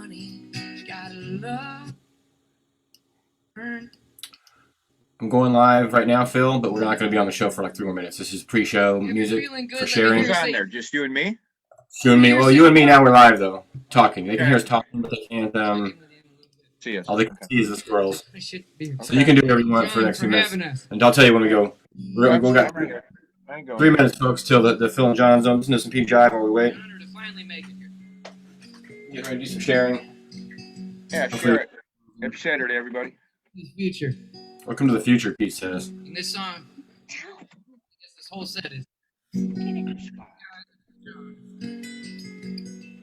money. Gotta love. Earn. I'm going live right now, Phil, but we're not going to be on the show for like 3 more minutes. This is pre-show music for sharing. Who's on there? Just you and me? You and me. Well, you and me now. We're live though, talking. They can hear us talking, but they can't. See us. All they can see is the squirrels. So So you can do whatever you want for the next few minutes. And I'll tell you when we go. We're going to got 3 minutes, folks, till the Phil and Jon Zone. Listen to some P Jive while we wait. Get ready to do some sharing. Yeah, share it. Happy Saturday, everybody. The future. Welcome to the future, Pete says. And this song, this whole set is.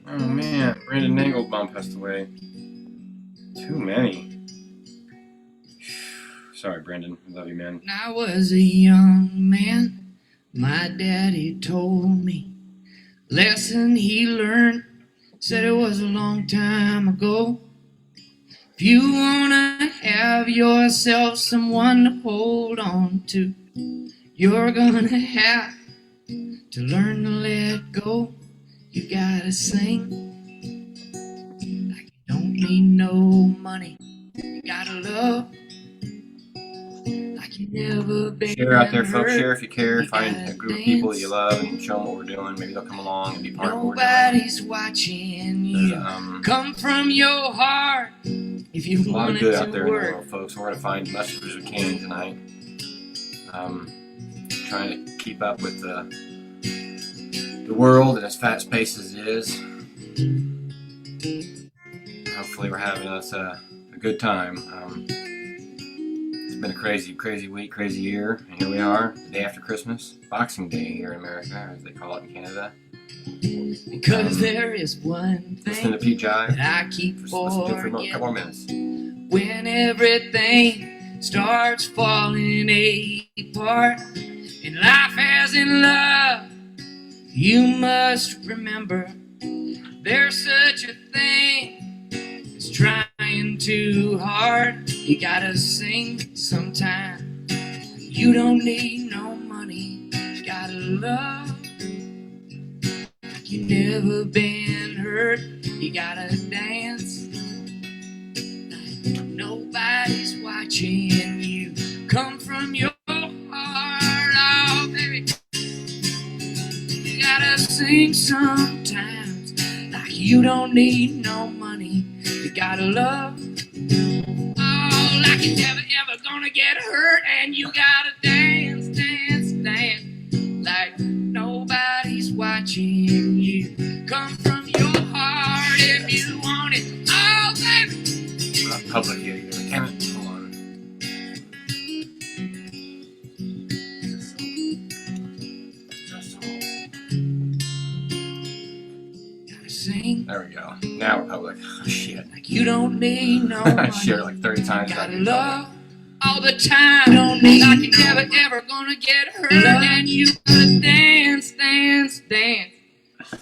Oh man, Brandon Nagelbaum passed away. Too many. Sorry, Brandon. I love you, man. When I was a young man, my daddy told me lesson he learned. Said it was a long time ago. If you wanna have yourself someone to hold on to, you're gonna have to learn to let go. You gotta sing like you don't need no money. You gotta love like you never been. Share out there, folks. Share if you care. Find a group of people that you love and show them what we're doing. Maybe they'll come along and be part of what we're doing. Nobody's watching you. Come from your heart. If you a lot of want good it out to there in the work. world, folks. We're going to find as much as we can tonight. Trying to keep up with the world at as fast pace as it is. Hopefully we're having us a good time. It's been a crazy, crazy week, crazy year. And here we are, the day after Christmas. Boxing Day here in America, as they call it in Canada. Because there is one Listening to thing Pete Jive. that I keep Listen to it for a couple more forgetting. minutes. When everything starts falling apart and life has in love, you must remember there's such a thing as trying too hard. You gotta sing sometime. You don't need no money. You gotta love like you never been hurt. You gotta dance like nobody's watching you. Come from your heart, oh baby. You gotta sing sometimes like you don't need no money. You gotta love, oh, like you're never ever gonna get hurt. And you gotta dance, dance, dance like nobody's watching you. Come from your heart if you want it, oh baby. We're not public yet either. Damn it. Hold on. Gotta sing There we go. Now we're public. Oh, shit. like you don't need no I money. shared it like 30 times. Gotta love all the time. Don't need like you're never ever gonna get hurt. And you gotta dance, dance, dance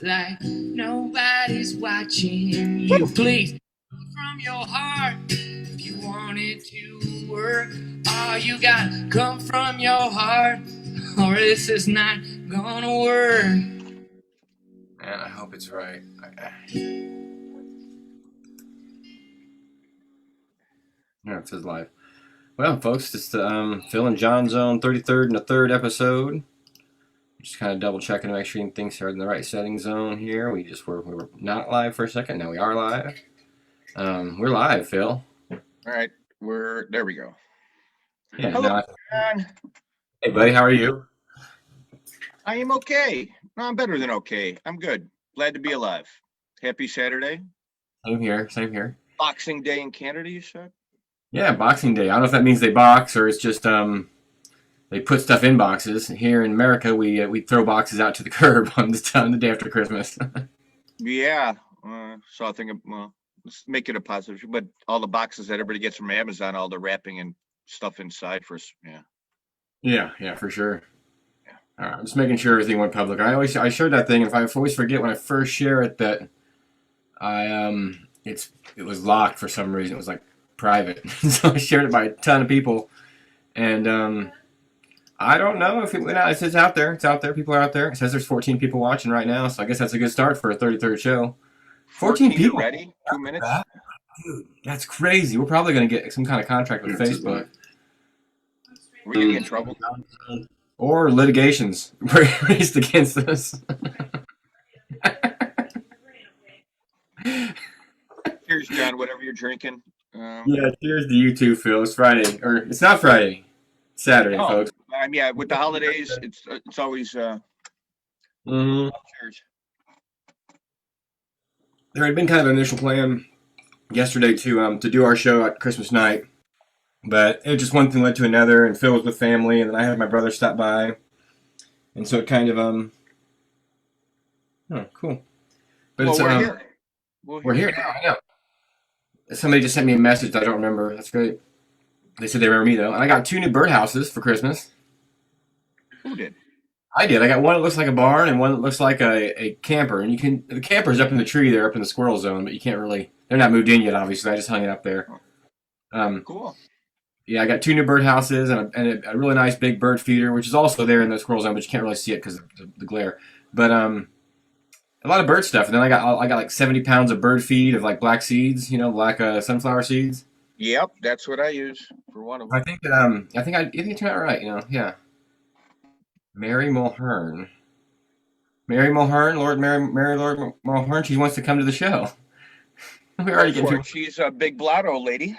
like nobody's watching you. Please come from your heart if you want it to work. Oh, you gotta come from your heart, or this is not gonna work. Man, I hope it's right. Yeah, it says live. Well, folks, it's the Phil and Jon Zone 33rd and the 3rd episode. Just kind of double checking to make sure things are in the right setting zone here. We were not live for a second. Now we are live. We're live, Phil. All right, there we go. Yeah. Hello, John. Hey, buddy, how are you? I am okay. No, I'm better than okay. I'm good. Glad to be alive. Happy Saturday. Same here. Same here. Boxing Day in Canada, you said? Yeah, Boxing Day. I don't know if that means they box or it's just they put stuff in boxes. Here in America, we throw boxes out to the curb on the day after Christmas. Yeah. So I think, let's make it a positive. But all the boxes that everybody gets from Amazon, all the wrapping and stuff inside for, yeah. Yeah, for sure. All right, I'm just making sure everything went public. I shared that thing. I always forget when I first share it that it was locked for some reason. It was like private, so I shared it by a ton of people, and I don't know if it went out. It's out there. It's out there. People are out there. It says there's 14 people watching right now, so I guess that's a good start for a 33rd show. 14 14 people. already? 2 minutes? Dude, that's crazy. We're probably going to get some kind of contract with Facebook. We're going to get in trouble. Or litigations raised against us. Cheers, John, whatever you're drinking. Yeah, cheers to you too, Phil. It's Friday. Or it's not Friday. It's Saturday, No, folks. yeah, with the holidays, it's always Mm-hmm. cheers. There had been kind of an initial plan yesterday to do our show at Christmas night. But it just one thing led to another, and Phil was with family, and then I had my brother stop by. And so it kind of oh, cool. But Well, it's we're here. We're here now. I know. Somebody just sent me a message that I don't remember. That's great. They said they remember me though, and I got 2 new birdhouses for Christmas. Who did? I did. I got one that looks like a barn and one that looks like a camper. And the camper's up in the tree there, up in the squirrel zone, but you can't really. They're not moved in yet, obviously. I just hung it up there. Cool. Yeah, I got 2 new birdhouses and a really nice big bird feeder, which is also there in the squirrel zone, but you can't really see it because of the glare. But a lot of bird stuff, and then I got like 70 pounds of bird feed of like black seeds, black sunflower seeds. Yep, that's what I use for one of them. I think it turned out right, yeah. Mary Mulhern, Mary Lord Mulhern. She wants to come to the show. We already get to. She's a big blotto lady.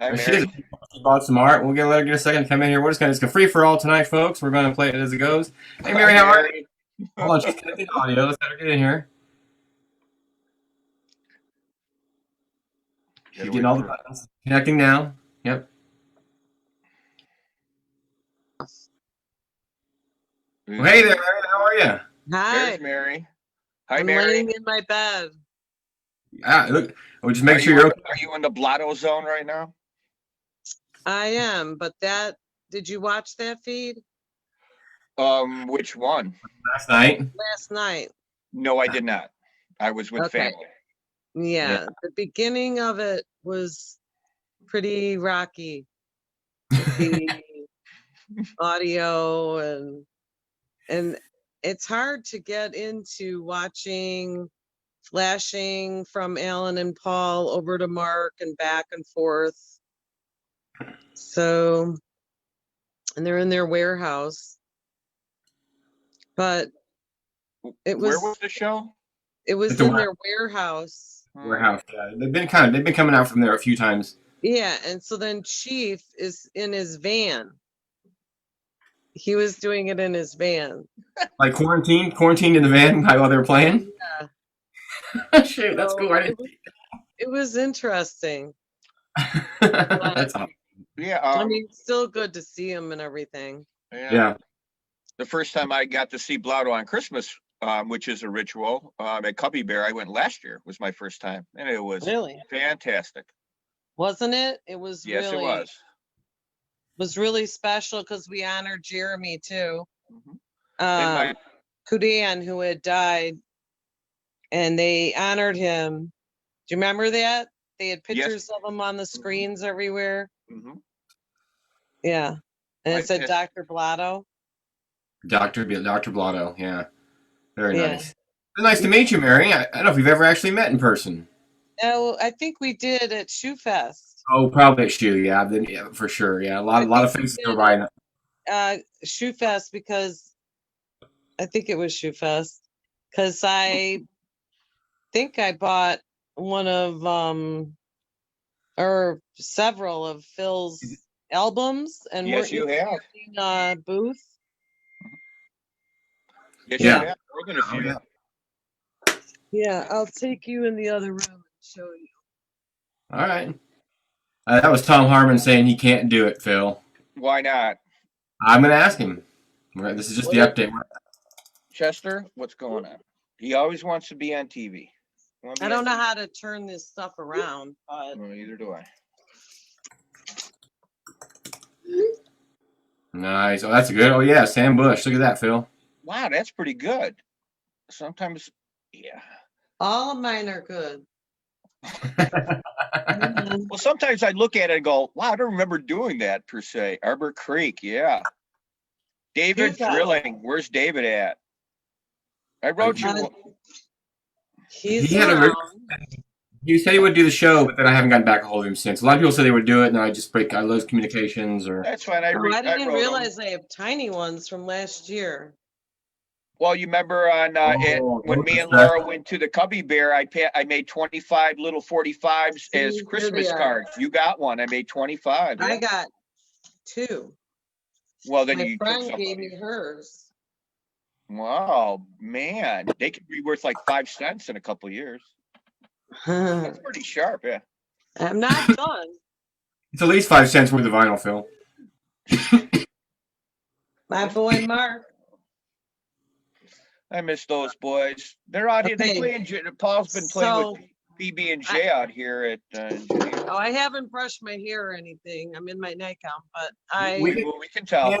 Hi, She Mary. is. She bought some art. We'll let her get a second to come in here. It's a free for all tonight, folks. We're going to play it as it goes. Hey, Mary, how are you? Hold on, she's connecting audio. Let's let her get in here. She's getting all the buttons. Connecting now. Yep. Well, hey there, Mary. How are you? Hi. There's Mary. Hi, I'm Mary. laying in my bed. Look, we'll just make sure you're okay. Are you in the blotto zone right now? I am, but did you watch that feed? Which one? Last night. Last night. No, I did not. I was with family. Yeah, the beginning of it was pretty rocky. The audio and it's hard to get into watching flashing from Alan and Paul over to Mark and back and forth. So, and they're in their warehouse. But Where was the show? It was in their warehouse. Warehouse, yeah. They've been coming out from there a few times. Yeah, and so then Chief is in his van. He was doing it in his van. Like quarantined in the van while they were playing? Yeah. Shoot, that's cool. It was interesting. That's awesome. Yeah. I mean, it's still good to see him and everything. Yeah. The first time I got to see Blotto on Christmas, which is a ritual, at Cubby Bear, I went last year. Was my first time, and it was really fantastic. Wasn't it? It was. Yes, really, it was. Was really special because we honored Jeremy too. Mm-hmm. Kudan, who had died, and they honored him. Do you remember that? They had pictures of him on the screens everywhere. Mm-hmm. Yeah, and it said Dr. Blotto. Dr. Blotto, yeah. Very nice. It's nice to meet you, Mary. I don't know if we've ever actually met in person. No, I think we did at Shoe Fest. Oh, probably at Shoe, yeah, for sure. Yeah, a lot of faces go by. Shoe Fest because I think it was Shoe Fest because I think I bought one of or several of Phil's albums and yes, you have a booth. Yes, yeah. More than a few. Yeah, I'll take you in the other room and show you. All right. That was Tom Harmon saying he can't do it, Phil. Why not? I'm going to ask him. This is just the update. Chester, what's going on? He always wants to be on TV. I don't know how to turn this stuff around, but neither do I. Nice. Oh, that's good. Oh, yeah, Sam Bush. Look at that, Phil. Wow, that's pretty good. Sometimes, yeah. All of mine are good. Well, sometimes I look at it and go, wow, I don't remember doing that per se. Arbor Creek, yeah. David Drilling. Where's David at? I wrote you. He's He had a very, around. he said he would do the show, but then I haven't gotten back a hold of him since. A lot of people said they would do it, and I lose communications or. That's fine. Oh, I I didn't wrote them. realize I have tiny ones from last year. Well, you remember on when me and Laura went to the Cubby Bear, I made 25 little 45s See, as here Christmas they are. cards. You got one. I made 25. I Yeah. got 2. Well, then My you took friend gave somebody. me hers. Wow, man, they could be worth like 5 cents in a couple of years. That's pretty sharp, yeah. I'm not done. It's at least 5 cents worth of vinyl, Phil. My boy Mark. I miss those boys. They're out here. They Okay. playing. Paul's been playing So, with PB and J out here at. Oh, I haven't brushed my hair or anything. I'm in my nightgown, but We we can tell.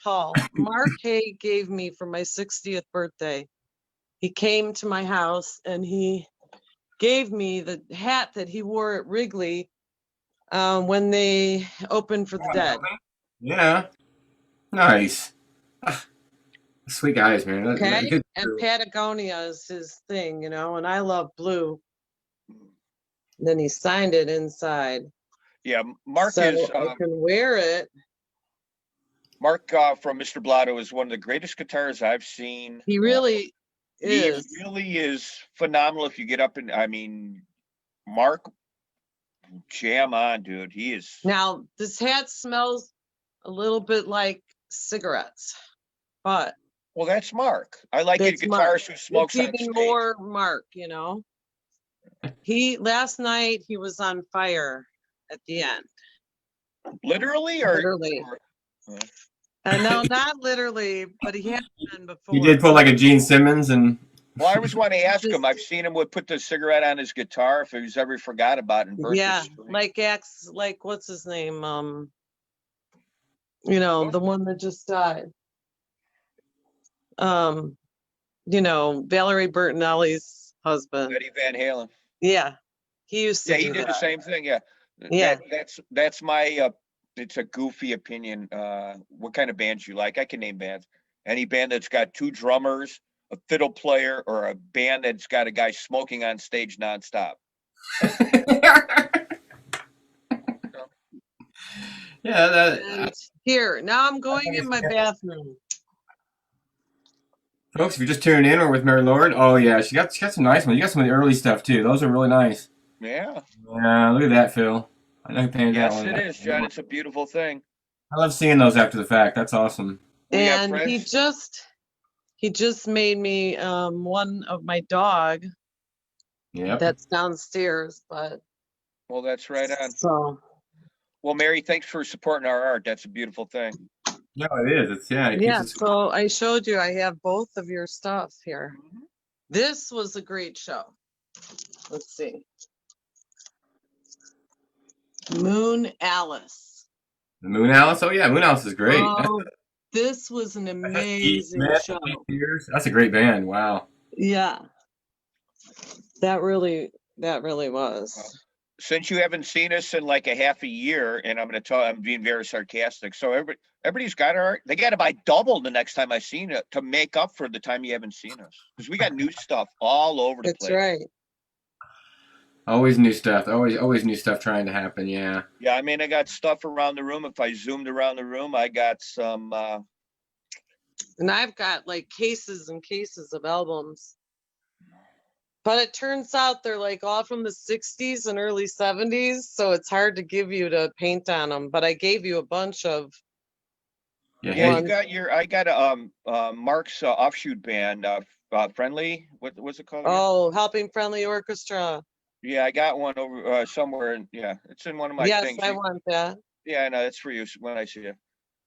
Paul, Mark Hay gave me for my 60th birthday. He came to my house and he gave me the hat that he wore at Wrigley when they opened for the Dead. Yeah. Nice. Sweet guys, man. Okay. Good. And Patagonia is his thing, and I love blue. Then he signed it inside. Yeah, Mark so is. I can wear it. Mark from Mr. Blotto is one of the greatest guitarists I've seen. He really is. He really is phenomenal. If you get up and, I mean, Mark, jam on, dude. He is. Now, this hat smells a little bit like cigarettes, but. Well, that's Mark. I like a guitarist who smokes on it's even stage. more Mark, Last night he was on fire at the end. Literally or? Literally. No, not literally, but he has been before. He did pull like a Gene Simmons and. Well, I always want to ask him. I've seen him would put the cigarette on his guitar if he's ever forgot about it. And yeah, like what's his name? The one that just died. Valerie Bertinelli's husband. Eddie Van Halen. Yeah, he used to. Yeah, he did the same thing. Yeah, that's my. It's a goofy opinion. What kind of bands you like? I can name bands. Any band that's got 2 drummers, a fiddle player, or a band that's got a guy smoking on stage nonstop. Yeah. Here, now I'm going in my bathroom. Folks, if you're just tuning in, we're with Mary Lord. Oh yeah, she got some nice ones. You got some of the early stuff too. Those are really nice. Yeah. Yeah, look at that, Phil. I know you painted that one. Yes, it is, John. It's a beautiful thing. I love seeing those after the fact. That's awesome. And he just made me one of my dog. Yeah. That's downstairs, but. Well, that's right on. So. Well, Mary, thanks for supporting our art. That's a beautiful thing. No, it is. It's yeah. So I showed you. I have both of your stuff here. Mm-hmm. This was a great show. Let's see. Moon Alice. The Moon Alice? Oh yeah, Moon Alice is great. Oh, this was an amazing show. That's a great band. Wow. Yeah. That really was. Since you haven't seen us in like a half a year, and I'm being very sarcastic. So everybody's got art. They got to buy double the next time I seen it to make up for the time you haven't seen us. Because we got new stuff all over the place. That's right. Always new stuff. Always new stuff trying to happen. Yeah. Yeah, I mean, I got stuff around the room. If I zoomed around the room, I got some. And I've got like cases and cases of albums. But it turns out they're like all from the 60s and early 70s, so it's hard to give you to paint on them. But I gave you a bunch of. Yeah, I got Mark's offshoot band, Friendly. What's it called? Oh, Helping Friendly Orchestra. Yeah, I got one over somewhere, and it's in one of my things. Yes, I want that. Yeah, I know that's for you when I see you.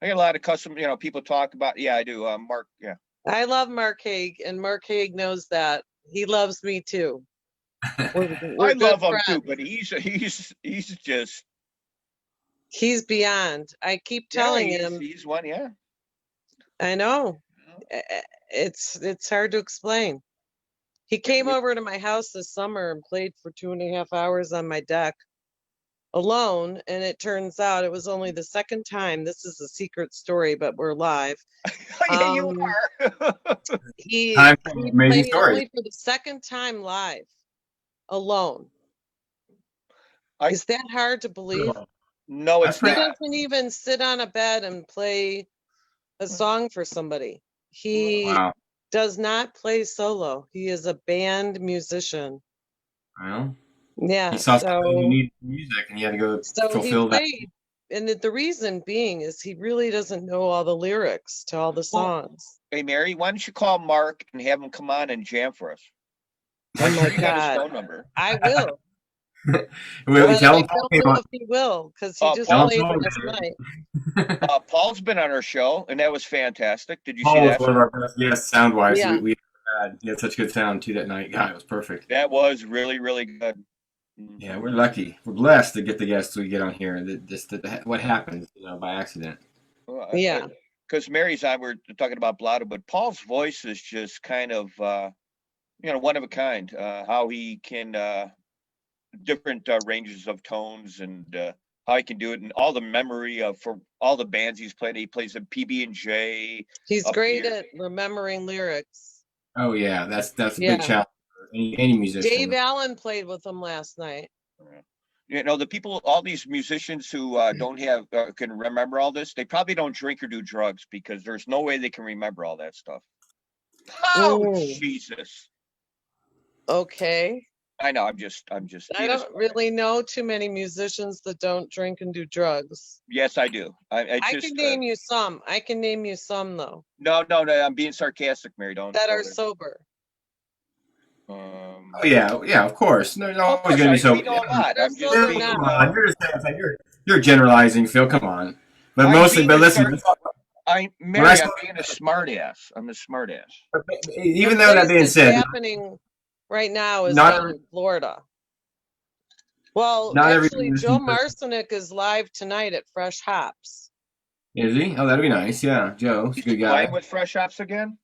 I got a lot of custom. People talk about. Yeah, I do. Mark. Yeah. I love Mark Haig, and Mark Haig knows that. He loves me too. I love him too, but he's just. He's beyond. I keep telling him. He's one, yeah. I know. It's hard to explain. He came over to my house this summer and played for 2.5 hours on my deck. alone, and it turns out it was only the second time. This is a secret story, but we're live. Yeah, you are. He Amazing played story. only for the second time live, alone. Is that hard to believe? No, it's He not. doesn't even sit on a bed and play a song for somebody. He does not play solo. He is a band musician. Well, Yeah. he saw something he needed music, and he had to go fulfill that. And the reason being is he really doesn't know all the lyrics to all the songs. Hey, Mary, why don't you call Mark and have him come on and jam for us? Oh my You got his God. phone number. I will. Tell him I don't know if he will, because he just played last night. Paul's been on our show, and that was fantastic. Did you Paul see was that? one of our best, yes, sound wise. Yeah. We had such good sound too that night. God, it was perfect. That was really, really good. Yeah, we're lucky. We're blessed to get the guests we get on here. What happens, by accident. Yeah. Because Mary's on, we're talking about Blotto, but Paul's voice is just kind of, one of a kind. How he can different ranges of tones, and how he can do it, and all the memory for all the bands he's played. He plays in PB&J. He's great at remembering lyrics. Oh yeah, that's a big challenge for any musician. Dave Allen played with him last night. The people, all these musicians who don't have can remember all this, they probably don't drink or do drugs, because there's no way they can remember all that stuff. Oh, Jesus. Okay. I know. I'm just. I don't really know too many musicians that don't drink and do drugs. Yes, I do. I can name you some. I can name you some, though. No. I'm being sarcastic, Mary. That are sober. Oh yeah, of course. There's always going to be sober. Know a lot. I'm just come on. You're generalizing, Phil. Come on. But listen. Mary, I'm being a smart ass. I'm a smart ass. Even though that being said, happening right now is down in Florida. Well, actually, Joe Marcinek is live tonight at Fresh Hops. Is he? Oh, that'd be nice. Yeah, Joe, he's a good guy. Playing with Fresh Hops again?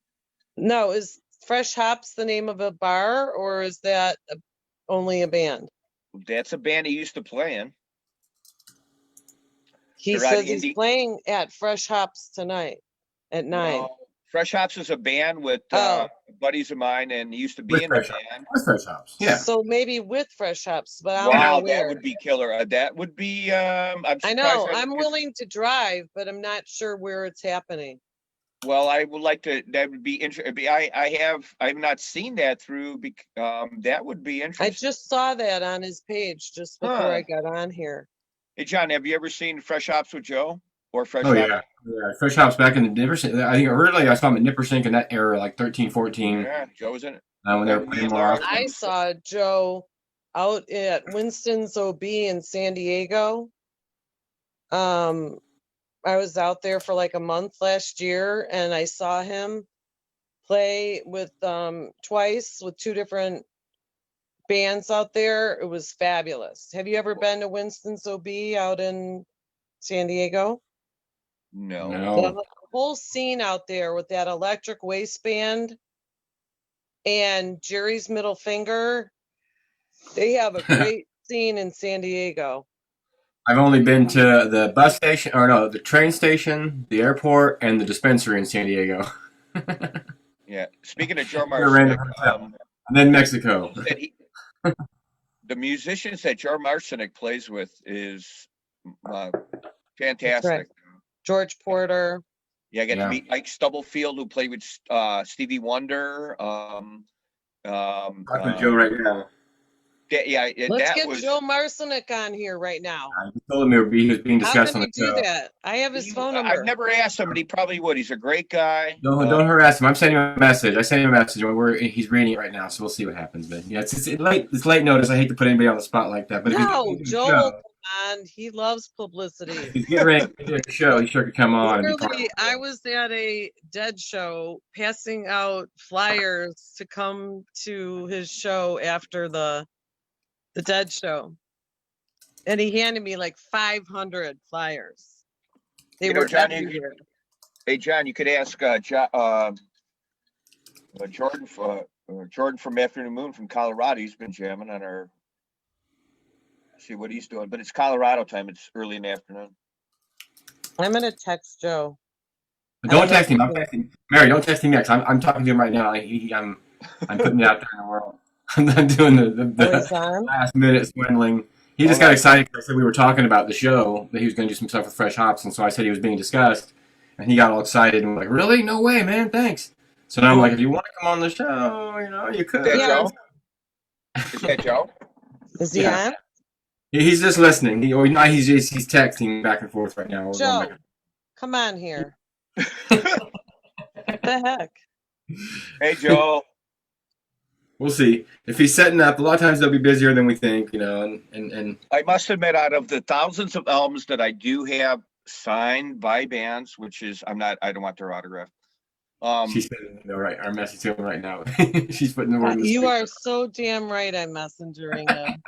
No, is Fresh Hops the name of a bar, or is that only a band? That's a band he used to play in. He says he's playing at Fresh Hops tonight at 9. No. Fresh Hops is a band with buddies of mine, and he used to be in the band. With Fresh Hops, yeah. So maybe with Fresh Hops, but I'm wow, that would be killer. That would be. I know. I'm willing to drive, but I'm not sure where it's happening. Well, I would like to. That would be interesting. I've not seen that through. That would be interesting. I just saw that on his page just before I got on here. Hey, John, have you ever seen Fresh Hops with Joe? Or Fresh Hops? Yeah, Fresh Hops back in the Nippersink. I think originally I saw him at Nippersink in that era, like 13, 14. Yeah, Joe was in it. When they were playing more often. I saw Joe out at Winston's OB in San Diego. I was out there for like a month last year, and I saw him play with twice with 2 different bands out there. It was fabulous. Have you ever been to Winston's OB out in San Diego? No. The whole scene out there with that Electric Waistband and Jerry's Middle Finger, they have a great scene in San Diego. I've only been to the bus station, the train station, the airport, and the dispensary in San Diego. Yeah. Speaking of Joe Marcinek, and then Mexico. The musicians that Joe Marcinek plays with is fantastic. Right. George Porter. Yeah, I got to meet Ike Stubblefield, who played with Stevie Wonder. I'm with Joe right now. Let's get Joe Marcinek on here right now. He told me he was being discussed on the show. How can we do that? I have his phone number. I've never asked him, but he probably would. He's a great guy. Don't harass him. I'm sending him a message. I sent him a message. He's reading it right now, so we'll see what happens. But yeah, it's late notice. I hate to put anybody on the spot like that. But no, Joe will come on. He loves publicity. If he's getting ready to do a show, he sure could come on. Literally, I was at a Dead show passing out flyers to come to his show after the Dead show, and he handed me like 500 flyers. They were John, everywhere. Hey, John, you could ask Jordan from Afternoon Moon from Colorado. He's been jamming on our. See what he's doing, but it's Colorado time. It's early in the afternoon. I'm gonna text Joe. But don't text him. I'm texting Mary. Don't text him yet. 'Cause I'm talking to him right now. I'm putting it out there in the world. I'm not doing the last minute swindling. He just got excited because I said we were talking about the show, that he was going to do some stuff with fresh hops, and so I said he was being discussed, and he got all excited and was like, "Really? No way, man! Thanks." So now I'm like, "If you want to come on the show, you could." Is that Joe? Is that Joe? Is he on? He's just listening. He's texting back and forth right now. Joe, come on here. What the heck? Hey, Joe. We'll see. If he's setting up, a lot of times they'll be busier than we think, and I must admit, out of the thousands of albums that I do have signed by bands, which is I don't want their autograph. She's sending right our message to him right now. She's putting the word in the You speaker. are so damn right. I'm messengering him.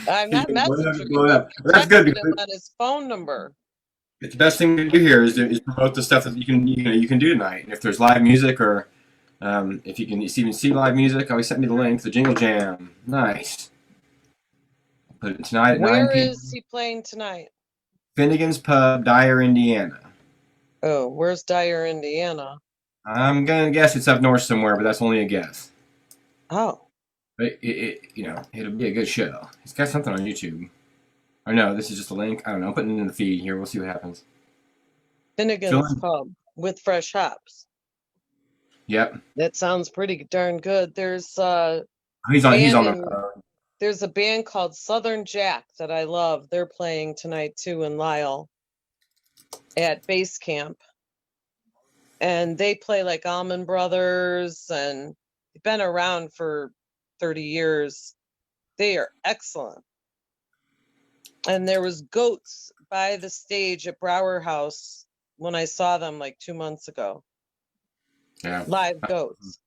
I'm not messaging him. That's good Him because on his phone number. the best thing to do here is promote the stuff that you can do tonight. And if there's live music or if you can even see live music, always send me the link. The Jingle Jam, nice. Put it tonight at 9 Where p.m. is he playing tonight? Finnegan's Pub, Dyer, Indiana. Oh, where's Dyer, Indiana? I'm gonna guess it's up north somewhere, but that's only a guess. Oh. But it'll be a good show. He's got something on YouTube. Or no, this is just a link. I don't know. I'm putting it in the feed here. We'll see what happens. Finnegan's Pub with fresh hops. Yep. That sounds pretty darn good. There's he's on the there's a band called Southern Jack that I love. They're playing tonight too in Lyle at Base Camp. And they play like Allman Brothers, and they've been around for 30 years. They are excellent. And there was goats by the stage at Brower House when I saw them like 2 months ago. Yeah. Live goats.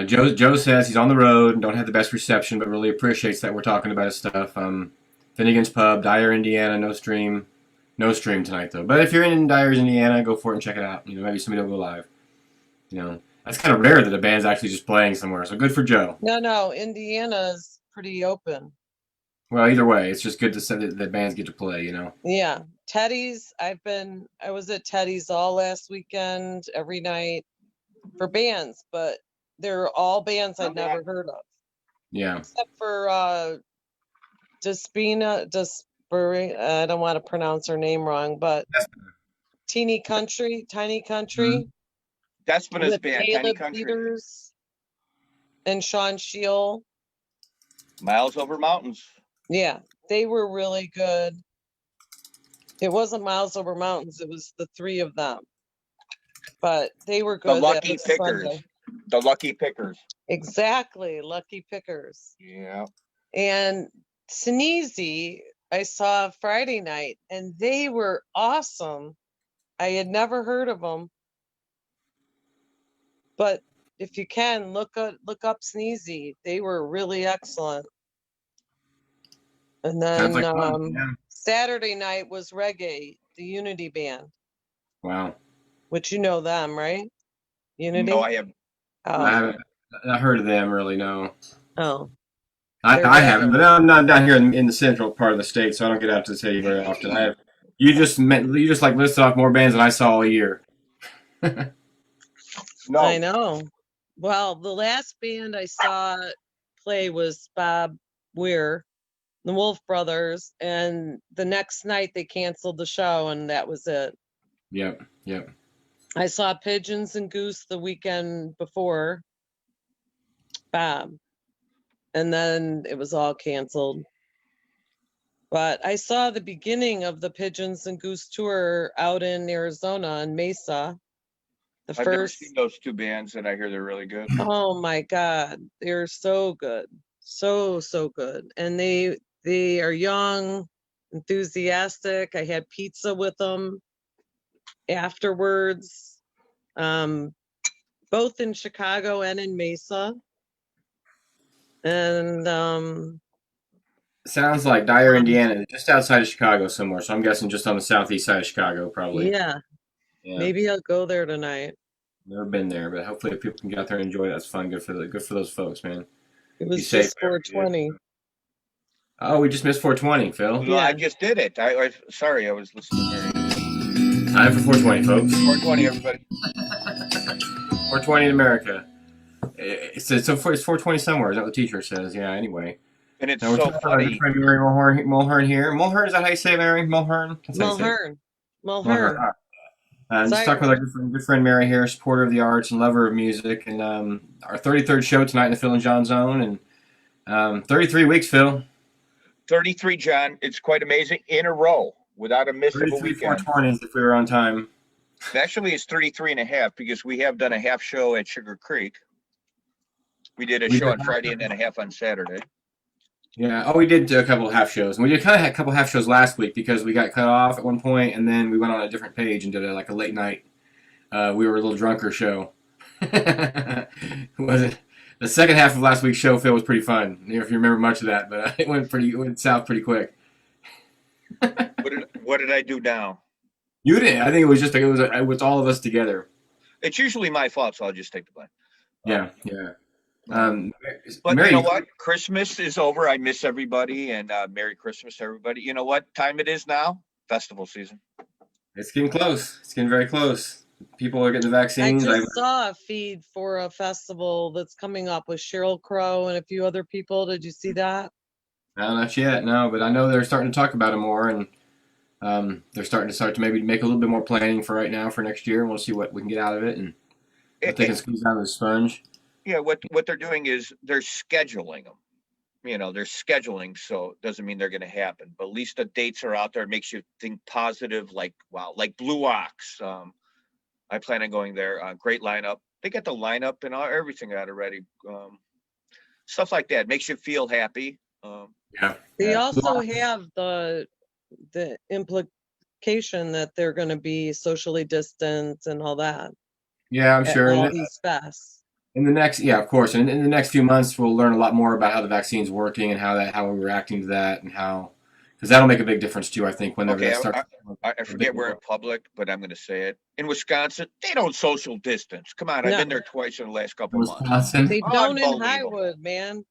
Joe says he's on the road and don't have the best reception, but really appreciates that we're talking about his stuff. Finnegan's Pub, Dyer, Indiana, no stream tonight though. But if you're in Dyer, Indiana, go for it and check it out. Maybe somebody will go live. That's kind of rare that a band's actually just playing somewhere. So good for Joe. No, Indiana's pretty open. Well, either way, it's just good to say that bands get to play. Yeah, Teddy's. I was at Teddy's all last weekend, every night for bands, but they're all bands I'd never heard of. Yeah. Except for Despina, I don't want to pronounce her name wrong, but Tiny Country. Mm-hmm. Despina's band, Tiny Country. Peters and Sean Shield. Miles Over Mountains. Yeah, they were really good. It wasn't Miles Over Mountains, it was the three of them. But they were good. The Lucky Pickers. Sunday. The Lucky Pickers. Exactly, Lucky Pickers. Yeah. And Sneezy, I saw Friday night, and they were awesome. I had never heard of them. But if you can, look up Sneezy. They were really excellent. And then Saturday night was Reggae, the Unity Band. Wow. Which you know them, right? Unity? No, I haven't. I haven't heard of them really, no. Oh. I haven't, but I'm not down here in the central part of the state, so I don't get out to the city very often. You just like listed off more bands than I saw all year. No. I know. Well, the last band I saw play was Bob Weir, the Wolf Brothers, and the next night they canceled the show, and that was it. Yep. I saw Pigeons and Goose the weekend before Bob, and then it was all canceled. But I saw the beginning of the Pigeons and Goose tour out in Arizona in Mesa. I've never seen those two bands, and I hear they're really good. Oh my God, they're so good, so good, and they are young, enthusiastic. I had pizza with them afterwards, both in Chicago and in Mesa. And sounds like Dyer, Indiana, just outside of Chicago somewhere. So I'm guessing just on the southeast side of Chicago, probably. Yeah. Maybe I'll go there tonight. Never been there, but hopefully people can get out there and enjoy it. That's fun. Good for those folks, man. It was just 420. Oh, we just missed 420, Phil. Well, I just did it. Sorry, I was listening to Mary. Time for 420, folks. 420, everybody. 420 in America. It's 420 somewhere. Is that what the T-shirt says? Yeah. Anyway. And it's Now we're so talking about our good funny. friend Mary Mulhern here. Mulhern, is that how you say it, Mary? Mulhern? That's how you say it. Mulhern. All right. Just talking with our good friend Mary here, supporter of the arts and lover of music, and our 33rd show tonight in the Phil and Jon Zone, and 33 weeks, Phil. 33, John. It's quite amazing. In a row, without a miss of a 33 weekend. 420s if we were on time. Actually, it's 33 and a half because we have done a half show at Sugar Creek. We did a show on Friday and then a half on Saturday. Yeah. Oh, we did a couple of half shows. And we did kind of had a couple of half shows last week because we got cut off at one point, and then we went on a different page and did like a late night. We were a little drunker show. Was it? The second half of last week's show, Phil, was pretty fun. I don't know if you remember much of that, but it went south pretty quick. What did I do now? You didn't. I think it was just with all of us together. It's usually my fault, so I'll just take the blame. Yeah. But Mary, you know what? Christmas is over. I miss everybody, and Merry Christmas, everybody. You know what time it is now? Festival season. it's getting close. It's getting very close. People are getting the I vaccines. just saw a feed for a festival that's coming up with Sheryl Crow and a few other people. Did you see that? No, not yet. No, but I know they're starting to talk about it more, and they're starting to maybe make a little bit more planning for right now for next year, and we'll see what we can get out of it and what they can squeeze out of the sponge. Yeah, what they're doing is they're scheduling them. You know, they're scheduling, so it doesn't mean they're going to happen. But at least the dates are out there. It makes you think positive, like, wow, like Blue Ox. I plan on going there. Great lineup. They got the lineup and everything out already. Stuff like that makes you feel happy. Yeah. They also have the implication that they're going to be socially distant and all that. Yeah, I'm sure. All these fests. In the next, yeah, of course. And in the next few months, we'll learn a lot more about how the vaccine's working and how we're reacting to that, and because that'll make a big difference too. I think when they're going to start. I forget we're in public, but I'm going to say it. In Wisconsin, they don't social distance. Come on, I've been there twice in the last couple of months. They don't in Highwood, man.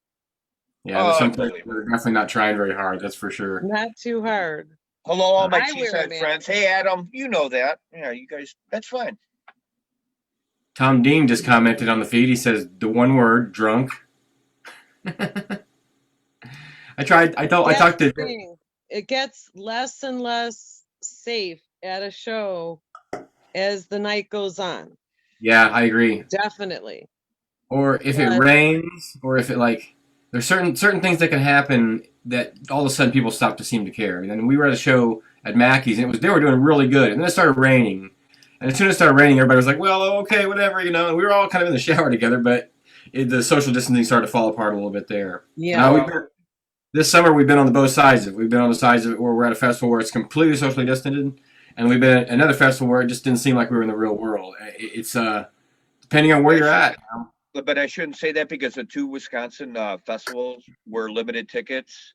Yeah, some places are definitely not trying very hard. That's for sure. Not too hard. Hello, all my Cheesehead friends. Hey, Adam, you know that. Yeah, you guys. That's fine. Tom Dean just commented on the feed. He says the one word, drunk. I talked to. It gets less and less safe at a show as the night goes on. Yeah, I agree. Definitely. Or if it rains, or if it there's certain things that can happen that all of a sudden people stop to seem to care. And then we were at a show at Mackey's, and they were doing really good, and then it started raining. And as soon as it started raining, everybody was like, well, okay, whatever, and we were all kind of in the shower together, but the social distancing started to fall apart a little bit there. Yeah. This summer, we've been on both sides of it. We've been on the sides of it where we're at a festival where it's completely socially distanced, and we've been at another festival where it just didn't seem like we were in the real world. It's depending on where you're at. But I shouldn't say that because the two Wisconsin festivals were limited tickets.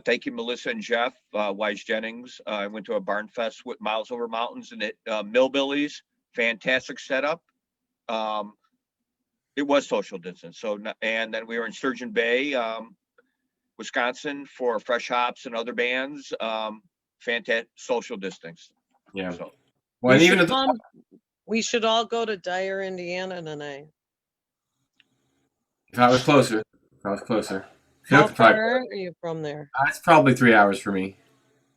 Thank you, Melissa and Jeff, Wise Jennings. I went to a barn fest with Miles Over Mountains and Millbillies. Fantastic setup. It was social distance. And then we were in Sturgeon Bay, Wisconsin for Fresh Hops and other bands. Fantastic social distance. Yeah. So. Well, we should all go to Dyer, Indiana tonight. If I was closer. How far are you from there? It's probably 3 hours for me.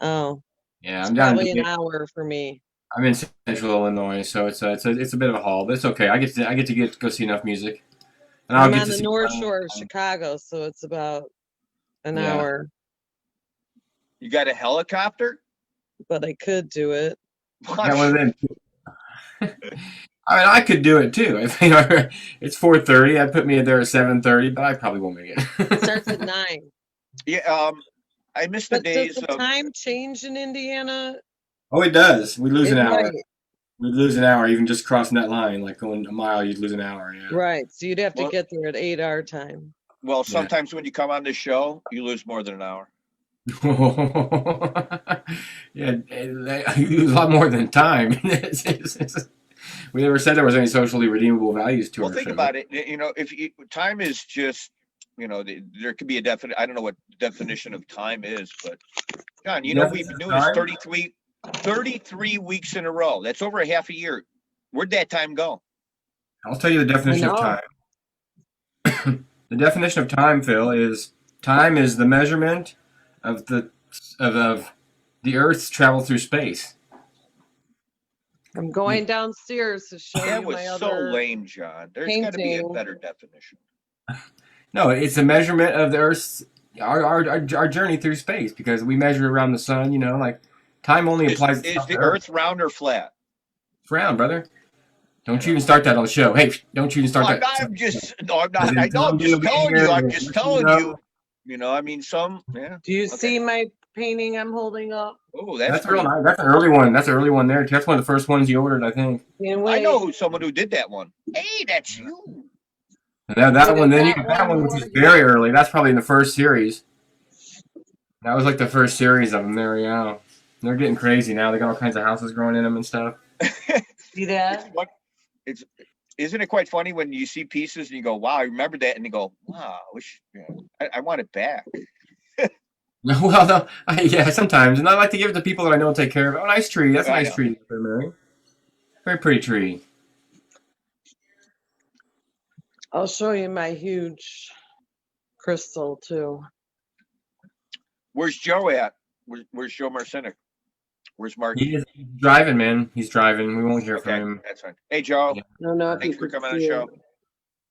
Oh. Yeah, I'm down. Probably an hour for me. I'm in Central Illinois, so it's a bit of a haul, but it's okay. I get to go see enough music. And I'm on the North Shore of Chicago, so it's about an hour. You got a helicopter? But I could do it. Got one of them. I mean, I could do it too. It's 4:30. I'd put me there at 7:30, but I probably won't make it. It starts at 9. Yeah, I missed the days. Does the time change in Indiana? Oh, it does. We lose an hour. Right. We lose an hour even just crossing that line. Like going a mile, you'd lose an hour. Yeah. Right. So you'd have to get there at 8 our time. Well, sometimes when you come on this show, you lose more than an hour. Yeah, you lose a lot more than time. We never said there was any socially redeemable values to our show. Well, think about it. If time is just there could be a definite. I don't know what definition of time is, but John, we've Definition been of doing this time? 33 weeks in a row. That's over a half a year. Where'd that time go? I'll tell you the I definition of know. time. The definition of time, Phil, is time is the measurement of the Earth's travel through space. I'm going downstairs to show That you was my so other lame, John. There's got to be a painting. better definition. No, it's a measurement of the Earth's our journey through space because we measure around the sun. Like time only applies to Is the the Earth round or flat? It's round, brother. Don't you even start that on the show. Hey, don't you even start that. I'm not. I know. I'm just telling you. I'm just telling you. Yeah. Do you see my painting I'm holding up? Oh, That's real nice. That's an early one. That's an early one there. That's one of the first ones you ordered, I think. I know someone who did that one. Hey, that's you. And that one, then you got that one, which is very early. That's probably in the first series. That was like the first series of them there, yeah. They're getting crazy now. They got all kinds of houses growing in them and stuff. See that? Isn't it quite funny when you see pieces and you go, wow, I remember that, and you go, wow, I want it back. Well, no, yeah, sometimes. And I like to give it to people that I know will take care of it. Oh, nice tree. That's a nice tree there, Mary. Very pretty tree. I'll show you my huge crystal too. Where's Joe at? Where's Joe Marcinic? Where's Mark? He's driving, man. He's driving. We won't hear from him. That's fine. Hey, Joe. Yeah. No, Thanks for coming on the show.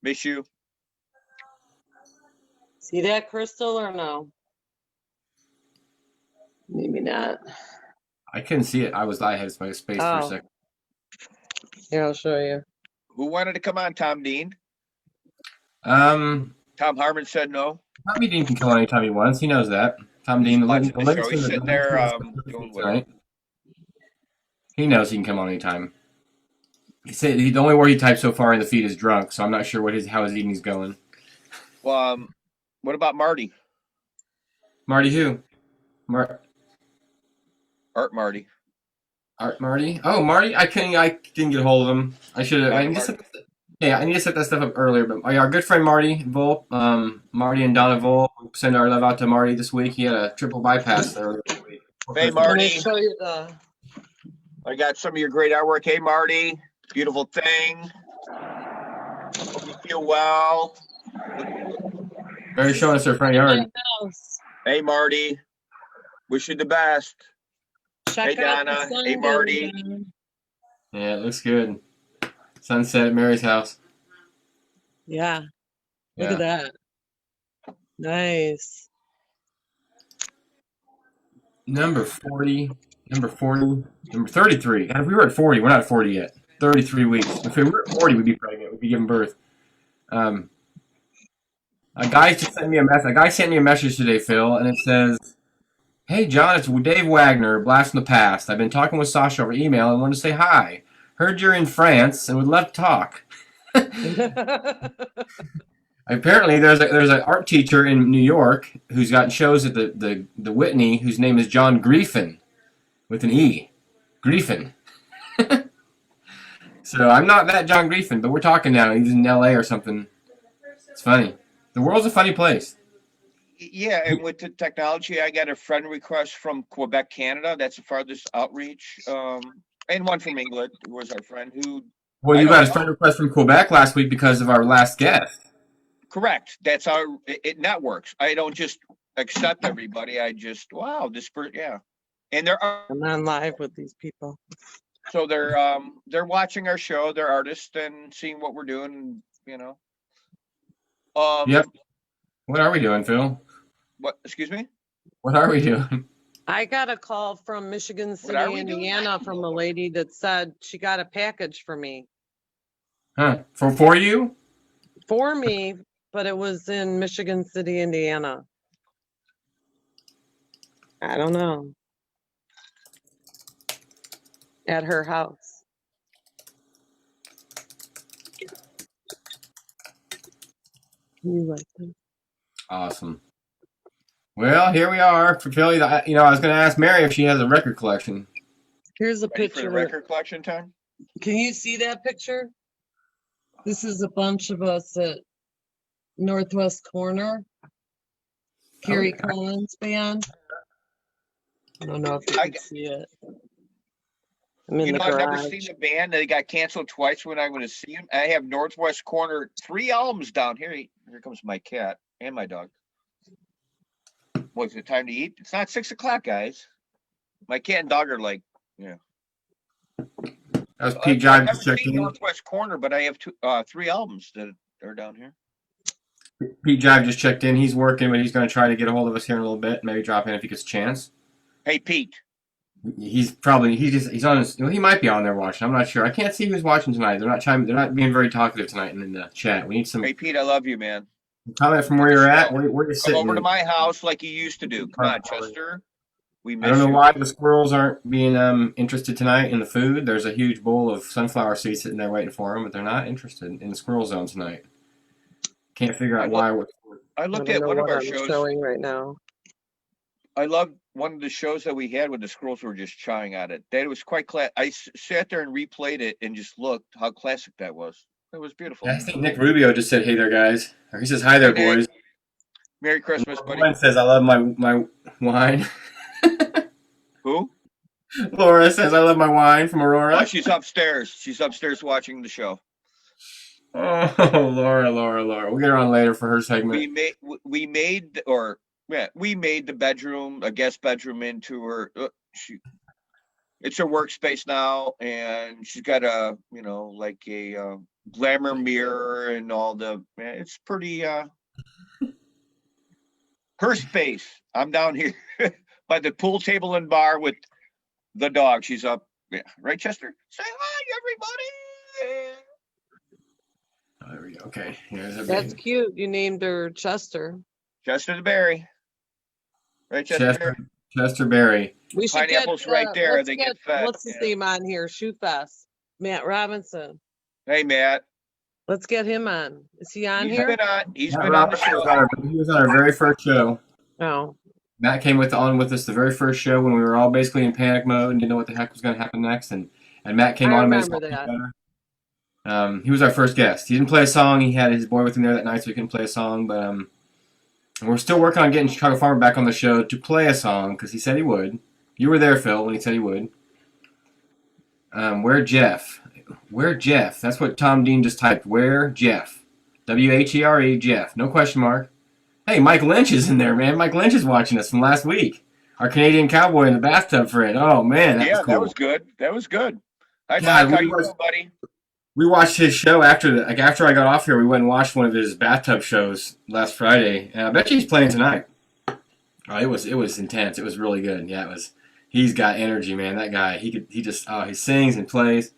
Miss you. See that crystal or no? Maybe not. I couldn't see it. I had my space for a second. Here, I'll show you. Who wanted to come on? Tom Dean? Tom Harmon said no. Tommy Dean can come on anytime he wants. He knows that. Tom Dean, He's sitting there doing what? He knows he can come on anytime. He said the only word he typed so far in the feed is drunk, so I'm not sure how his evening's going. Well, what about Marty? Marty who? Art Marty. Art Marty? Oh, Marty? I didn't get a hold of him. I should have. I need to set that stuff up earlier. But our good friend Marty Volp, Marty and Donna Volp, send our love out to Marty this week. He had a triple bypass earlier this week. Hey, Marty. Let me show you I got some of your great artwork. Hey, Marty. Beautiful thing. Hope you feel well. Mary's showing us her front yard. Hey, Marty. Wish you the best. Hey, Donna. Hey, Marty. Yeah, it looks good. Sunset at Mary's house. Yeah. Look at that. Nice. Number 40. Number 33. And if we were at 40, we're not at 40 yet. 33 weeks. If we were at 40, we'd be pregnant. We'd be giving birth. A guy just sent me a message. A guy sent me a message today, Phil, and it says, "Hey, John, it's Dave Wagner, Blast from the Past. I've been talking with Sasha over email and wanted to say hi. Heard you're in France and would love to talk." Apparently, there's an art teacher in New York who's got shows at the Whitney whose name is John Griefin, with an E. Griefin. So I'm not that John Griefin, but we're talking now. He's in L.A. or something. It's funny. The world's a funny place. Yeah, and with the technology, I got a friend request from Quebec, Canada. That's the farthest outreach. And one from England, who was our friend who... Well, you got a friend request from Quebec last week because of our last guest. Correct. That's how it networks. I don't just accept everybody. I just, wow, this person, yeah. And I'm on live with these people. So they're watching our show, they're artists, and seeing what we're doing, Yep. What are we doing, Phil? What? Excuse me? What are we doing? I got a call from Michigan City, Indiana, from a lady that said she got a package for me. Huh? For you? For me, but it was in Michigan City, Indiana. I don't know. At her house. You like them? Awesome. Well, here we are for Philly. I was going to ask Mary if she has a record collection. Here's a Ready picture. for the record collection time? Can you see that picture? This is a bunch of us at Northwest Corner. Carrie Collins band. I don't know if you can see it. I'm in the I've never garage. seen the band. They got canceled twice when I'm going to see them. I have Northwest Corner 3 albums down here. Here comes my cat and my dog. What's it time to eat? It's not 6 o'clock, guys. My cat and dog are like, yeah. That was Pete Jive just checked in. Northwest Corner, but I have 3 albums that are down here. Pete Jive just checked in. He's working, but he's going to try to get a hold of us here in a little bit. Maybe drop in if he gets a chance. Hey, Pete. He's on his. He might be on there watching. I'm not sure. I can't see who's watching tonight. They're not being very talkative tonight in the chat. We need some. Hey, Pete, I love you, man. Comment from where you're at. Where you sitting? Come over to my house like you used to do. Come on, Chester. We miss I don't know you. why the squirrels aren't being interested tonight in the food. There's a huge bowl of sunflower seeds sitting there waiting for them, but they're not interested in the squirrel zone tonight. Can't figure out why. I looked at one of our shows. Showing right now. I loved one of the shows that we had when the squirrels were just chawing at it. That was quite class. I sat there and replayed it and just looked how classic that was. It was beautiful. Yeah, I think Nick Rubio just said, "Hey there, guys." Or he says, "Hi there, Hey, boys." Merry Christmas, buddy. Lauren says, "I love my wine." Who? Laura says, "I love my wine" from Aurora. Oh, she's upstairs. She's upstairs watching the show. Oh, Laura. We'll get her on later for her segment. We made the bedroom, a guest bedroom, into her. It's her workspace now, and she's got a glamour mirror and all the. It's pretty. Her space. I'm down here by the pool table and bar with the dog. She's up. Yeah, right, Chester. Say hi, everybody. Oh, there we go. Okay. That's cute. You named her Chester. Chester the Berry. Right, Chester. Chester Berry. We should Pineapples get, right there. They get fed. What's his name on here? Shoe Fest. Matt Robinson. Hey, Matt. Let's get him on. Is he on He's here? He's been on the show. He was on our very first show. Oh. Matt came on with us the very first show when we were all basically in panic mode and didn't know what the heck was going to happen next. And Matt came on and made us feel better. He was our first guest. He didn't play a song. He had his boy with him there that night, so he couldn't play a song. But we're still working on getting Chicago Farmer back on the show to play a song because he said he would. You were there, Phil, when he said he would. Where Jeff? Where Jeff? That's what Tom Dean just typed. Where Jeff? W-H-E-R-E, Jeff. No question mark. Hey, Mike Lynch is in there, man. Mike Lynch is watching us from last week. Our Canadian cowboy in the bathtub friend. Oh, man, that was cool. That was good. That was good. Hi, Mike. How you doing, buddy? We watched his show after I got off here. We went and watched one of his bathtub shows last Friday. And I bet you he's playing tonight. Oh, it was intense. It was really good. Yeah, it was. He's got energy, man. That guy. He sings and plays. It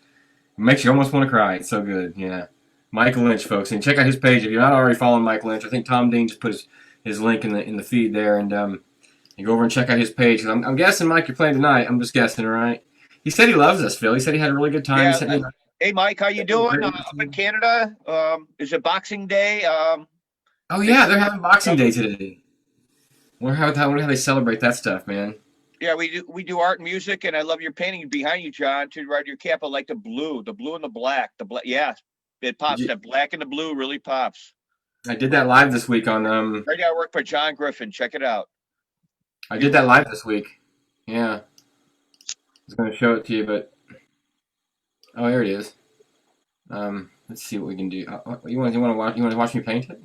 makes you almost want to cry. It's so good. Yeah. Michael Lynch, folks, and check out his page if you're not already following Mike Lynch. I think Tom Dean just put his link in the feed there, and you go over and check out his page. I'm guessing, Mike, you're playing tonight. I'm just guessing, all right? He said he loves us, Phil. He said he had a really good time. Yeah, hey, Mike, how you doing? Up in Canada, is it Boxing Day? Oh yeah, they're having Boxing Day today. Wonder how they celebrate that stuff, man. Yeah, we do art and music, and I love your painting behind you, John. To right your cap, I like the blue and the black. The black, yeah, it pops. That black and the blue really pops. I did that live this week on Right now, I work for John Griffin. Check it out. I did that live this week. Yeah, I was going to show it to you, but oh, there it is. Let's see what we can do. You want to watch me paint it?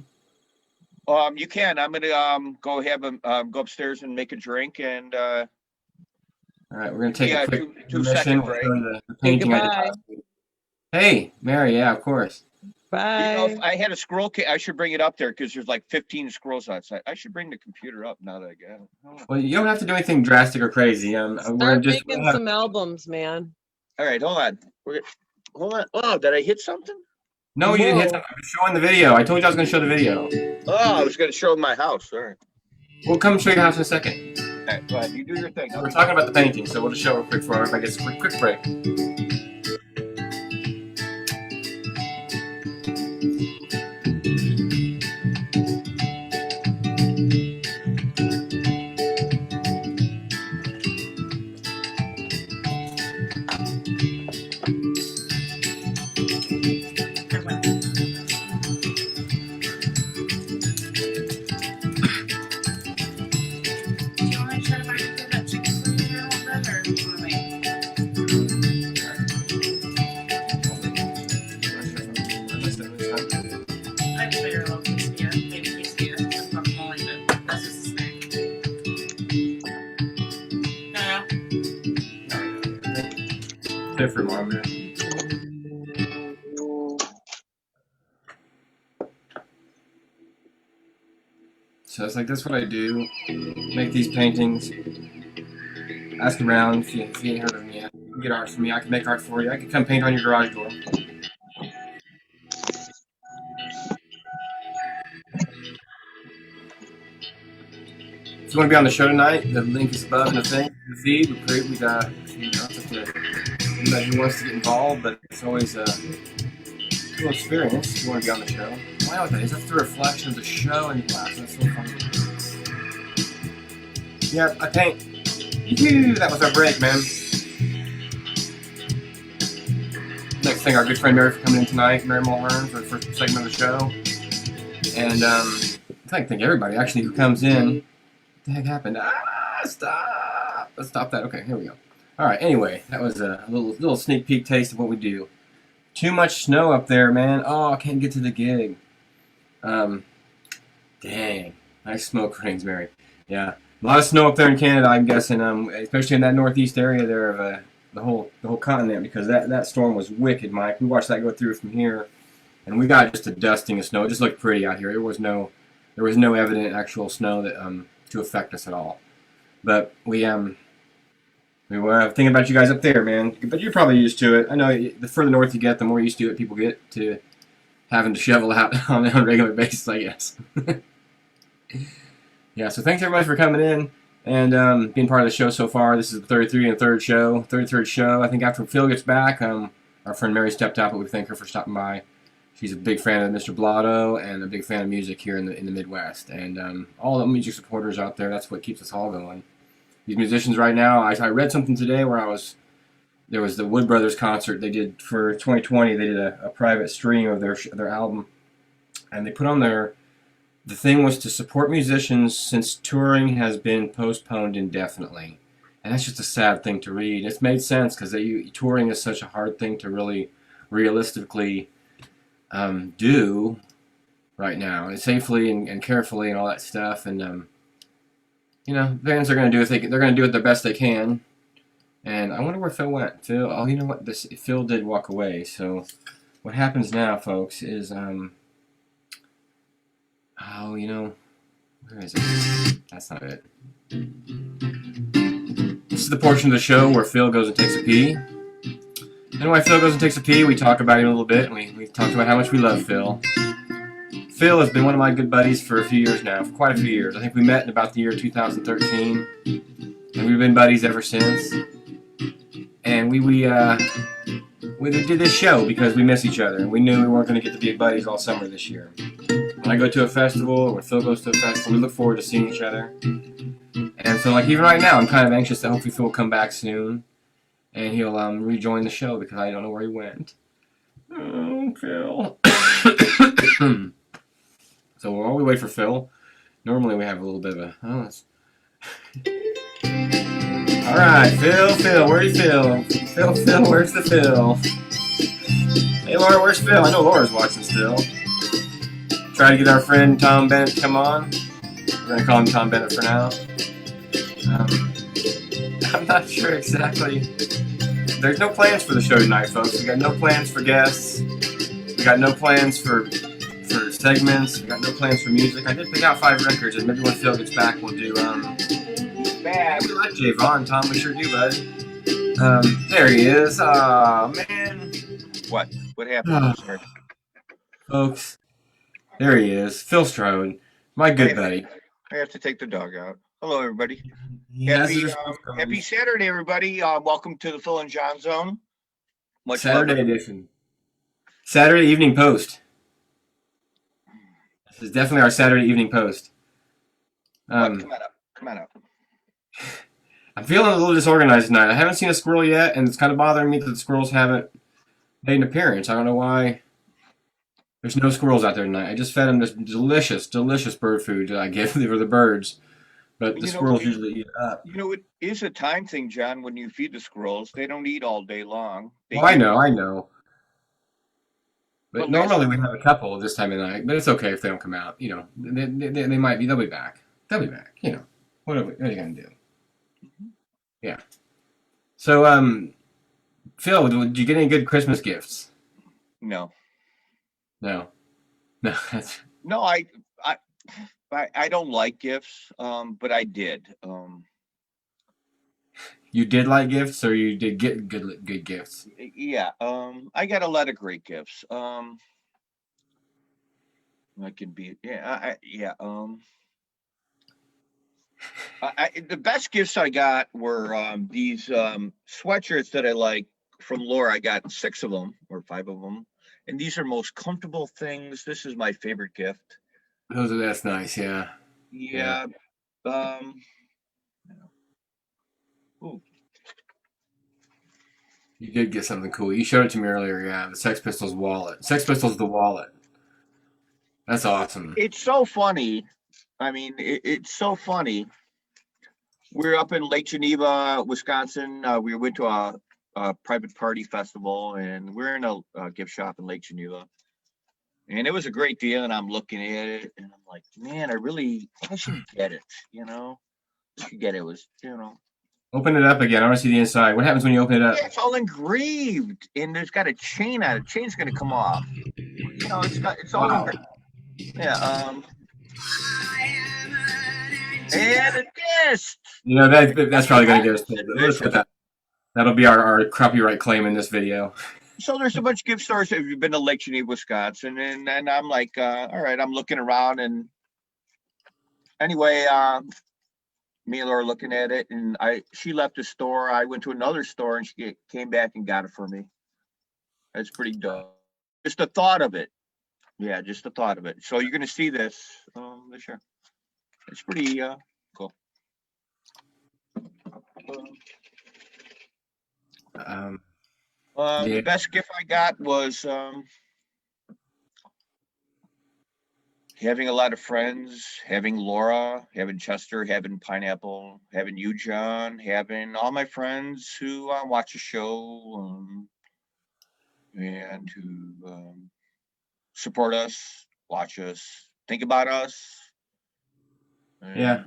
You can. I'm gonna go upstairs and make a drink, and all right, we're gonna take a quick two second break. The painting I did last week. Hey, Mary, yeah, of course. Bye. If I had a scroll kit, I should bring it up there because there's like 15 scrolls outside. I should bring the computer up now that I got it. Well, you don't have to do anything drastic or crazy. Start making some albums, man. All right, hold on. Hold on. Oh, did I hit something? No, you didn't hit something. I was showing the video. I told you I was going to show the video. Oh, I was going to show my house. All right. We'll come show your house in a second. All right, go ahead. You do your thing. We're talking about the painting, so we'll just show it real quick for everybody. Gets a quick break. tip for Margaret. So it's like, that's what I do. Make these paintings. Ask around if you ain't heard of me yet. You can get art from me. I can make art for you. I can come paint on your garage door. If you want to be on the show tonight, the link is above in the feed. We got, it's up to anybody who wants to get involved, but it's always a cool experience if you want to be on the show. I know what that is. That's the reflection of the show in the glass. That's so funny. Yeah, I paint. Woo, that was our break, man. Next thing, our good friend Mary for coming in tonight, Mary Mulhern, for the first segment of the show. And I'd like to thank everybody actually who comes in. What the heck happened? Stop! Let's stop that. Okay, here we go. All right. Anyway, that was a little sneak peek taste of what we do. Too much snow up there, man. Oh, I can't get to the gig. Dang. Nice smoke rings, Mary. Yeah, a lot of snow up there in Canada, I'm guessing. Especially in that northeast area there of the whole continent, because that storm was wicked, Mike. We watched that go through from here, and we got just a dusting of snow. It just looked pretty out here. There was no evident actual snow that to affect us at all. But we were thinking about you guys up there, man. But you're probably used to it. I know the further north you get, the more used to it people get to having to shovel out on a regular basis, I guess. Yeah, so thanks everybody for coming in and being part of the show so far. This is the 33rd show. I think after Phil gets back, our friend Mary stepped out, but we thank her for stopping by. She's a big fan of Mr. Blotto and a big fan of music here in the Midwest. And all the music supporters out there, that's what keeps us all going. These musicians right now, I read something today where there was the Wood Brothers concert they did for 2020. They did a private stream of their album, and they put on the thing was to support musicians since touring has been postponed indefinitely. And that's just a sad thing to read. It's made sense because touring is such a hard thing to really realistically do right now, and safely and carefully and all that stuff. And bands are going to do they're going to do it the best they can. And I wonder where Phil went. Phil, oh, you know what? Phil did walk away. So what happens now, folks, is where is it? That's not it. This is the portion of the show where Phil goes and takes a pee. And why Phil goes and takes a pee, we talk about him a little bit, and we talked about how much we love Phil. Phil has been one of my good buddies for a few years now, for quite a few years. I think we met in about the year 2013, and we've been buddies ever since. And we did this show because we miss each other, and we knew we weren't going to get to be buddies all summer this year. When I go to a festival, or when Phil goes to a festival, we look forward to seeing each other. And so, like, even right now, I'm kind of anxious that hopefully Phil will come back soon, and he'll rejoin the show because I don't know where he went. Oh, Phil. So while we wait for Phil, normally we have a little bit of a... All right, Phil, where's Phil? Phil, where's the Phil? Hey, Laura, where's Phil? I know Laura's watching still. Try to get our friend Tom Bennett to come on. We're going to call him Tom Bennett for now. I'm not sure exactly. There's no plans for the show tonight, folks. We got no plans for guests. We got no plans for segments. We got no plans for music. I did pick out 5 records, and maybe when Phil gets back, we'll do. Bad. We like Jay Vaughn, Tom. We sure do, bud. There he is. Aw, man. What happened? Sir? Folks, there he is. Phil Strode, my good buddy. I have to take the dog out. Hello, everybody. Happy Saturday, everybody. Welcome to the Phil and Jon Zone. Saturday edition. Saturday Evening Post. This is definitely our Saturday Evening Post. Come on up. I'm feeling a little disorganized tonight. I haven't seen a squirrel yet, and it's kind of bothering me that the squirrels haven't made an appearance. I don't know why. There's no squirrels out there tonight. I just fed them this delicious bird food that I give for the birds. But the squirrels usually eat it up. It is a time thing, John, when you feed the squirrels. They don't eat all day long. I know. But normally we have a couple this time of night. But it's okay if they don't come out. They might be. They'll be back. What are you going to do? Yeah. So, Phil, did you get any good Christmas gifts? No, No. No. That's, no, I don't like gifts, but I did. you did like gifts, or you did get good gifts? Yeah, I got a lot of great gifts. I can be, yeah, yeah. The best gifts I got were these sweatshirts that I like from Laura. I got 6 of them or 5 of them, and these are most comfortable things. This is my favorite gift. That's nice. Yeah. Yeah. Yeah. Um. Ooh, You did get something cool. You showed it to me earlier. Yeah, the Sex Pistols wallet. Sex Pistols the wallet. That's awesome. it's so funny. I mean, it's so funny. We're up in Lake Geneva, Wisconsin. We went to a private party festival, and we're in a gift shop in Lake Geneva. And it was a great deal, and I'm looking at it, and I'm like, man, I should get it, I should get it. It was, Open it up again. I want to see the inside. What happens when you open it up? yeah, it's all engraved, and there's got a chain on it. Chain's gonna come off. It's all Wow. engraved. Yeah, and a disc. That's probably going to get us pulled. Let's put that. That'll be our copyright claim in this video. So there's a bunch of gift stores. If you've been to Lake Geneva, Wisconsin, and I'm like, all right, I'm looking around, and anyway, me and Laura are looking at it, and she left the store. I went to another store, and she came back and got it for me. That's pretty dope. Just the thought of it. Yeah, just the thought of it. So you're gonna see this year. It's pretty cool. Yeah. The best gift I got was having a lot of friends, having Laura, having Chester, having Pineapple, having you, John, having all my friends who watch the show and who support us, watch us, think about us. And, Yeah.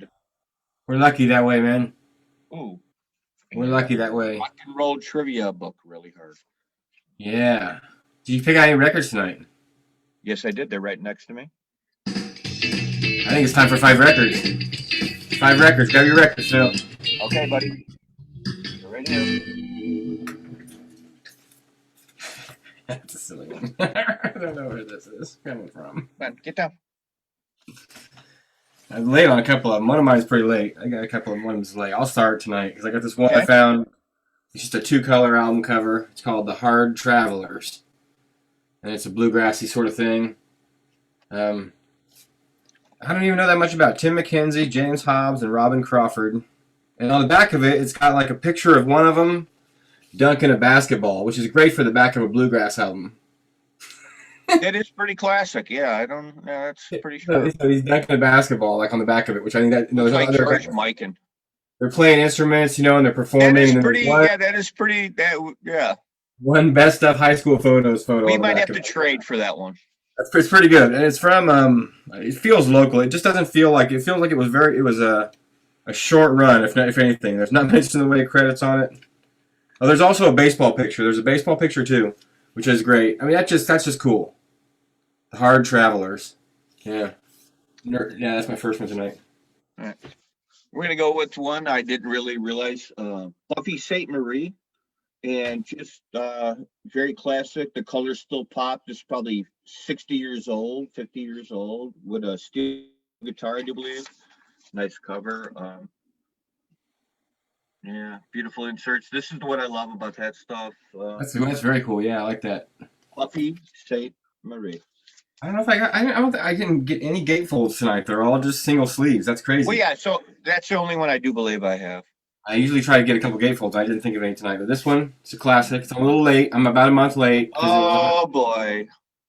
We're lucky that way, man. Ooh. We're lucky that way. Rock and roll trivia book really hard. Yeah. Did you pick out any records tonight? Yes, I did. They're right next to me. I think it's time for 5 records. 5 records. Grab your records, Phil. Okay, buddy. You're right here. That's a silly one. I don't know where this is coming from. Come on, get down. I'm late on a couple of them. One of mine's pretty late. I got a couple of ones late. I'll start tonight because I got this one I Okay. found. It's just a 2-color album cover. It's called The Hard Travelers. And it's a bluegrassy sort of thing. I don't even know that much about Tim McKenzie, James Hobbs, and Robin Crawford. And on the back of it, it's got like a picture of one of them dunking a basketball, which is great for the back of a bluegrass album. It is pretty classic. Yeah, that's pretty sure. So he's dunking a basketball like on the back of it, which I think that It's like other, George Mikan. they're playing instruments, and they're performing. That is and pretty. one, Yeah, that is pretty. Yeah. one best of high school photos photo. We on the might back have to of it. trade for that one. It's pretty good, and it's from. It feels local. It just doesn't feel like it feels like it was very. It was a short run, if anything. There's not much in the way of credits on it. Oh, there's also a baseball picture. There's a baseball picture too, which is great. I mean, that's just cool. The Hard Travelers. Yeah. Yeah, that's my first one tonight. All right. We're gonna go with one I didn't really realize. Buffy Sainte Marie, and just very classic. The colors still pop. It's probably 60 years old, 50 years old, with a steel guitar, I do believe. Nice cover. Yeah, beautiful inserts. This is what I love about that stuff. That's very cool. Yeah, I like that. Buffy Sainte Marie. I don't know if I don't think I didn't get any gatefolds tonight. They're all just single sleeves. That's crazy. Well, yeah. So that's the only one I do believe I have. I usually try to get a couple gatefolds. I didn't think of any tonight, but this one, it's a classic. It's a little late. I'm about a month late. Oh boy.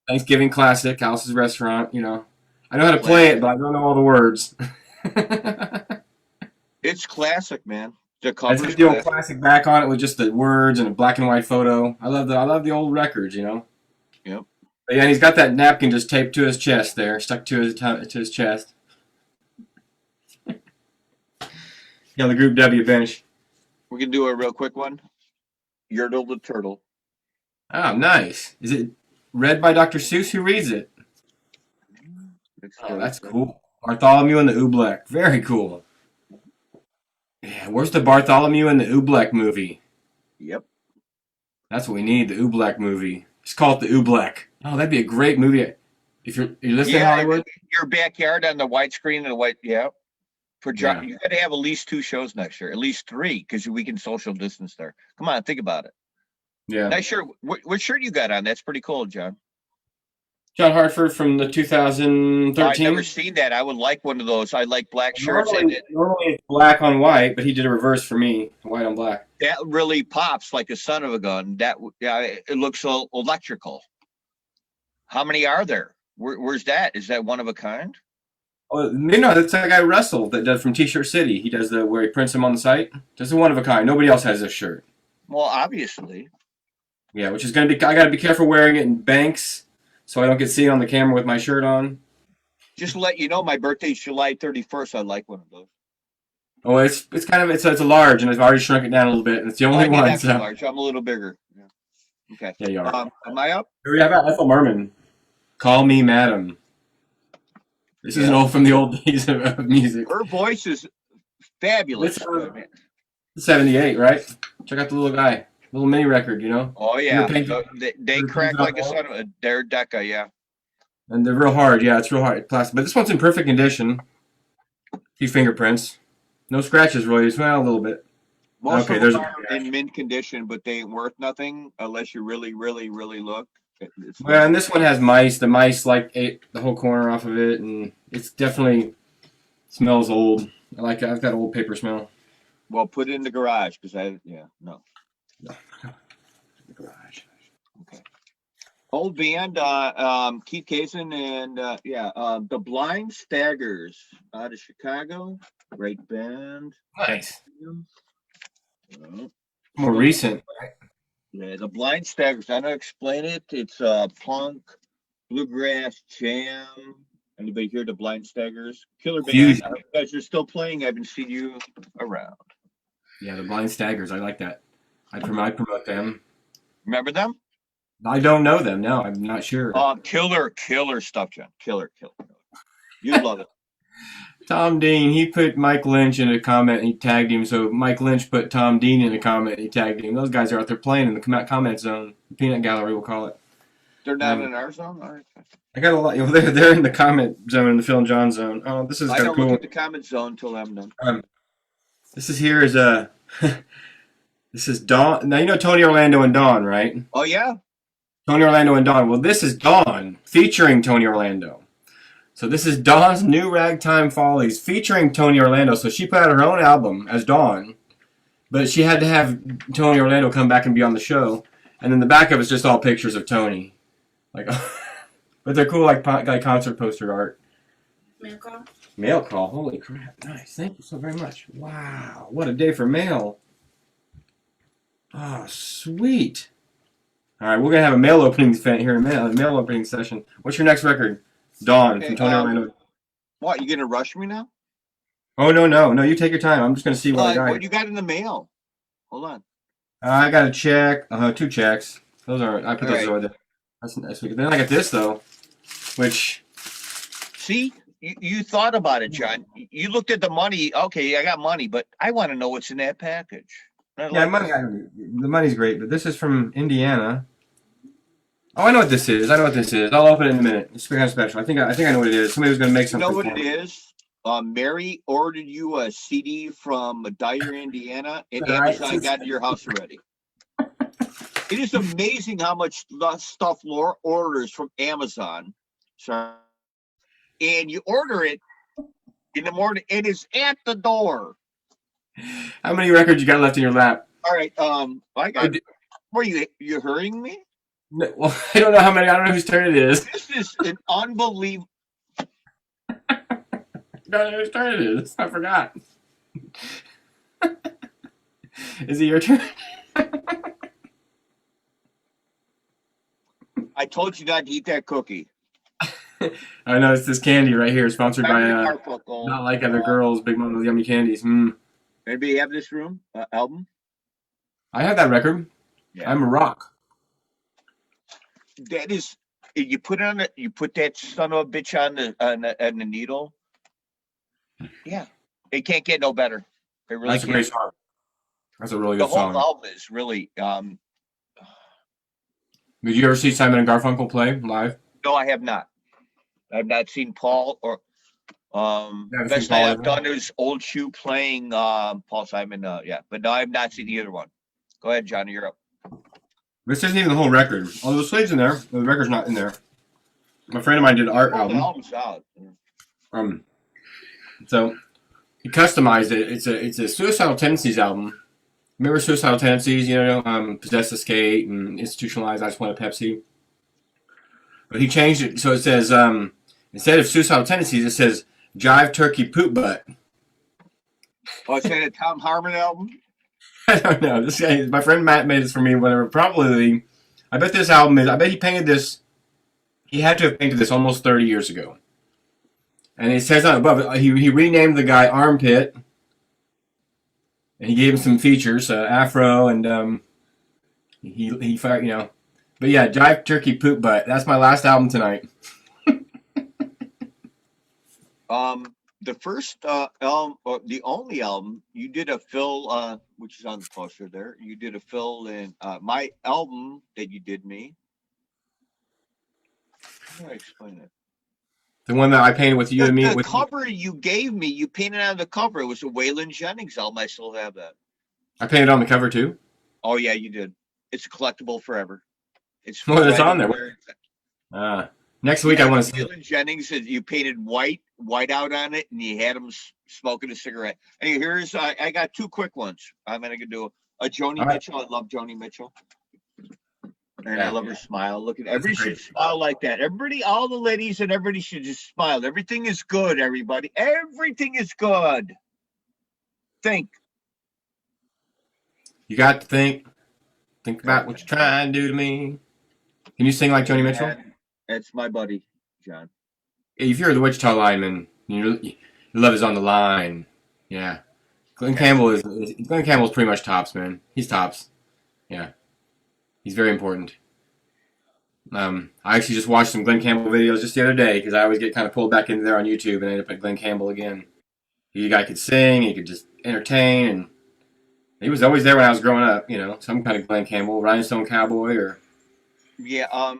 Thanksgiving classic, Alice's Restaurant. I know how to play it, but I don't know all the words. It's classic, man. The I cover's just the old classic. classic back on it with just the words and a black and white photo. I love the old records, Yep. But yeah, and he's got that napkin just taped to his chest there, stuck to his chest. Yeah, the Group W bench. We can do a real quick one. Yertle the Turtle. Oh, nice. Is it read by Dr. Seuss? Who reads it? Oh, that's cool. Bartholomew and the Oobleck. Very cool. Yeah, where's the Bartholomew and the Oobleck movie? Yep. That's what we need, the Oobleck movie. Just call it the Oobleck. Oh, that'd be a great movie. If you're listening, Hollywood? Your backyard on the widescreen and the white, yeah. For John, Yeah. you got to have at least 2 shows next year, at least 3, because we can social distance there. Come on, think about it. Yeah. Nice shirt. What shirt you got on? That's pretty cool, John. John Hartford from the 2013. I've never seen that. I would like one of those. I like black shirts. Normally it's black on white, but he did a reverse for me, white on black. That really pops like a son of a gun. It looks so electrical. How many are there? Where's that? Is that one of a kind? Oh, no, that's that guy Russell that does from T-Shirt City. He does where he prints them on the site. Just a one of a kind. Nobody else has this shirt. Well, obviously. Yeah, which is gonna be. I gotta be careful wearing it in banks, so I don't get seen on the camera with my shirt on. Just to let you know, my birthday's July 31st. I like one of those. Oh, it's kind of it's a large, and I've already shrunk it down a little bit, and it's the only one. So. Large. I'm a little bigger. Yeah. Okay. Yeah, you are. Am I up? Here we have Ethel Merman. Call me madam. This is from the old days of music. Her voice is fabulous. It's 78, right? Check out the little guy. Little mini record, you know? Oh, yeah. They crack like a son of a Dare Decca, yeah. And they're real hard. Yeah, it's real hard. Plastic. But this one's in perfect condition. A few fingerprints. No scratches, really. Well, a little bit. Most of them are in mint condition, but they ain't worth nothing unless you really, really, really look. Well, and this one has mice. The mice ate the whole corner off of it, and it's definitely smells old. I've got old paper smell. Well, put it in the garage because no. The garage. Okay. Old band, Keith Kazin and the Blind Staggers out of Chicago. Great band. Nice. More recent. Yeah, the Blind Staggers. I don't explain it. It's punk, bluegrass, jam. Anybody hear the Blind Staggers? Killer band. You guys are still playing. I haven't seen you around. Yeah, the Blind Staggers. I like that. I promote them. Remember them? I don't know them. No, I'm not sure. Killer stuff, John. Killer. You'd love it. Tom Dean, he put Mike Lynch in a comment and he tagged him. So Mike Lynch put Tom Dean in a comment and he tagged him. Those guys are out there playing in the comment zone. The peanut gallery, we'll call it. They're not in our zone? All right. I got a lot. They're in the comment zone, in the Phil and Jon zone. Oh, this is kind of cool. I don't look at the comment zone until I'm done. This is this is Dawn. Now, you know Tony Orlando and Dawn, right? Oh, yeah? Tony Orlando and Dawn. Well, this is Dawn featuring Tony Orlando. So this is Dawn's New Ragtime Follies featuring Tony Orlando. So she put out her own album as Dawn, but she had to have Tony Orlando come back and be on the show. And then the back of it's just all pictures of Tony. But they're cool like concert poster art. Mail call? Mail call. Holy crap. Nice. Thank you so very much. Wow. What a day for mail. Oh, sweet. All right, we're going to have a mail opening event here in a mail opening session. What's your next record? Dawn from Tony Orlando. What, you going to rush me now? Oh, no. You take your time. I'm just going to see what I got. What you got in the mail? Hold on. I got a check. 2 checks. Those are, I put those over there. That's nice. Then I got this, though, which... See? You thought about it, John. You looked at the money. Okay, I got money, but I want to know what's in that package. Yeah, the money's great, but this is from Indiana. Oh, I know what this is. I'll open it in a minute. It's kind of special. I think I know what it is. Somebody was going to make something. You know what it is? Mary ordered you a CD from Dyer, Indiana, and Amazon got to your house already. It is amazing how much stuff Laura orders from Amazon. Sorry. And you order it in the morning. It is at the door. How many records you got left in your lap? All right. I got. Were you hurrying me? No, well, I don't know how many. I don't know whose turn it is. This is an unbelievable. I don't know whose turn it is. I forgot. Is it your turn? I told you not to eat that cookie. I know it's this candy right here, sponsored by Not Like Other Girls, Big Mama's Yummy Candies. Anybody have this album? I have that record. Yeah. I'm a rock. That is, you put that son of a bitch on the needle. Yeah, it can't get no better. It really That's a great can't. song. That's a really The good whole song. album is really. Did you ever see Simon and Garfunkel play live? No, I have not. I've not seen Paul or. You haven't seen Best thing Paul I've either? done is Old Shoe playing Paul Simon. Yeah, but no, I've not seen either one. Go ahead, Johnny. You're up. This isn't even the whole record. Although the Slade's in there, the record's not in there. My friend of mine did an art Oh, the album. album's out. So he customized it. It's a Suicidal Tendencies album. Remember Suicidal Tendencies? Possessed Escape and Institutionalized. I Just Want a Pepsi. But he changed it so it says instead of Suicidal Tendencies, it says Jive Turkey Poop Butt. Oh, is that a Tom Harmon album? I don't know. This guy, my friend Matt made this for me. Whatever. Probably, I bet this album is. I bet he painted this. He had to have painted this almost 30 years ago. And it says on above it, he renamed the guy Armpit, and he gave him some features, afro, and he fired, But yeah, Jive Turkey Poop Butt. That's my last album tonight. The first album, or the only album, you did a fill, which is on the poster there. You did a fill in my album that you did me. How do I explain it? The one that I painted with you and me. The cover you gave me, you painted on the cover. It was a Waylon Jennings album. I still have that. I painted on the cover too. Oh yeah, you did. It's a collectible forever. It's It's on there. Next week I want to see Waylon Jennings. You painted white out on it, and you had him smoking a cigarette. Anyway, here's I got two quick ones. I'm gonna do a Joni Mitchell. I love Joni Mitchell. And I love her smile. Look at everybody should smile like that. Everybody, all the ladies and everybody should just smile. Everything is good, everybody. Everything is good. Think. You got to think. Think about what you're trying to do to me. Can you sing like Joni Mitchell? That's my buddy, John. If you're the Wichita lineman, your love is on the line. Yeah. Glenn Campbell's pretty much tops, man. He's tops. Yeah. He's very important. I actually just watched some Glenn Campbell videos just the other day because I always get kind of pulled back into there on YouTube and end up at Glenn Campbell again. The guy could sing, he could just entertain, and he was always there when I was growing up, some kind of Glenn Campbell, Rhinestone Cowboy, or... Yeah,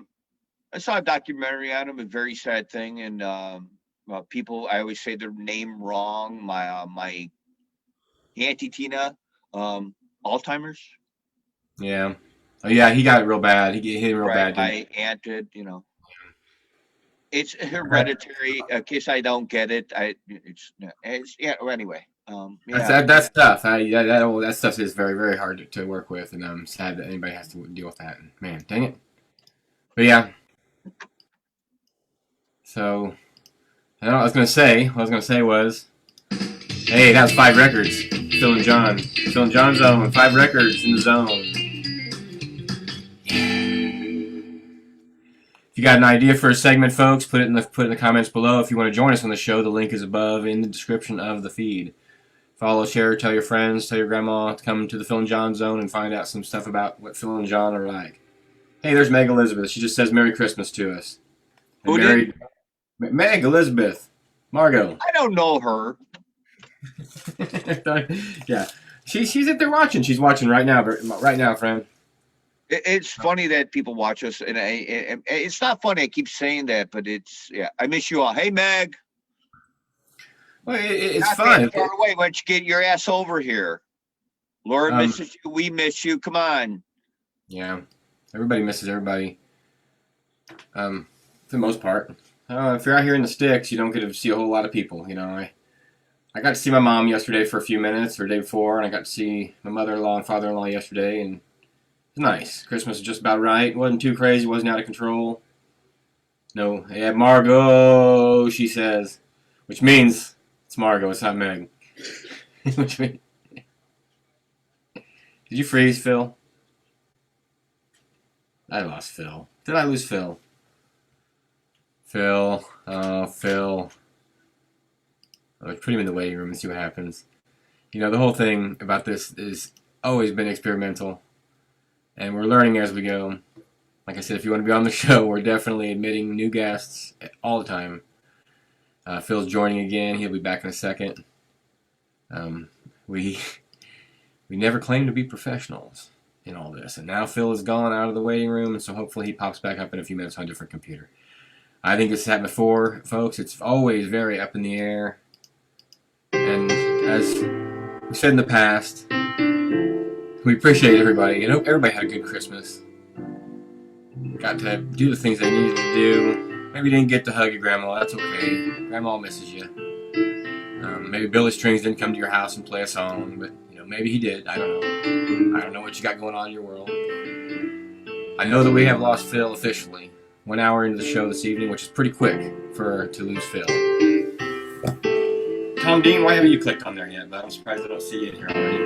I saw a documentary on him, a very sad thing, and people, I always say their name wrong. My Auntie Tina, Alzheimer's. Yeah. Oh yeah, he got it real bad. He hit him real bad. My aunt did, It's hereditary. In case I don't get it, anyway. That's tough. That stuff is very, very hard to work with, and I'm sad that anybody has to deal with that. Man, dang it. But yeah. So, I don't know what I was gonna say was, hey, that was 5 records. Phil and Jon Zone, 5 records in the zone. If you got an idea for a segment, folks, put it in the comments below. If you want to join us on the show, the link is above in the description of the feed. Follow, share, tell your friends, tell your grandma to come to the Phil and Jon Zone and find out some stuff about what Phil and Jon are like. Hey, there's Meg Elizabeth. She just says Merry Christmas to us. Who did? Meg Elizabeth. Margot. I don't know her. Yeah. She's at there watching. She's watching right now, friend. It's funny that people watch us, and it's not funny. I keep saying that, but I miss you all. Hey, Meg. Well, it's not fun. That far away. Why don't you get your ass over here? Laura misses you. We miss you. Come on. Yeah. Everybody misses everybody. For the most part. If you're out here in the sticks, you don't get to see a whole lot of people. I got to see my mom yesterday for a few minutes, or the day before, and I got to see my mother-in-law and father-in-law yesterday, and it's nice. Christmas was just about right. It wasn't too crazy. It wasn't out of control. No. Yeah, Margot, she says. Which means it's Margot. It's not Meg. Which means... Did you freeze, Phil? I lost Phil. Did I lose Phil? Phil. Oh, Phil. Let's put him in the waiting room and see what happens. The whole thing about this is always been experimental. and we're learning as we go. Like I said, if you want to be on the show, we're definitely admitting new guests all the time. Phil's joining again. He'll be back in a second. We never claimed to be professionals in all this, and now Phil is gone out of the waiting room, and so hopefully he pops back up in a few minutes on a different computer. I think this has happened before, folks. It's always very up in the air, and as we said in the past, we appreciate everybody, and hope everybody had a good Christmas. Got to do the things they needed to do. Maybe didn't get to hug your grandma. That's okay. Grandma misses you. Maybe Billy Strings didn't come to your house and play a song, but maybe he did. I don't know. I don't know what you got going on in your world. I know that we have lost Phil officially. 1 hour into the show this evening, which is pretty quick to lose Phil. Tom Dean, why haven't you clicked on there yet? But I'm surprised I don't see you in here already.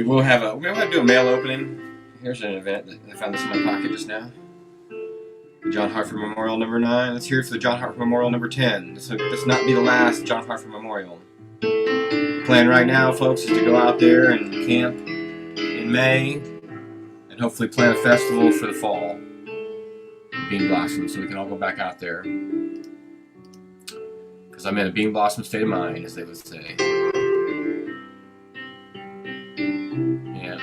We'll have to do a mail opening. Here's an event that I found this in my pocket just now. John Hartford Memorial number 9. Let's hear it for the John Hartford Memorial number 10. This will not be the last John Hartford Memorial. The plan right now, folks, is to go out there and camp in May and hopefully plan a festival for the fall. Bean Blossom, so we can all go back out there. Because I'm in a bean blossom state of mind, as they would say. Yeah.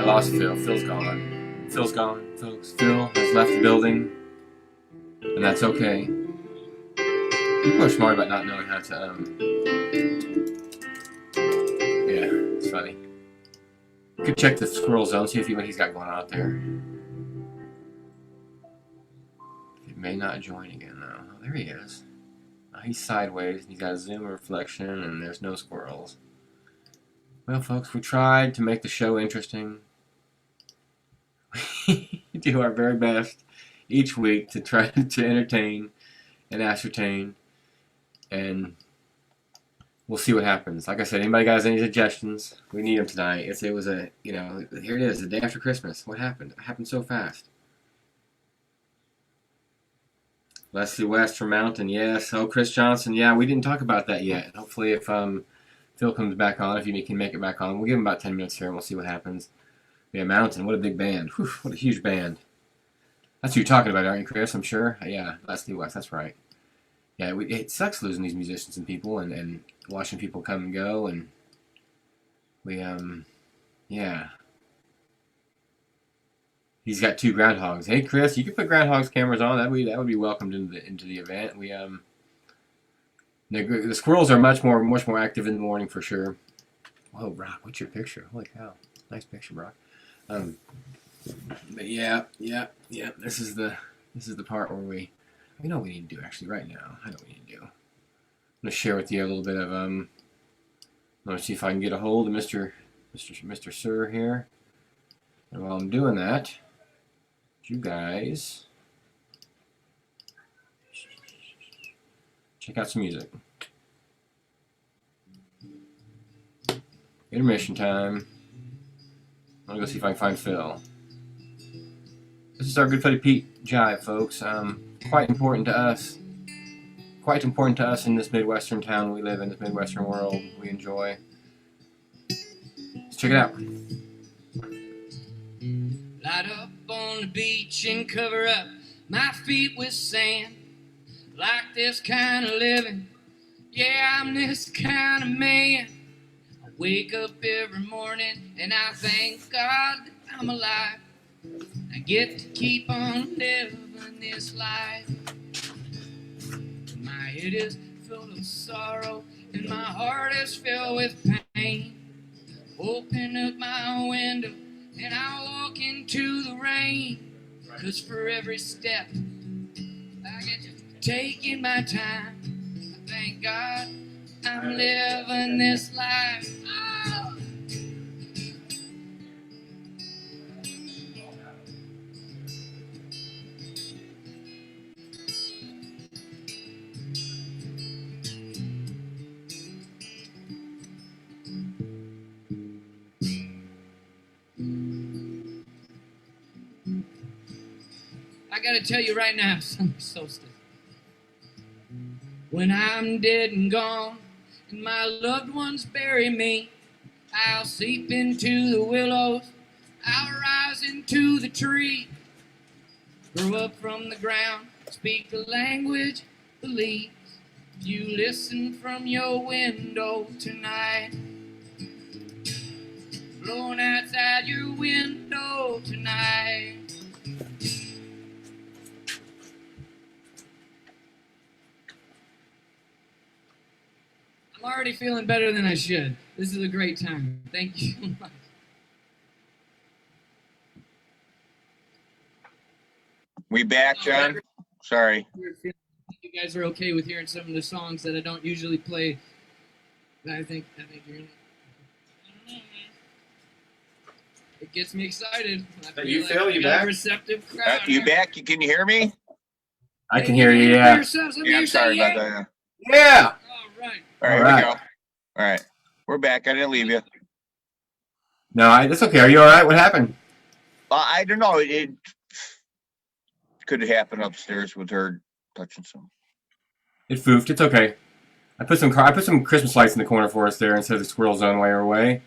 I lost Phil. Phil's gone. Phil's gone, folks. Phil has left the building, and that's okay. People are smart about not knowing how to, yeah, it's funny. You could check the squirrel zone, see what he's got going on out there. He may not join again, though. Oh, there he is. Oh, he's sideways, and he's got a zoom reflection, and there's no squirrels. Well, folks, we tried to make the show interesting. We do our very best each week to try to entertain and ascertain, and we'll see what happens. Like I said, anybody got any suggestions? We need them tonight. If it was here it is, the day after Christmas. What happened? It happened so fast. Leslie West from Mountain, yes. Oh, Chris Johnson, yeah, we didn't talk about that yet. Hopefully if Phil comes back on, if he can make it back on, we'll give him about 10 minutes here and we'll see what happens. Yeah, Mountain, what a big band. Whew, what a huge band. That's who you're talking about, aren't you, Chris? I'm sure. Yeah, Leslie West, that's right. Yeah, it sucks losing these musicians and people and watching people come and go, and yeah. He's got 2 groundhogs. Hey, Chris, you can put groundhogs cameras on. That would be welcomed into the event. The squirrels are much more active in the morning for sure. Whoa, Brock, what's your picture? Holy cow, nice picture, Brock. But yeah. This is the part where we know what we need to do actually right now. I know what we need to do. I'm gonna share with you a little bit of I'm gonna see if I can get a hold of Mr. Sir here. And while I'm doing that, you guys check out some music. Intermission time. I'm gonna go see if I can find Phil. This is our good buddy Pete Jive, folks. Quite important to us. Quite important to us in this Midwestern town we live in, this Midwestern world we enjoy. Let's check it out. Light up on the beach and cover up my feet with sand. Like this kind of living, yeah, I'm this kind of man. I wake up every morning and I thank God that I'm alive. I get to keep on living this life. My head is full of sorrow and my heart is filled with pain. Open up my window and I walk into the rain. 'Cause for every step I get to taking my time, I thank God I'm living this life. Oh! I gotta tell you right now, something so stupid. When I'm dead and gone, and my loved ones bury me, I'll seep into the willows, I'll rise into the tree, grow up from the ground, speak the language, the leaves. You listen from your window tonight, blowing outside your window tonight. I'm already feeling better than I should. This is a great time. Thank you so much. We back, John? Sorry. You guys are okay with hearing some of the songs that I don't usually play. I think you're in it. It gets me excited. You back? Receptive crowd. You back? Can you hear me? I can hear you, yeah. Yeah, I'm sorry about that. Yeah! All right, here we go. All right. We're back. I didn't leave you. No, that's okay. Are you all right? What happened? I don't know. It could happen upstairs with her touching some. It foofed. It's okay. I put some Christmas lights in the corner for us there instead of the squirrel zone while you were away.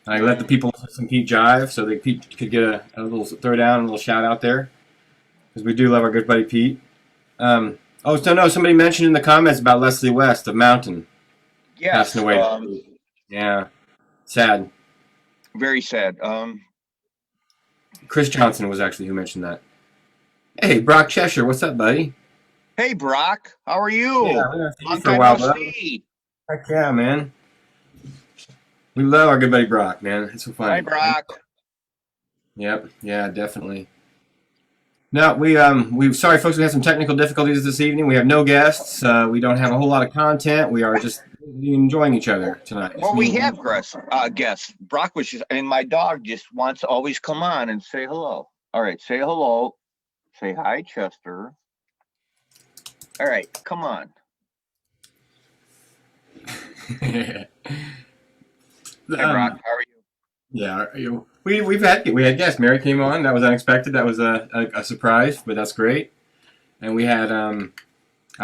And I let the people listen to some Pete jive so they could get a little throw down, a little shout out there. Because we do love our good buddy Pete. Somebody mentioned in the comments about Leslie West of Mountain. Yes. Passing away. Yeah. Sad. Very sad. Chris Johnson was actually who mentioned that. Hey, Brock Cheshire, what's up, buddy? Hey, Brock. How are you? Yeah, we haven't seen you Long for a time while, no but see. heck yeah, man. We love our good buddy Brock, man. It's so fun. Hi, Brock. Yep. Yeah, definitely. No, we sorry folks, we had some technical difficulties this evening. We have no guests. We don't have a whole lot of content. We are just enjoying each other tonight. Well, we have guests. Brock was just, and my dog just wants to always come on and say hello. All right, say hello. Say hi, Chester. All right, come on. Hey, Brock, how are you? Yeah, we had guests. Mary came on. That was unexpected. That was a surprise, but that's great. And we had I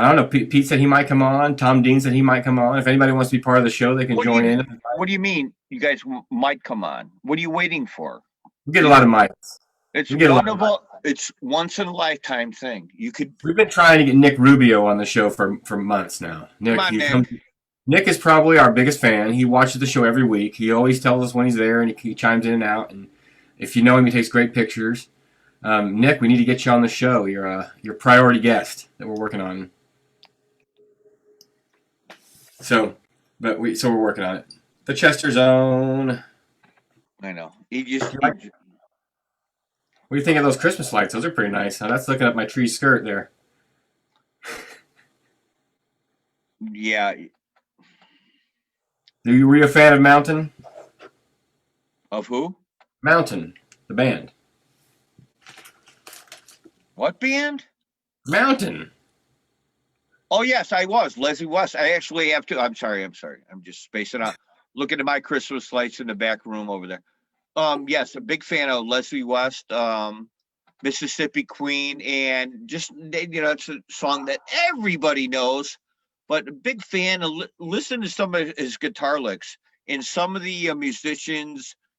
don't know. Pete said he might come on. Tom Dean said he might come on. If anybody wants to be part of the show, they can join in. What do you mean? You guys might come on? What are you waiting for? We get a lot of mics. It's once in a lifetime thing. We've been trying to get Nick Rubio on the show for months now. Nick is probably our biggest fan. He watches the show every week. He always tells us when he's there, and he chimes in and out. And if you know him, he takes great pictures. Nick, we need to get you on the show. You're a priority guest that we're working on. So we're working on it. The Chester Zone. I know. What do you think of those Christmas lights? Those are pretty nice. Now that's looking up my tree skirt there. Yeah. Were you a fan of Mountain? Of who? Mountain, the band. What band? Mountain. Oh, yes, I was. Leslie West. I actually have two. I'm sorry. I'm just spacing out. Looking at my Christmas lights in the back room over there. Yes, a big fan of Leslie West, Mississippi Queen, and just, it's a song that everybody knows. But a big fan of listen to some of his guitar licks. And some of the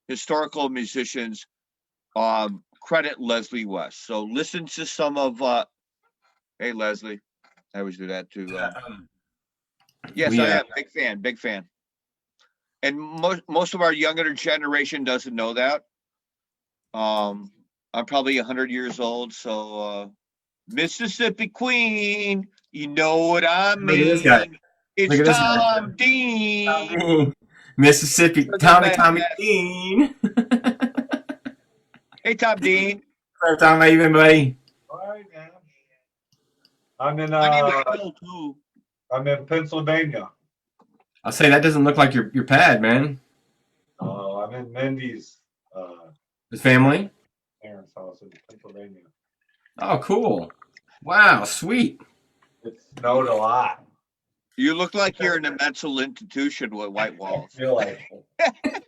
historical musicians, credit Leslie West. So listen to some of. Hey, Leslie, I always do that too. Yes, I am big fan. And most of our younger generation doesn't know that. I'm probably 100 years old, so Mississippi Queen. You know what I mean? Look at this guy. It's Tom Dean. Mississippi. Tommy Dean. Hey, Tom Dean. Hey, Tom, how you been, buddy? All right, man. I'm in I'm in Pennsylvania. I'll say that doesn't look like your pad, man. I'm in Mindy's His family? parents' house in Pennsylvania. Oh, cool. Wow, sweet. It snowed a lot. You look like you're in a mental institution with white walls. I feel like it.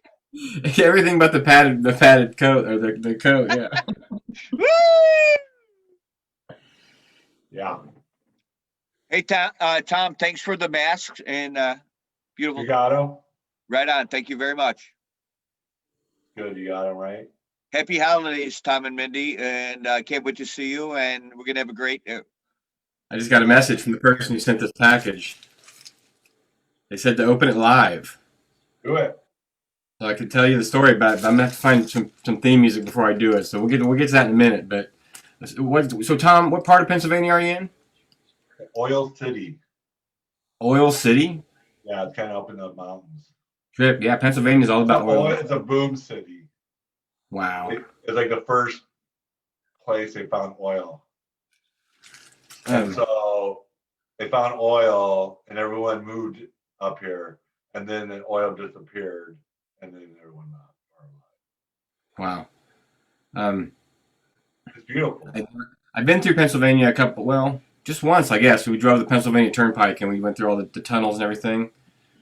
Everything but the padded coat or the coat, yeah. Yeah. Hey, Tom, thanks for the masks and beautiful. You got him? Right on. Thank you very much. Good, you got him right. Happy holidays, Tom and Mindy, and I can't wait to see you. And we're gonna have a great. I just got a message from the person who sent this package. They said to open it live. Do it. So I could tell you the story about it, but I'm gonna have to find some theme music before I do it. So we'll get to that in a minute. But so Tom, what part of Pennsylvania are you in? Oil City. Oil City? Yeah, it's kind of up in the mountains. Trip. Yeah, Pennsylvania's all about oil. It's a boom city. Wow. It's like the first place they found oil. And so they found oil and everyone moved up here. And then the oil disappeared. And then everyone left. Wow. It's beautiful. I've been through Pennsylvania just once, I guess. We drove the Pennsylvania Turnpike and we went through all the tunnels and everything.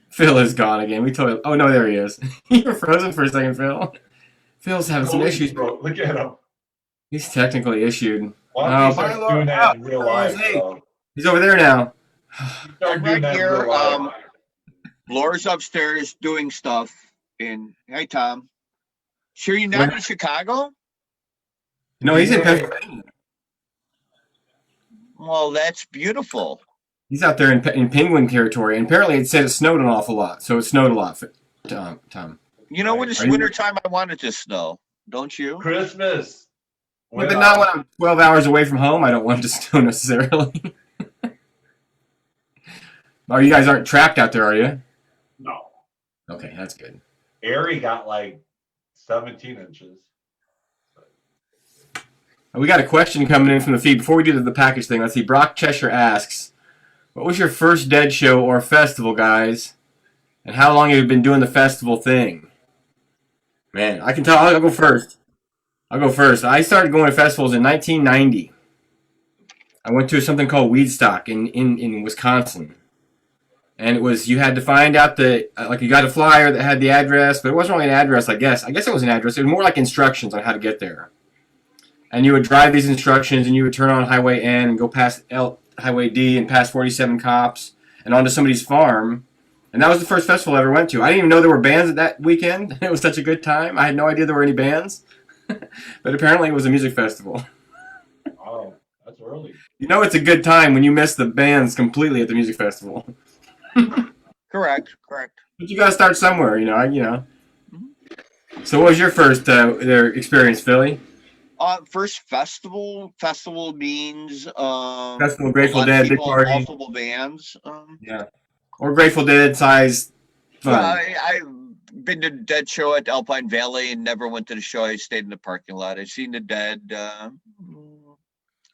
Phil is gone again. We told him, oh no, there he is. You were frozen for a second, Phil. Phil's having some issues. Bro, look at him. He's technically issued. Why don't you start doing that in real life, bro? He's over there now. I'm right here. Laura's upstairs doing stuff. Hey, Tom. Sure, you're not in Chicago? No, he's in Pennsylvania. Well, that's beautiful. He's out there in penguin territory, and apparently it said it snowed an awful lot. So it snowed a lot, Tom. You know, when it's wintertime, I want it to snow. Don't you? Christmas. But not when I'm 12 hours away from home. I don't want it to snow necessarily. You guys aren't trapped out there, are you? No. Okay, that's good. Erie got like 17 inches. We got a question coming in from the feed. Before we do the package thing, let's see. Brock Cheshire asks, what was your first Dead show or festival, guys? And how long have you been doing the festival thing? Man, I can tell. I'll go first. I started going to festivals in 1990. I went to something called Weedstock in Wisconsin. And it was, you had to find out you got a flyer that had the address, but it wasn't really an address, I guess. I guess it was an address. It was more like instructions on how to get there. And you would drive these instructions, and you would turn on Highway N and go past Highway D and past 47 cops and onto somebody's farm. And that was the first festival I ever went to. I didn't even know there were bands at that weekend. It was such a good time. I had no idea there were any bands. But apparently it was a music festival. Oh, that's early. You know it's a good time when you miss the bands completely at the music festival. Correct. But you got to start somewhere, So what was your first experience, Philly? First festival means Festival, Grateful Dead, big party, multiple bands. Yeah, or Grateful Dead size fun. I've been to Dead show at Alpine Valley and never went to the show. I stayed in the parking lot. I've seen the Dead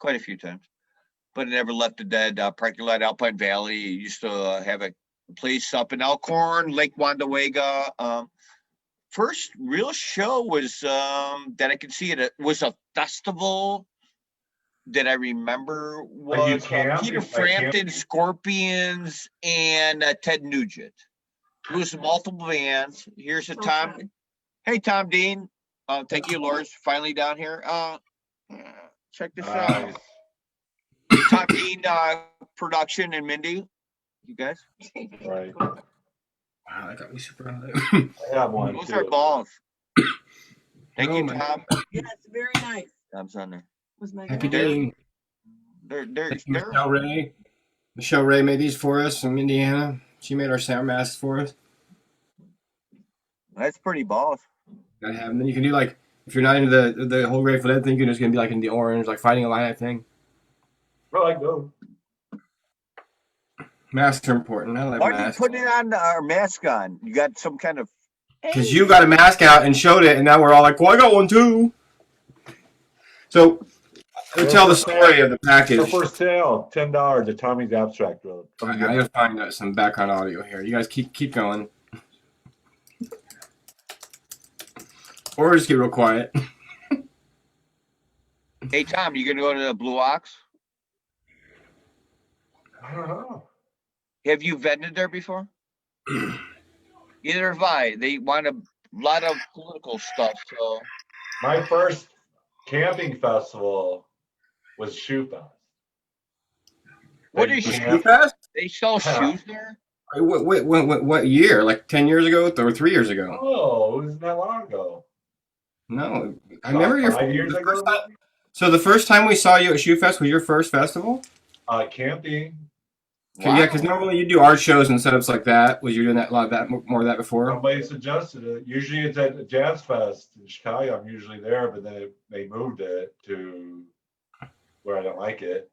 quite a few times, but I never left the Dead parking lot. Alpine Valley used to have a place up in Elkhorn, Lake Wandawega. First real show was that I could see it was a festival that I remember was Peter Frampton, Scorpions, and Ted Nugent. It was multiple bands. Here's a Tom. Hey, Tom Dean. Thank you, Laura's finally down here. Check this out. Tom Dean production and Mindy. You guys? Right. Wow, that got me super hot. I have one. Those are balls. Thank you, Tom. Yeah, it's very nice. Tom's on there. Was my Happy God. day. They're Michelle Ray. Michelle Ray made these for us from Indiana. She made our sound masks for us. That's pretty balls. Gotta have them. Then you can do if you're not into the whole Grateful Dead thing, you can just gonna be in the orange, Fighting a Lion thing. Well, I go. Masks are important. I like Why masks. are you putting on our mask on? You got some kind of. Because you got a mask out and showed it, and now we're all like, well, I got one too. So, we'll tell the story of the package. For sale, $10 at Tommy's Abstract Road. I gotta find some background audio here. You guys keep going. Or just get real quiet. Hey, Tom, you gonna go to the Blue Ox? I don't know. Have you vended there before? Neither have I. They want a lot of political stuff, so. My first camping festival was Shoe Fest. What is Shoe Fest? They sell shoes there? What year? 10 years ago or 3 years ago? Oh, it wasn't that long ago. No, I remember your 5 years ago. So the first time we saw you at Shoe Fest was your first festival? Camping. Okay, yeah, because normally you do art shows and setups like that. Was you doing that a lot of that more of that before? Somebody suggested it. Usually it's at Jazz Fest in Chicago. I'm usually there, but then they moved it to where I don't like it.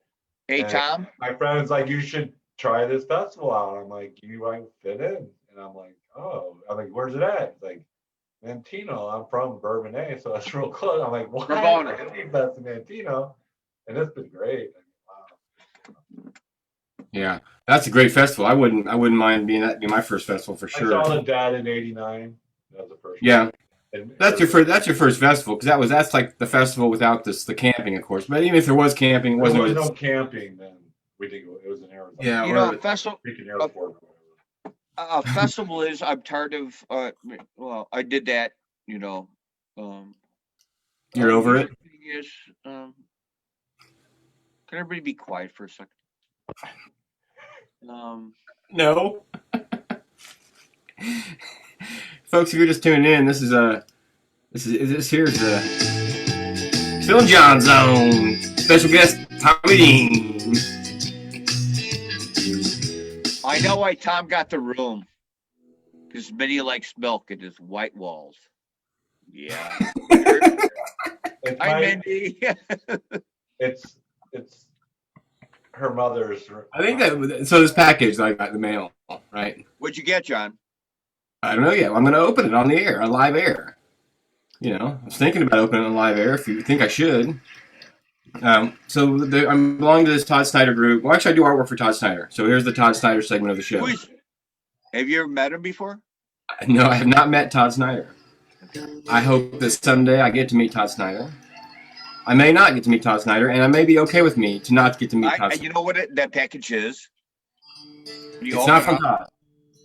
Hey, And Tom. my friend was like, "You should try this festival out." I'm like, "You might fit in," and I'm like, "Oh," I'm like, "Where's it at?" It's like, "Mantino." I'm from Bourbonnais, so it's real close. I'm like, "What?" Ramona. Fest in Mantino, and it's been great. Wow. Yeah, that's a great festival. I wouldn't mind being that be my first festival for I sure. saw the dad in '89. That was the first. Yeah, And that's your first festival because that's like the festival without the camping, of course. But even if there was camping, it There wasn't. was no camping then. We did go. It was in Arizona. Yeah, You know, where- a festival. Freaking airport. A festival is. I'm tired of. Well, I did that. You know. You're over it. Thing is, can everybody be quiet for a second? No. Folks, if you're just tuning in, this here's Phil and Jon Zone. Special guest Tommy Dean. I know why Tom got the room. Because Minnie likes milk and his white walls. Yeah. It's Hi, my- Mindy. It's her mother's. I think that so. This package that I got in the mail, right? What'd you get, John? I don't know yet. I'm going to open it on the air, on live air. You know, I was thinking about opening it on live air. If you think I should. I belong to this Todd Snyder group. Well, actually, I do artwork for Todd Snyder. So here's the Todd Snyder segment of the show. Have you ever met him before? No, I have not met Todd Snyder. I hope that someday I get to meet Todd Snyder. I may not get to meet Todd Snyder, and I may be okay with me to not get to meet Todd Snyder. You know what that package is? It's not from Todd.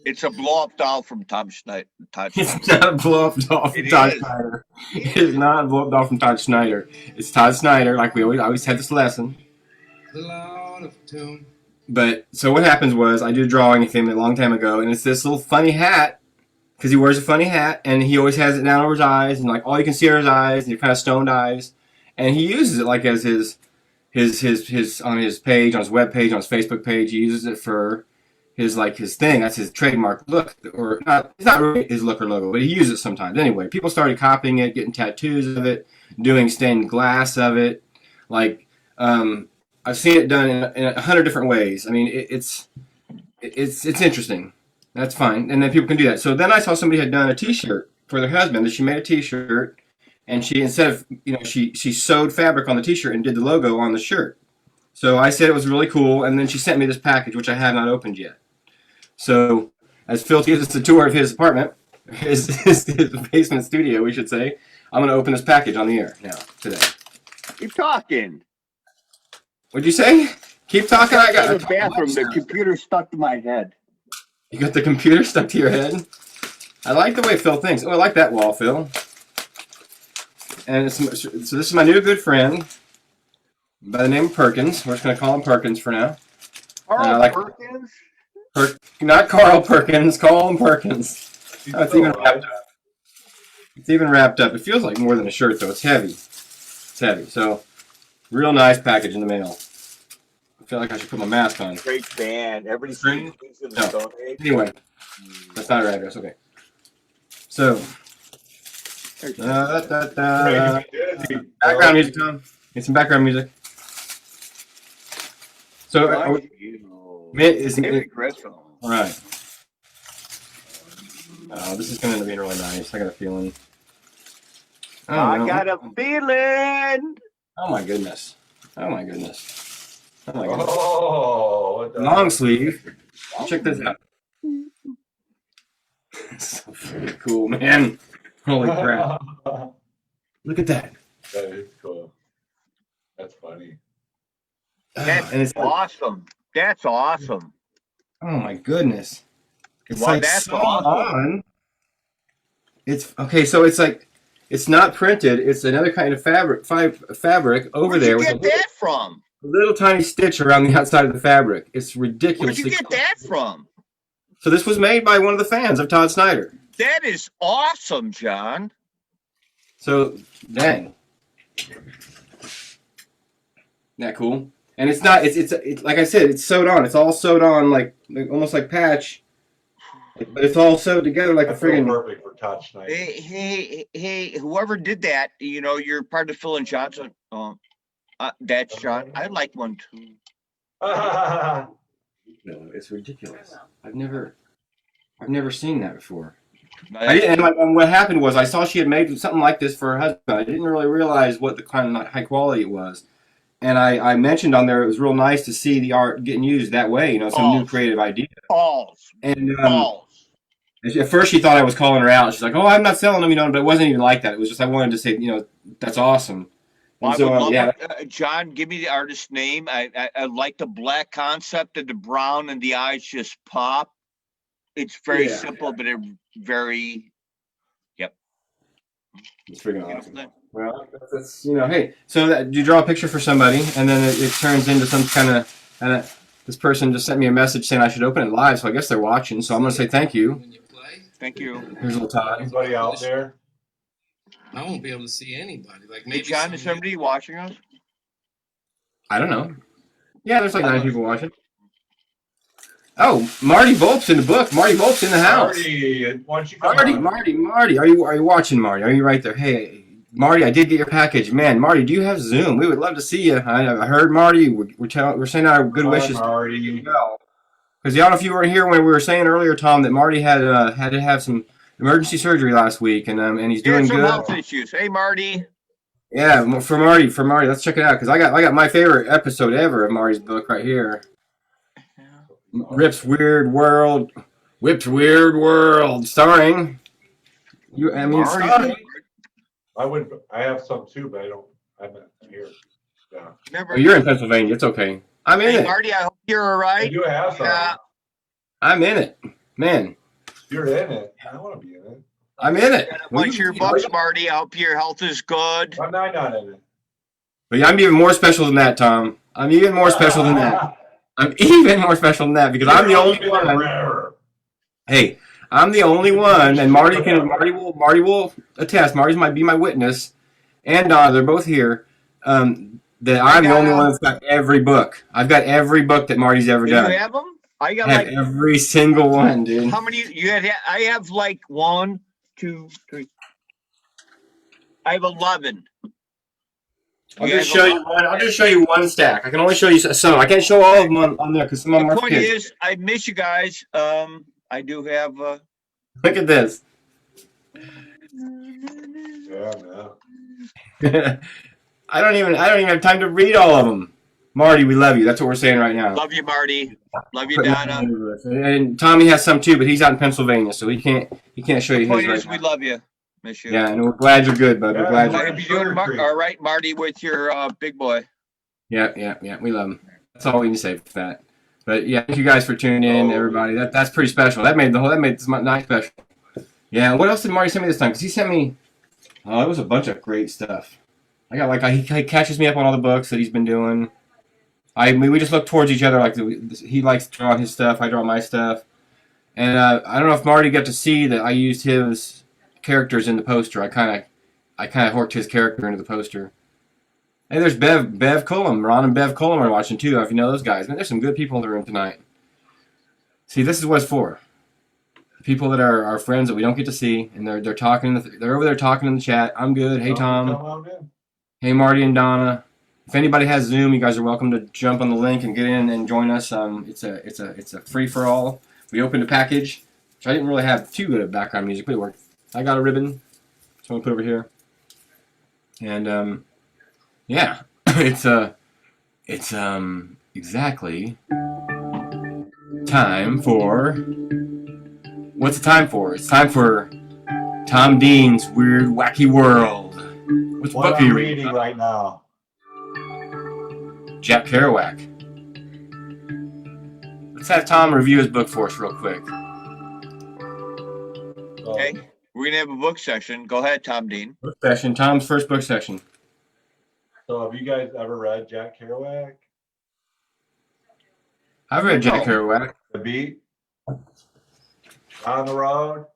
It's a blow-up doll from Todd Snyder. It's not a blow-up doll from Todd Snyder. It is not a blow-up doll from Todd Snyder. It's Todd Snyder, like we always had this lesson. But, so what happens was, I did a drawing of him a long time ago, and it's this little funny hat, because he wears a funny hat, and he always has it down over his eyes, and like all you can see are his eyes, and they're kind of stoned eyes, and he uses it like as his on his page, on his web page, on his Facebook page. He uses it for his thing. That's his trademark look, or not. It's not really his look or logo, but he uses it sometimes. Anyway, people started copying it, getting tattoos of it, doing stained glass of it. Like I've seen it done in 100 different ways. I mean, it's interesting. That's fine, and then people can do that. So then I saw somebody had done a T-shirt for their husband. That she made a T-shirt, and she instead of she sewed fabric on the T-shirt and did the logo on the shirt. So I said it was really cool, and then she sent me this package, which I have not opened yet. So as Phil gives us a tour of his apartment, his basement studio, we should say, I'm going to open this package on the air now today. Keep talking. What'd you say? Keep talking. I got the bathroom. The computer stuck to my head. You got the computer stuck to your head? I like the way Phil thinks. Oh, I like that wall, Phil. And so this is my new good friend by the name of Perkins. We're just going to call him Perkins for now. Perkins? Not Carl Perkins. Call him Perkins. Oh, it's even wrapped up. It's even wrapped up. It feels like more than a shirt, though. It's heavy. It's heavy. So, real nice package in the mail. I feel like I should put my mask on. Great band. Everybody's No. Anyway, that's not our address. Okay. So, background music, Tom. Get some background music. So, all right. Oh, this is going to be really nice. I got a feeling. I got a feeling. Oh my goodness. Oh my goodness. Oh my goodness. Oh, what the Long sleeve. Check this out. So freaking cool, man. Holy crap. Look at that. That is cool. That's funny. That's And it's like, awesome. That's awesome. oh my goodness. It's Well, like that's so awesome. on. It's okay, so it's like it's not printed, it's another kind of fabric over Where'd there you with get that from? a little tiny stitch around the outside of the fabric. It's Where'd ridiculously you get that from? So this was made by one of the fans of Todd Snyder. That is awesome, John. So, dang. Isn't that cool? And it's not, it's like I said, it's sewed on. It's all sewed on like almost like patch. But it's all sewed together like a I feel friggin' perfect for touch night. Hey, whoever did that, you're part of Phil and Johnson. That's John. I like one too. No, it's ridiculous. I've never seen that before. I didn't, and what happened was I saw she had made something like this for her husband. I didn't really realize what the kind of high quality it was. And I mentioned on there it was real nice to see the art getting used that way, some new creative idea. Balls. And Balls. at first she thought I was calling her out. She's like, "Oh, I'm not selling them," but it wasn't even like that. It was just I wanted to say, that's awesome. Well, And I would love yeah. it. John, give me the artist's name. I like the black concept and the brown and the eyes just pop. It's very simple, but it's very, It's freaking awesome. Well, that's hey. So you draw a picture for somebody, and then it turns into some kind of. This person just sent me a message saying I should open it live, so I guess they're watching. So I'm going to say thank you. Thank you. Here's a little Todd. Anybody out there? I won't be able to see anybody. Like Hey, maybe John, is somebody watching us? I don't know. Yeah, there's like 9 people watching. Oh, Marty Volp's in the book. Marty Volp's in the house. Marty, why don't you come on? Marty. Are you watching, Marty? Are you right there? Hey, Marty, I did get your package. Man, Marty, do you have Zoom? We would love to see you. I heard Marty. We're sending out our good wishes. Marty. Because I don't know if you were here when we were saying earlier, Tom, that Marty had to have some emergency surgery last week, and he's doing some good. Health issues. Hey, Marty. Yeah, for Marty, let's check it out because I got my favorite episode ever of Marty's book right here. Whipped Weird World, starring you. I mean, starring. I have some too, but I'm not here. Yeah. Remember, You're in Pennsylvania. It's okay. I'm in it. Marty, I hope you're all right. I do have some. Yeah. I'm in it, man. You're in it. I want to be in it. I'm in it. A bunch of your books, Marty. I hope your health is good. I'm not in it. But I'm even more special than that, Tom. I'm even more special than that. I'm even more special than that because I'm the only one. Hey, I'm the only one, and Marty will attest. Marty might be my witness, and they're both here. That I'm the only one that's got every book. I've got every book that Marty's ever done. You have them? I have every single one, dude. How many you had? I have like 1, 2, 3. I have 11. I'll just show you one stack. I can only show you some. I can't show all of them on there because some of them are kids. The point is, I miss you guys. I do have. Look at this. Yeah, no. I don't even have time to read all of them. Marty, we love you. That's what we're saying right now. Love you, Marty. Love you, Donna. And Tommy has some too, but he's out in Pennsylvania, so he can't show you his. The point is, we love you. Miss you. Yeah, and we're glad you're good, bud. We're glad you're doing all right, Marty, with your big boy. Yeah. We love him. That's all we can say for that. But yeah, thank you guys for tuning in, everybody. That's pretty special. That made this night special. Yeah. What else did Marty send me this time? Because he sent me. Oh, it was a bunch of great stuff. I got he catches me up on all the books that he's been doing. We just look towards each other like he likes drawing his stuff, I draw my stuff, and I don't know if Marty got to see that I used his characters in the poster. I kind of horked his character into the poster. Hey, there's Bev Cullum. Ron and Bev Cullum are watching too. If you know those guys, man, there's some good people in the room tonight. See, this is what it's for. People that are our friends that we don't get to see, and they're talking. They're over there talking in the chat. I'm good. Hey Tom. Hey Marty and Donna. If anybody has Zoom, you guys are welcome to jump on the link and get in and join us. It's a free for all. We opened a package, which I didn't really have too good of background music, but it worked. I got a ribbon, so I'm gonna put over here. And yeah, it's exactly time for. What's the time for? It's time for Tom Dean's Weird Wacky World. What book are you reading right now? Jack Kerouac. Let's have Tom review his book for us real quick. Okay, we're gonna have a book session. Go ahead, Tom Dean. Book session. Tom's first book session. So, have you guys ever read Jack Kerouac? I've read Jack Kerouac. The Beat. On the Road.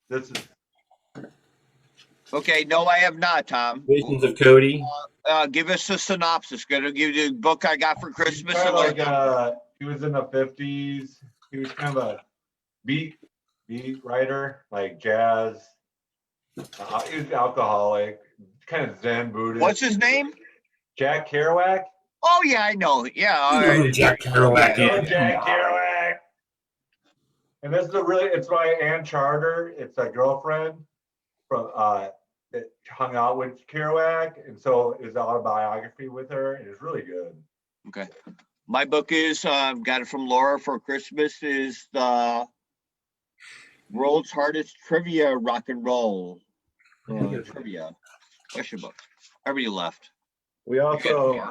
This is Okay, no, I have not, Tom. Visions of Cody. Give us a synopsis. Gonna give you the book I got for Christmas. Kind of like he was in the 50s. He was kind of a beat writer, like jazz. He was alcoholic, kind of Zen Buddhist. What's his name? Jack Kerouac. Oh yeah, I know. Yeah, all right. Jack Kerouac. Jack Kerouac. And this is it's by Ann Charter. It's a girlfriend from that hung out with Kerouac, and so his autobiography with her, and it's really good. Okay. My book is got it from Laura for Christmas. Is the World's Hardest Trivia Rock and Roll trivia question book. Everybody left. We also,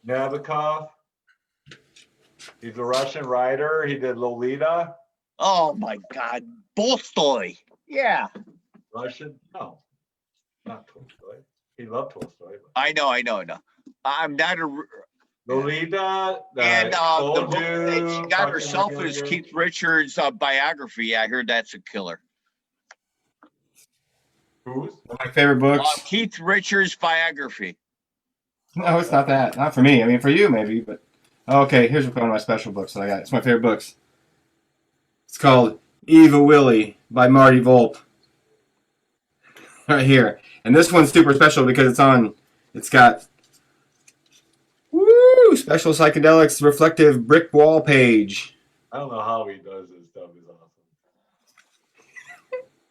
Nabokov. He's a Russian writer. He did Lolita. Oh my God, Tolstoy. Yeah. Russian? No, not Tolstoy. He loved Tolstoy. I know. I'm not a. Lolita. And the book that she got herself is Keith Richards' biography. I heard that's a killer. Whose? One of my favorite books. Keith Richards' biography. No, it's not that. Not for me. I mean, for you maybe, but okay. Here's one of my special books that I got. It's my favorite books. It's called Eva Willie by Marty Volpe. Right here, and this one's super special because it's got special psychedelics reflective brick wall page. I don't know how he does this stuff. Is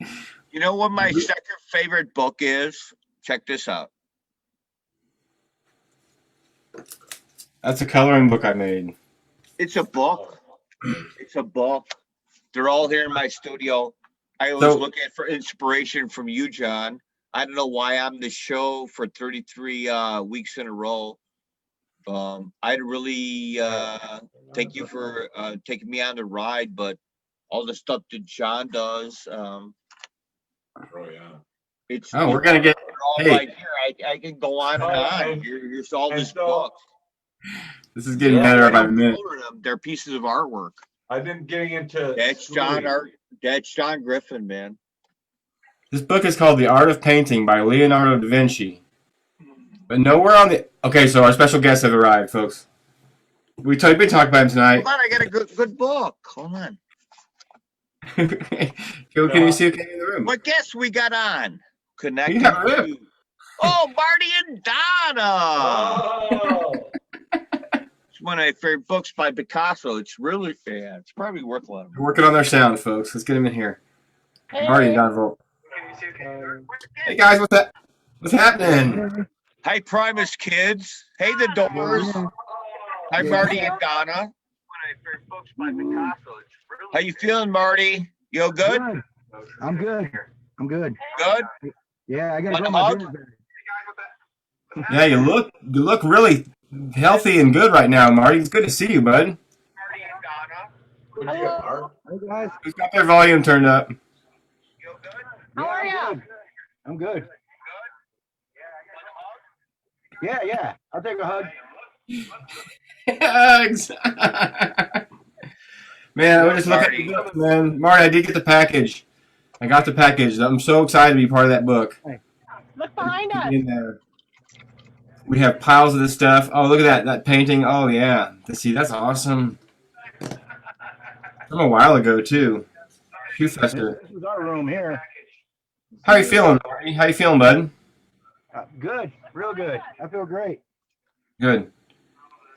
awesome. You know what my second favorite book is? Check this out. That's a coloring book I made. It's a book. It's a book. They're all here in my studio. I was looking for inspiration from you, John. I don't know why I'm the show for 33 weeks in a row. I'd really thank you for taking me on the ride, but all the stuff that John does, Oh yeah. We're gonna get. All right here. I can go on and on. Here's all this book. This is getting better by the minute. They're pieces of artwork. I've been getting into. That's John Griffin, man. This book is called The Art of Painting by Leonardo da Vinci. But nowhere on the. Okay, so our special guests have arrived, folks. We've been talking about him tonight. Hold on, I got a good book. Hold on. Can you see who came in the room? What guests we got on? Connected. Yeah, oh, Marty and Donna. Oh. It's one of my favorite books by Picasso. It's really bad. It's probably worth a lot. We're working on their sound, folks. Let's get them in here. Hey. Marty and Donna. Hey guys, what's happening? Hi, Primus kids. Hey, the Doors. Hi, Marty and Donna. One of my favorite books by Picasso. It's really How you feeling, Marty? You good? I'm good. Good? Yeah, I gotta go my dinner. Yeah, you look really healthy and good right now, Marty. It's good to see you, bud. Marty and Donna. Hello. Hey guys. Who's got their volume turned up? You good? How are you? I'm good. Yeah. I'll take a hug. Hugs. Man, I was just looking at the book, man. Marty, I did get the package. I got the package. I'm so excited to be part of that book. Look behind us. In there. We have piles of this stuff. Oh, look at that painting. Oh, yeah. See, that's awesome. From a while ago, too. Hugh Fester. This is our room here. How you feeling, Marty? How you feeling, bud? Good. Real good. I feel great. Good.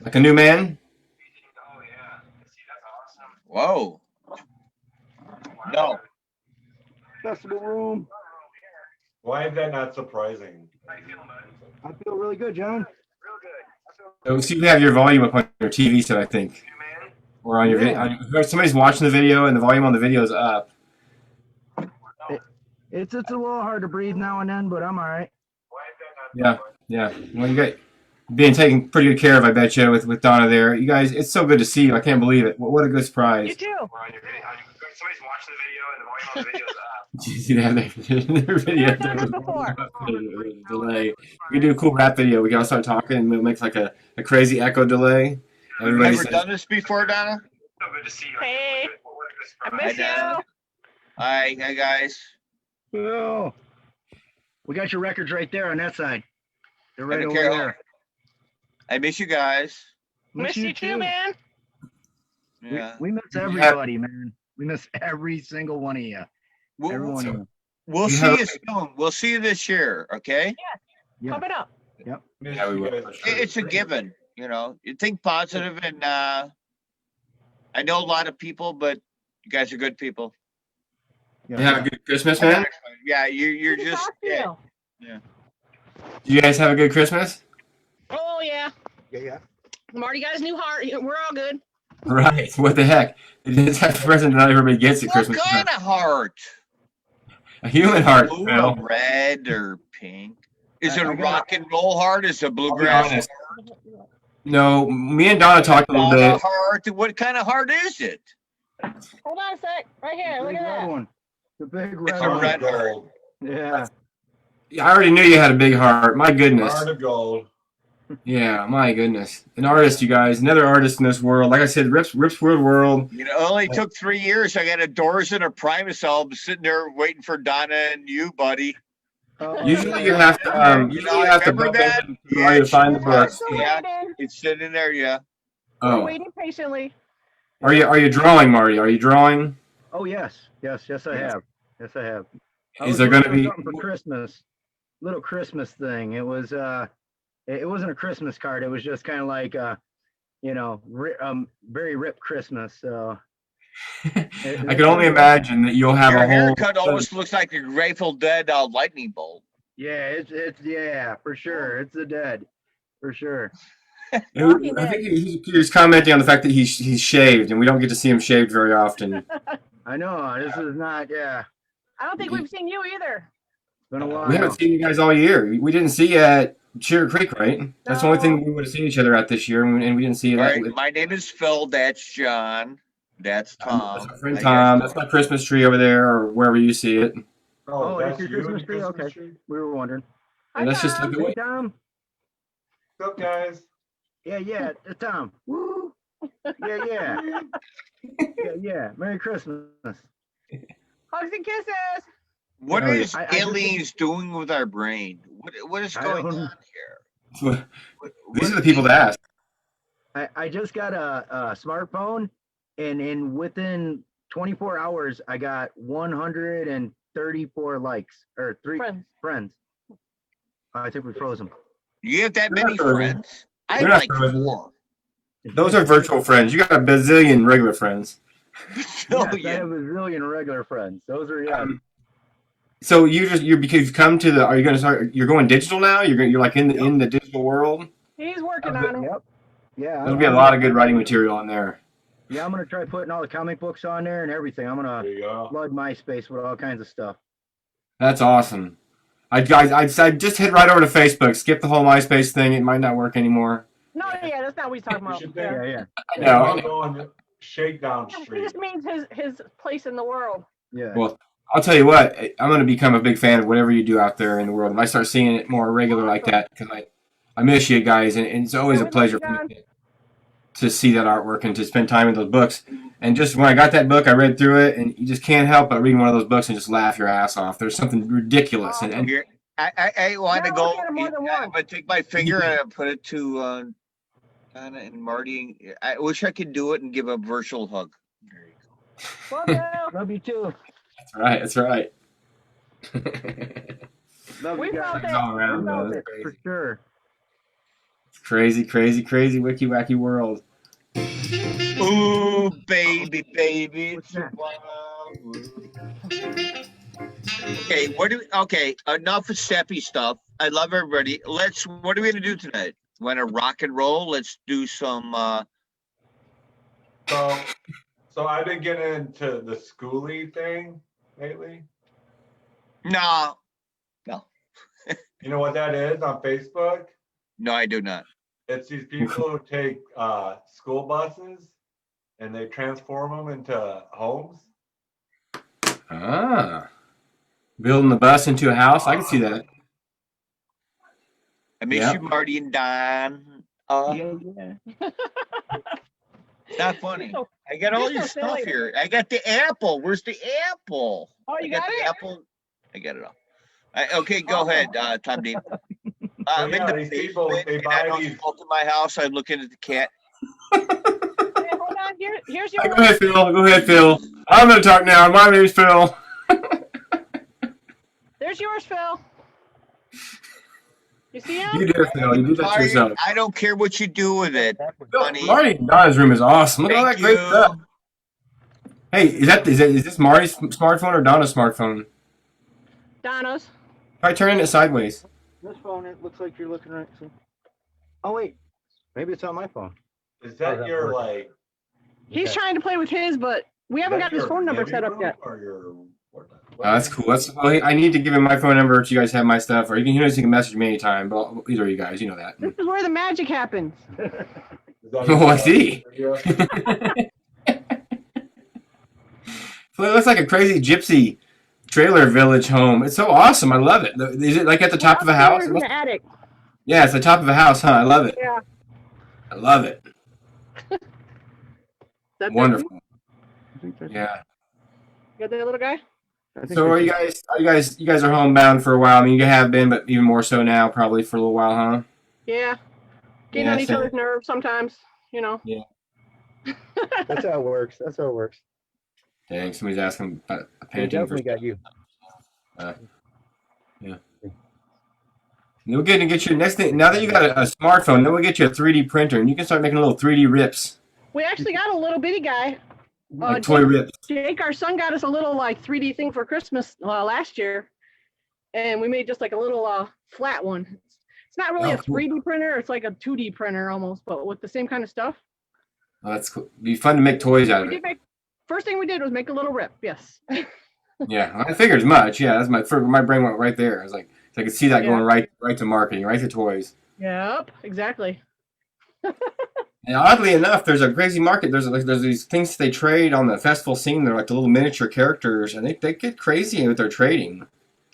Like a new man? Whoa. No. Festival room. Why is that not surprising? I feel really good, John. So, see, you have your volume up on your TV set, I think. Or on your video. Somebody's watching the video and the volume on the video is up. It's a little hard to breathe now and then, but I'm all right. Yeah. Well, you got being taken pretty good care of, I bet you, with Donna there. You guys, it's so good to see you. I can't believe it. What a good surprise. You too. Somebody's watching the video and the volume on the video is up. You see that? Their video. We've done this before. Delay. We can do a cool rap video. We can all start talking and we'll make like a crazy echo delay. Everybody Ever done this before, Donna? So good to see you. Hey, I miss you. Hi, guys. Oh, we got your records right there on that side. They're I right don't over care. there. I miss you guys. Miss you too, man. Yeah. We miss everybody, man. We miss every single one of you. Every one of you. We'll see you soon. We'll see you this year, okay? Yeah. Pump it up. Yep. Yeah, we will. It's a given, you know. You think positive, and I know a lot of people, but you guys are good people. You have a good Christmas, man? Yeah, you're Good to just talk to you. yeah. Did you guys have a good Christmas? Oh yeah. Yeah. Marty got his new heart. We're all good. Right. What the heck? It's a present that not everybody gets at What Christmas. kind of heart? A human heart, Blue Phil. or red or pink? Is it I a got- rock and roll heart? Is it a I'll be bluegrass honest. No, me and Donna talked a little Donna bit. heart? What kind of heart is it? Hold on a sec. Right here. The Look big at red that. one. The big It's red a one. red heart. Gold. Yeah. I already knew you had a big heart. My goodness. Heart of gold. Yeah, my goodness. An artist, you guys. Another artist in this world. Like I said, Rip's World. You know, it only took 3 years. I got a Doors and a Primus album sitting there waiting for Donna and you, buddy. Usually you have to You remember bump that? into somebody to find the We're books. still Yeah. waiting. It's sitting there, yeah. We're Oh. waiting patiently. Are you drawing, Marty? Are you drawing? Oh yes. Yes I have. Yes I have. I Is was there gonna working be on something for Christmas? Little Christmas thing. It was it wasn't a Christmas card. It was just kind of like very ripped Christmas. So I can only imagine that you'll have Your a whole haircut almost looks like a Grateful Dead lightning bolt. yeah, it's yeah, for sure. It's the dead. For sure. I think he was commenting on the fact that he's shaved, and we don't get to see him shaved very often. I know. This is not I don't think we've seen you either. it's been a while. We haven't seen you guys all year. We didn't see you at Sugar Creek, right? That's the only thing we would have seen each other at this year, and we didn't see you. All right, my name is Phil. That's John. That's Tom. That's my friend Tom. That's my Christmas tree over there, or wherever you see it. Oh, that's that's your you in Christmas the tree? Christmas Okay. tree? We were wondering. And let's just look Hey away. Tom. What's up, guys? Yeah, it's Tom. Woo. Yeah. Yeah. Merry Christmas. Hugs and kisses. What Oh, yeah. is aliens doing with our brain? What is I going don't- on here? These are the people to ask. I just got a smartphone, and within 24 hours, I got 134 likes or three friends. I think we froze them. You have that They're many not frozen. friends? I They're have not like frozen. 4. Those are virtual friends. You got a bazillion regular friends. Yes, Oh, I yeah. have a zillion regular friends. Those are So because you've come to the. Are you going to start? You're going digital now. You're like in the digital world. He's working on it. Yep. Yeah. There'll be a lot of good writing material on there. Yeah, I'm gonna try putting all the comic books on there and everything. I'm gonna There you go. flood MySpace with all kinds of stuff. That's awesome. I'd just head right over to Facebook. Skip the whole MySpace thing. It might not work anymore. No, yeah, that's not what he's talking You about. should Yeah. Yeah. I know. I'm going Shakedown He Street. just means his place in the world. Yeah. Well, I'll tell you what. I'm going to become a big fan of whatever you do out there in the world. If I start seeing it more regular like that, because I miss you guys, and it's always a pleasure for me to see that artwork and to spend time in those books. And just when I got that book, I read through it, and you just can't help but reading one of those books and just laugh your ass off. There's something ridiculous. And Here, I want to Yeah, go. look at 'em more than I'm one. going to take my finger and put it to Donna and Marty. I wish I could do it and give a virtual hug. There you go. Love you. Love you too. That's right. Love We you felt guys. it. all around, We felt though. it. For sure. Crazy, wiki wacky world. Ooh, baby, it's a that? wild world. Okay, enough of steppy stuff. I love everybody. What are we gonna do tonight? Want to rock and roll? Let's do some. So I've been getting into the schooly thing lately. No, You know what that is on Facebook? no, I do not. It's these people who take school buses and they transform them into homes. Ah. Building the bus into a house. I can see that. I miss Yeah. you, Marty and Don. Yeah. Not funny. So- I got all you're your so stuff silly. here. I got the apple. Where's the apple? Oh, you I got the it? apple. I got it all. Okay, go Awesome. ahead, Tom Dean. I'm in yeah, the these people, basement, they and I buy don't these. smoke in my house. I'm looking at the cat. Hey, hold on. Here's Go yours. ahead, Phil. Go ahead, Phil. I'm going to talk now. My name's Phil. There's yours, Phil. You see him? You did it, Phil. You did that to Sorry, yourself. I don't care what you do with it, honey. Marty and Donna's room is awesome. Look at all that Thank great you. stuff. Hey, is this Marty's smartphone or Donna's smartphone? Donna's. Try turning it sideways. This phone, it looks like you're looking right. See? Oh wait, maybe it's on my phone. Is that that your works? like? He's trying to play with his, but we haven't got his phone number set up yet. Or your, That's cool. Well, I need to give him my phone number so you guys have my stuff, or you can message me anytime. But either of you guys, you know that. This is where the magic happens. Oh, I see. Well, it looks like a crazy gypsy trailer village home. It's so awesome. I love it. Is it like at the top of a house? Upstairs in the attic. Yeah, it's the top of a house, huh? I love it. Yeah. I love it. That's Wonderful. I think that's- Yeah. You got that little guy? I think So that's- you guys are homebound for a while. I mean, you have been, but even more so now, probably for a little while, huh? Yeah. Getting Yeah, on each same. other's nerves sometimes, you know. Yeah. That's how it works. That's how it works. Dang, somebody's asking about a They painting for. definitely got you. Then we'll get you next thing. Now that you got a smartphone, then we'll get you a 3D printer, and you can start making little 3D rips, We actually got a little bitty guy. like toy rips. Jake, our son, got us a little like 3D thing for Christmas last year, and we made just like a little flat one. It's not really Oh, a cool. 3D printer; it's like a 2D printer almost, but with the same kind of stuff. Oh, that's cool. It'd be fun to make toys out We of did it. make. First thing we did was make a little rip. Yes. Yeah, I figured as much. Yeah, that's my brain went right there. I was like, I could see that Yeah. going right to marketing, right to toys. Yep. Exactly. And oddly enough, there's a crazy market. There's these things they trade on the festival scene. They're like the little miniature characters, and they get crazy with their trading.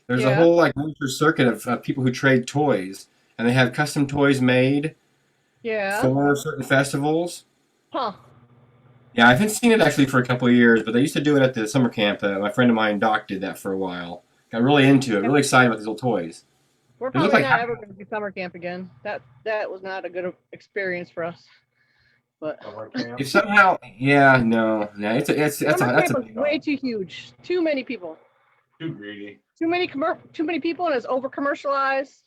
There's a Yeah. whole like miniature circuit of people who trade toys, and they have custom toys made Yeah. for certain festivals. Huh. Yeah, I haven't seen it actually for a couple of years, but they used to do it at the summer camp. My friend of mine, Doc, did that for a while. Got really into it, really excited about these little toys. We're It looked probably like- not ever going to do summer camp again. That was not a good experience for us. But Summer camp? If somehow, yeah, no, it's summer that's camp a was way too huge. Too many people. Too greedy. Too many people, and it's over commercialized.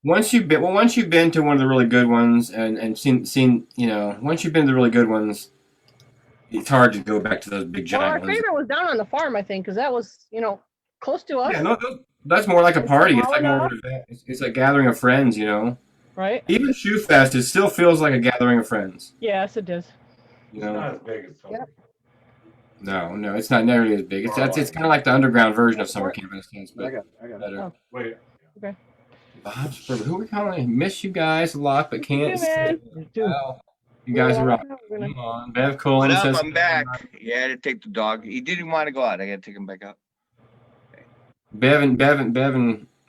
once you've been to one of the really good ones and seen once you've been to the really good ones, it's hard to go back to those big Well, our giant ones. favorite was down on the farm, I think, because that was close to us, Yeah, no, that's more like a party. It's small like more enough. of an event. It's a gathering of friends, right? Even Shoe Fest, it still feels like a gathering of friends. Yes, it does. You It's know, not as big as summer. no, it's not nearly as big. It's kind of like the underground version of summer camp in a sense, I but got it. better. Oh. Wait. Bob's Burger. Who we calling? Miss you guys a lot, but can't. You, man. You too. Well, you guys are right. We're gonna- Come on, Bev Cole What up? says I'm back. Yeah, I had to take the dog. He didn't want to go out. I got to take him back out. Bev and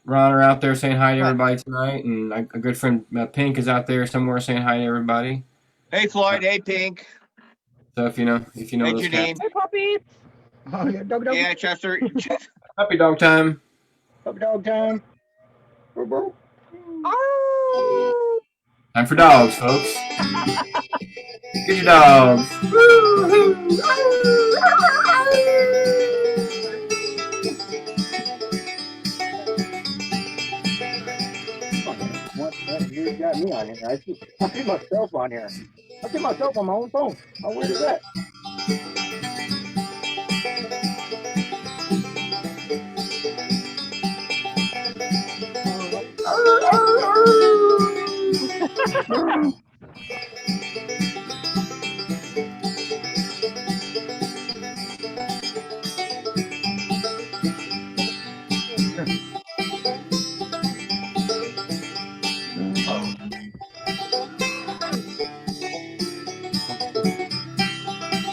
Ron are out there saying hi to everybody tonight, and a good friend Pink is out there somewhere saying hi to everybody. Hey, Floyd. Hey, Pink. So if you know Hey, those Janine. cats. Hey, puppies. Oh, yeah, dog, Yeah, Chester. Puppy dog time. dog time. Oh. Time for dogs, folks. Get your dogs. You got me on here. I see myself on here. I see myself on my own phone. How weird is that?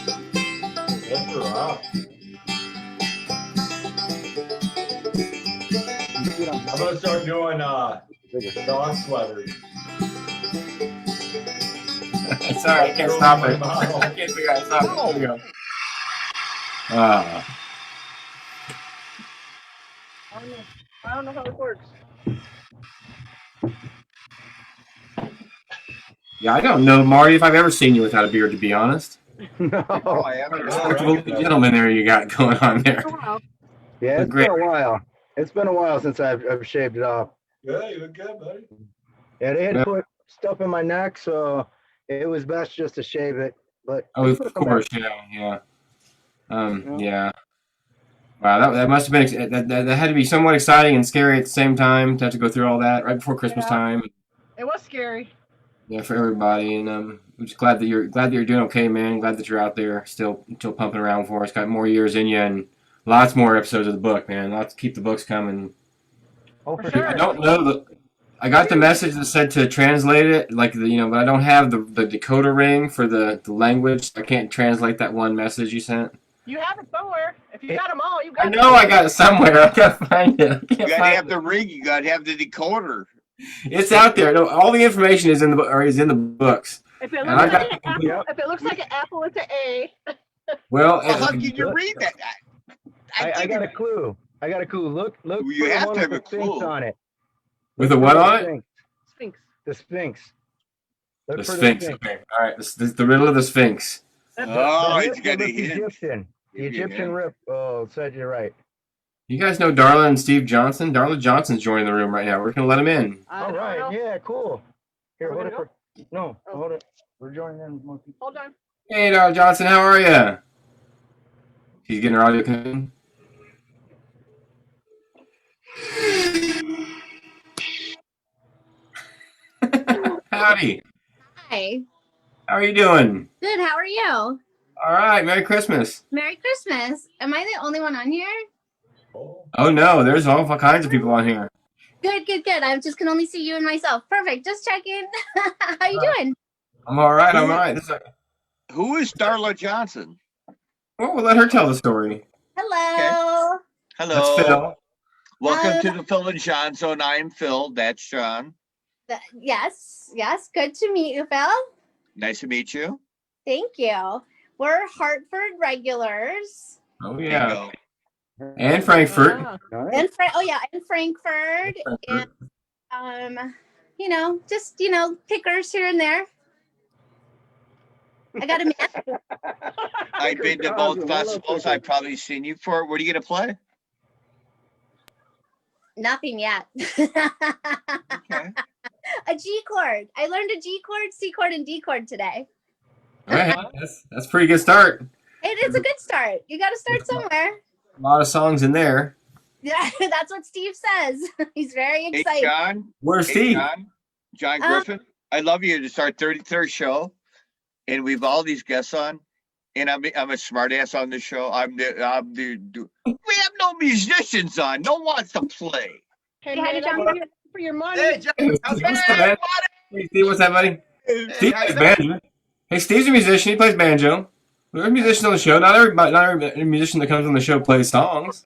That's rough. I'm gonna start doing dog sweaters. Sorry, I can't stop it. I can't figure out how to stop it. There we go. I don't know how it works. Yeah, I don't know, Marty, if I've ever seen you without a beard, to be honest. No. Oh, I haven't. Respectable gentleman there you got going on there. Wow. Yeah, Look it's great. been a while. It's been a while since I've shaved it off. Yeah, you look good, buddy. Yeah, they had Yeah. to put stuff in my neck, so it was best just to shave it. But Oh, they put of it back. course, yeah. Yeah. Wow, that must have been that had to be somewhat exciting and scary at the same time to have to go through all that right before Christmas Yeah. time. It was scary. Yeah, for everybody, and I'm just glad that you're doing okay, man. Glad that you're out there still pumping around for us. Got more years in you and lots more episodes of the book, man. Lots keep the books coming. Oh, For for sure. sure. I don't know I got the message that said to translate it, but I don't have the decoder ring for the language. I can't translate that one message you sent. You have it somewhere. If you got them all, you I got know I got it somewhere. I gotta find it. I You can't gotta find have it. the ring. You gotta have the decoder. It's out there. No, all the information is in the book, or is in the books. If it And looks I like got an apple, if it looks like an apple, it's an A. well, Well, how can you read that? I got a clue. I got a clue. Look You for the have one to have with a the Sphinx clue. on it. with Look a what for on the it? Sphinx. Sphinx. The Sphinx. Look The for Sphinx. Okay. All right. This the riddle of the Sphinx. That's Oh, The it's rip got a looks hint. Egyptian. The Give you a Egyptian hint. rip. Oh, said you're right. You guys know Darla and Steve Johnson? Darla Johnson's joining the room right now. We're gonna let him in. I All don't right. know. Yeah, cool. Here, Are we hold it gonna for. No, Oh. hold it. We're joining in with more people. Hold on. Hey, Darla Johnson, how are you? She's getting her audio connected. Howdy. Hi. How are you doing? Good. How are you? All right. Merry Christmas. Merry Christmas. Am I the only one on here? Oh no, there's all kinds of people on here. Good, good, good. I just can only see you and myself. Perfect. Just checking. How you doing? I'm all right. I'm all right. Who is Darla Johnson? Well, we'll let her tell the story. Hello. Hello. That's Phil. Welcome to the Phil and Jon Zone. I am Phil. That's John. Yes. Good to meet you, Phil. Nice to meet you. Thank you. We're Hartford regulars. Oh There you yeah. go. And Frankfurt. Ah. All right. And Frankfurt. And just pickers here and there. I got a man. I've been to both festivals. I've probably seen you for. What are you gonna play? Nothing yet. Okay. A G chord. I learned a G chord, C chord, and D chord today. All right. That's a pretty good start. It is a good start. You got to start somewhere. A lot of songs in there. Yeah, that's what Steve says. He's very Hey, excited. John. Where's Hey, Steve? John Griffin. I love you. It's our 33rd show, and we've all these guests on. And I'm a smart ass on the show. We have no musicians on. No one wants to play. Hey, Say hi to man, John. I'm here for your money. Hey, John. Hey, Steve, what's that, buddy? Steve plays banjo. Hey, Steve's a musician. He plays banjo. There's musicians on the show. Not every musician that comes on the show plays songs.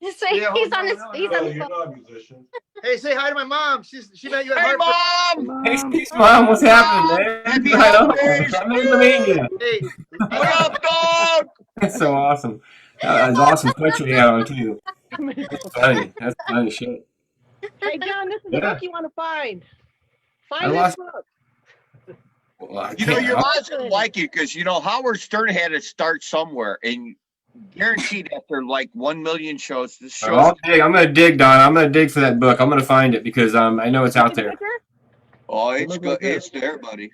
So he's on his. He's on No, his you're phone. not a musician. Hey, say hi to my mom. She met you at Hey, Hartford. Mom. Hey, Steve's mom, what's happening, man? Happy Right on. holidays. I'm in meeting you. Hey, What up, dog? That's so awesome. That's awesome picture you had on too. That's funny. That's funny shit. Hey, John, this is the Yeah. book you want to find. I Find this lost- book. Well, I You know, can't- your mom's gonna like it because Howard Stern had to start somewhere, and guaranteed after like 1 million shows, this show. I'm gonna dig, Don. I'm gonna dig for that book. I'm gonna find it because I know it's out there. Oh, it's good. It's there, buddy.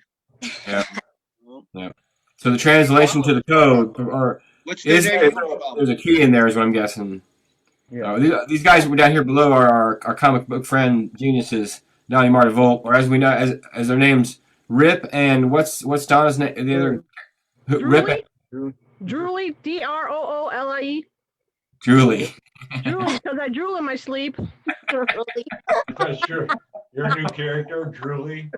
So the translation to the code, or What's the is name of the there's a key in there, is what I'm guessing. Yeah. These guys were down here below our comic book friend geniuses, Donnie Marta Volt, or as we know as their names, Rip and what's Donna's name? The other Rip, Droolie, Droolie. Julie. Droolie, because I drool in my sleep. That's your new character, Droolie.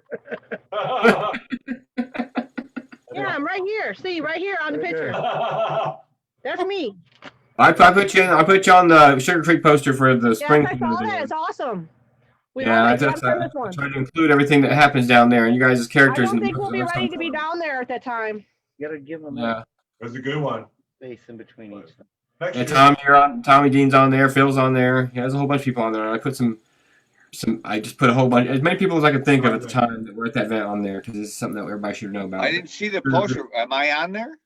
Yeah, I'm right here. See, right here on the picture. That's me. I put you on the Sugar Creek poster for the Yes, spring. I saw that. It's awesome. We Yeah, all I might be on just Plymouth one. try to include everything that happens down there and you guys' I characters. don't in the think we'll be movies. ready to be down there at that time. You gotta give them Yeah. a It was a good one. space in between each. Next Yeah, year. Tommy, you're on. Tommy Dean's on there. Phil's on there. Yeah, there's a whole bunch of people on there. I put some. I just put a whole bunch, as many people as I could think of at the time that were at that event on there because it's something that everybody should know about. I didn't see the poster. Am I on there?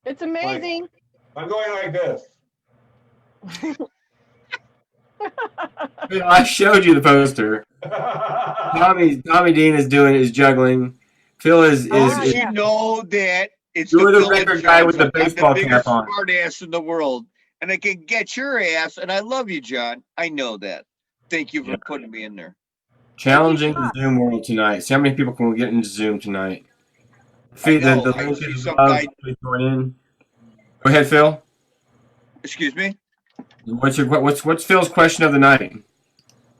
It's amazing. I'm going like this. I showed you the poster. Tommy Dean is juggling. Phil is Don't yeah. you know that it's You're the Village record guy with the Johnson? baseball I'm the biggest cap on. smart ass in the world, and I can get your ass. And I love you, John. I know that. Thank you for putting me in there. challenging the Zoom world tonight. See how many people can we get into Zoom tonight? The I link see is some above. guy. Please join in. Go ahead, Phil. Excuse me. What's Phil's question of the night?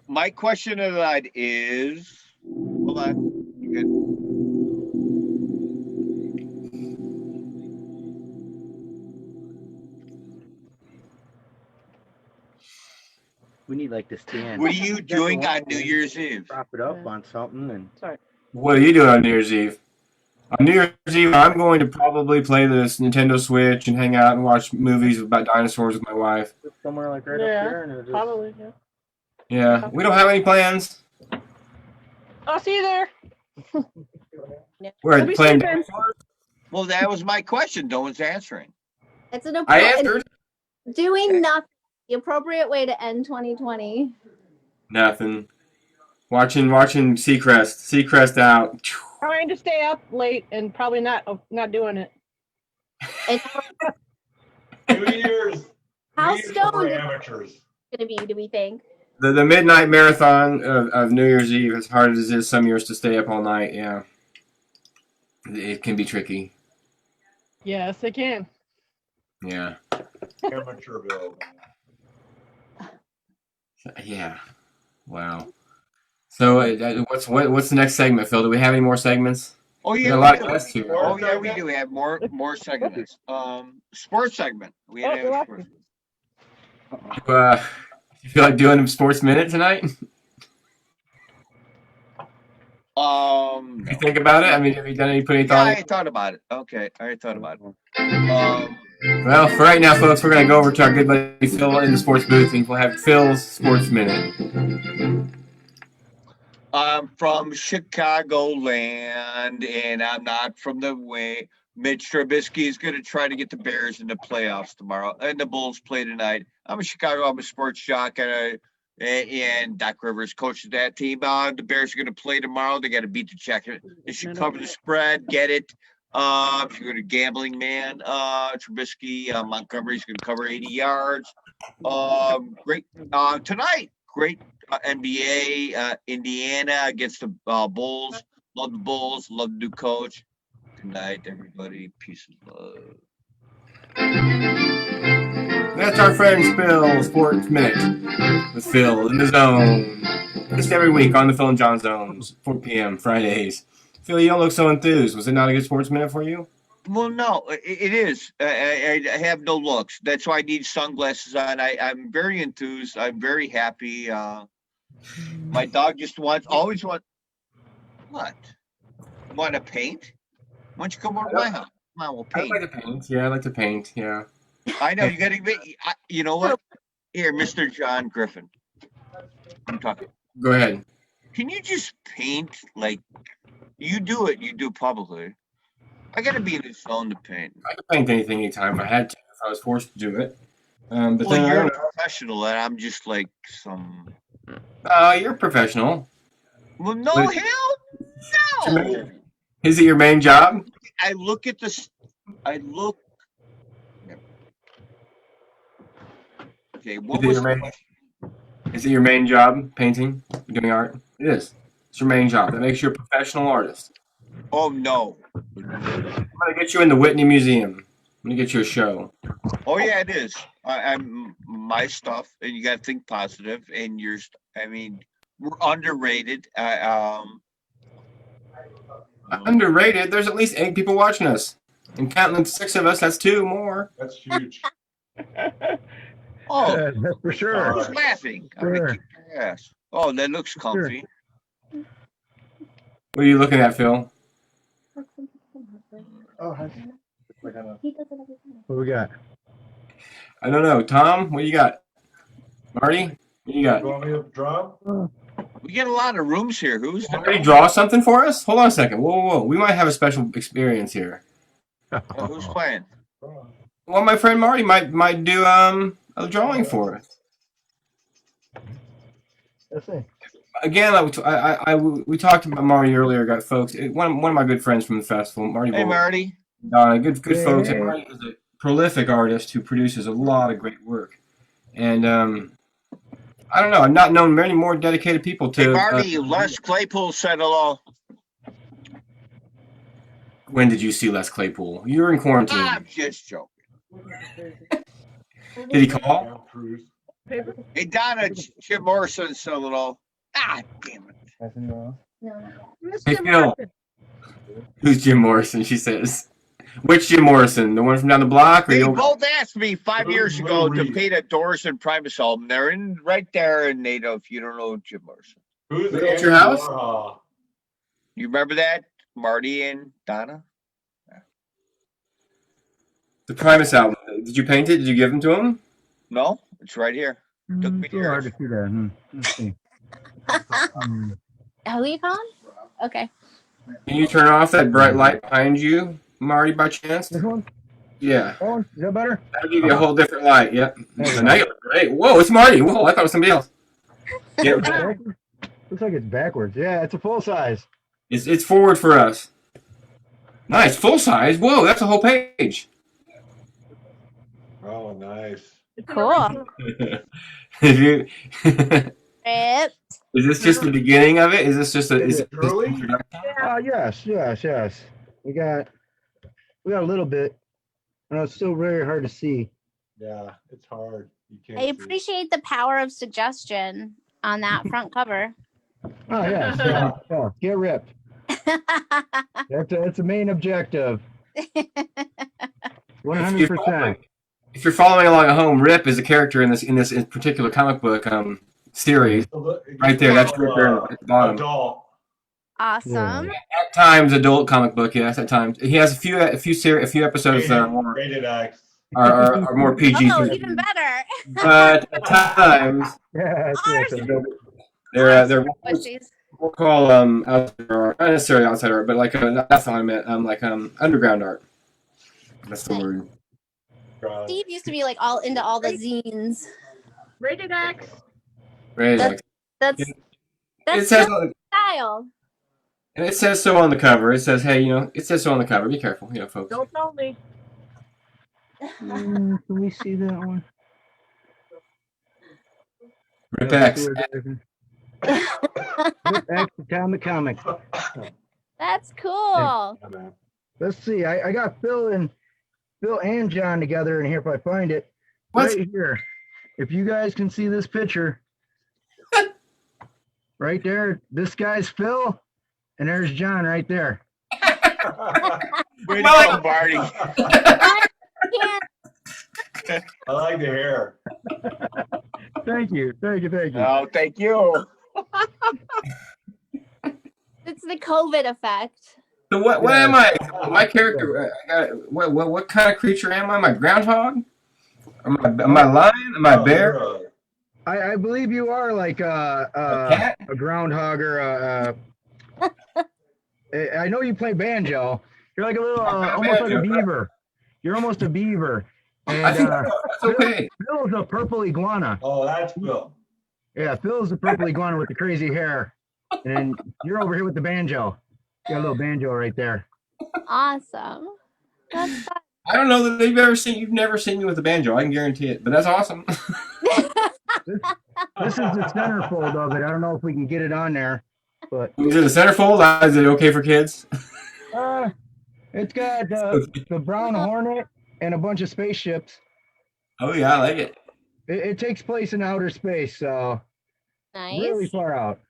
My question of the night is. Hold on. You good? We need like to stand. What are you doing on New Year's Eve? Prop it up on something and. Sorry. What are you doing on New Year's Eve? On New Year's Eve, I'm going to probably play this Nintendo Switch and hang out and watch movies about dinosaurs with my wife. Somewhere like right Yeah, up here, and it'll just... Probably, yeah. Yeah, we don't have any plans. I'll see you there. We're We'll be playing sleeping. dinosaurs. Well, that was my question. No one's answering. It's an I appropriate answered. doing nothing. The appropriate way to end 2020. Nothing. Watching Seacrest out. Trying to stay up late and probably not doing it. And New Year's. how New Year's stoned for is it amateurs. going to be, do we think? The midnight marathon of New Year's Eve, as hard as it is some years to stay up all night, yeah. It can be tricky. Yes, it can. Yeah. Amateurville. Yeah. Wow. So what's the next segment, Phil? Do we have any more segments? Oh We yeah, got a we lot of do. guests here. Oh yeah, we do have more segments. Sports segment. We had you're a welcome. sports. You feel like doing a sports minute tonight? No. You think about it? I mean, have you done any put any Yeah, thought? I thought about it. Okay, I thought about it. Well, for right now, folks, we're gonna go over to our good buddy Phil in the sports booth, and we'll have Phil's sports minute. I'm from Chicagoland, and I'm not from the way. Mitch Trubisky is going to try to get the Bears in the playoffs tomorrow, and the Bulls play tonight. I'm a sports jock, and Doc Rivers coaches that team. The Bears are going to play tomorrow. They got to beat the Jackets. They should cover the spread. Get it. If you're a gambling man, Trubisky, Montgomery's going to cover 80 yards. Great tonight. Great NBA, Indiana against the Bulls. Love the Bulls. Love the new coach. Good night, everybody. Peace and love. That's our friend Phil Sports Minute with Phil in the Zone. Just every week on the Phil and Jon Zones, 4 p.m. Fridays. Phil, you don't look so enthused. Was it not a good sports minute for you? Well, no, it is. I have no looks. That's why I need sunglasses on. I'm very enthused. I'm very happy. My dog just always wants. What? You want to paint? Why don't you come over to my house? Come on, we'll I paint. like to paint. Yeah, I like to paint. Yeah. I know, you got to be. You know what? Here, Mr. John Griffin. I'm talking. Go ahead. Can you just paint like you do it? You do publicly. I got to be in the zone to paint. I could paint anything anytime if I had to, if I was forced to do it. But Well, then I you're don't a professional, and I'm just like some. know. You're a professional. Well, no, But- hell, no. Is it your main job? I look at this. I look. Okay, what Is it was your the main- question? Is it your main job, painting, doing art? It is. It's your main job. That makes you a professional artist. Oh no. I'm gonna get you in the Whitney Museum. I'm gonna get you a show. Oh yeah, it is. I'm my stuff, and you got to think positive. And yours. I mean, we're underrated. Underrated. There's at least 8 people watching us, and counting the 6 of us, that's 2 more. That's huge. Oh, That's for sure. who's laughing? I'm gonna Sure. kick your ass. Oh, that looks comfy. What are you looking at, Phil? Oh, hi. What we got? I don't know. Tom, what you got? Marty, what you got? You want me to drum? We get a lot of rooms here. Who's Marty draw something for us? Hold on a second. Whoa, whoa, whoa. We might have a special experience here. who's playing? Well, my friend Marty might do a drawing for us. Let's see. Again, we talked about Marty earlier. Got folks. One of my good friends from the festival, Marty. Hey, Bull. Marty. Good Hey, folks. hey. And Marty is a prolific artist who produces a lot of great work. And I don't know. I've not known many more dedicated people to. Hey, Marty. Les Claypool said hello. When did you see Les Claypool? You were in quarantine. I'm just joking. Did he call? Hey, Donna. Jim Morrison said hello. Ah, damn it. No. Hey, Phil. Who's Jim Morrison? She says. Which Jim Morrison? The one from down the block? Or They you? both asked me 5 years ago to pay that Doris and Primus album. They're right there in NATO. If you don't know Jim Morrison, Who's at your house? Warhol? you remember that, Marty and Donna? The Primus album. Did you paint it? Did you give them to him? No, it's right here. Took me It's so hard years. to see that. Let's see. Are we on? Okay. Can you turn off that bright light behind you, Marty, by chance? This one? Yeah. That one? Is that better? That'll give you a whole different light. Yep. There we So go. now you look great. Whoa, it's Marty. Whoa, I thought it was somebody else. Yeah, Looks like it's backwards. Yeah, it's a full size. it's forward for us. Nice, full size. Whoa, that's a whole page. Oh, nice. Cool. If you- Rip. Is this just the beginning of it? Is this just a? Is it just Early? introduction? Yes. We got a little bit. No, it's still very hard to see. Yeah, it's hard. You can't I see. appreciate the power of suggestion on that front cover. Oh yeah, yeah. Get ripped. That's the main objective. 100%. If you're following along at home, Rip is a character in this particular comic book series. Right there, that's Rip there at the bottom. Adult. Awesome. At times, adult comic book. Yes, at times he has a few episodes that are more Rated X. are more PG. Oh, even better. But at times Yeah, they're Squishies. we'll call outside art, not necessarily outside art, but like that's what I meant. Like underground art. That's the word. Steve used to be like all into all the zines. Rated X. Right. That's It says, style. and it says so on the cover. It says, hey, it says so on the cover. Be careful, folks. Don't tell me. Can we see that one? Rip X. Rip X Comic. That's cool. Yeah, man. Let's see. I got Phil and John together in here if I find it. What? Right here. If you guys can see this picture. Right there. This guy's Phil. And there's John right there. Way to go, Marty. Can't I like the hair. Thank you. Oh, thank you. It's the COVID effect. So what am I? My character. What kind of creature am I? Am I groundhog? Am I lion? Am I bear? I believe you are like A a cat? groundhog or I know you play banjo. You're like a little almost like a beaver. You're almost a beaver. And I think that's okay. Phil's a purple iguana. Oh, that's Phil. Yeah, Phil's the purple iguana with the crazy hair. And then you're over here with the banjo. You got a little banjo right there. Awesome. That's fun. I don't know that you've never seen me with a banjo. I can guarantee it, but that's awesome. This is the centerfold of it. I don't know if we can get it on there, but Is it a centerfold? Is it okay for kids? it's got the brown hornet and a bunch of spaceships. Oh yeah, I like it. It takes place in outer space, so Nice. really far out.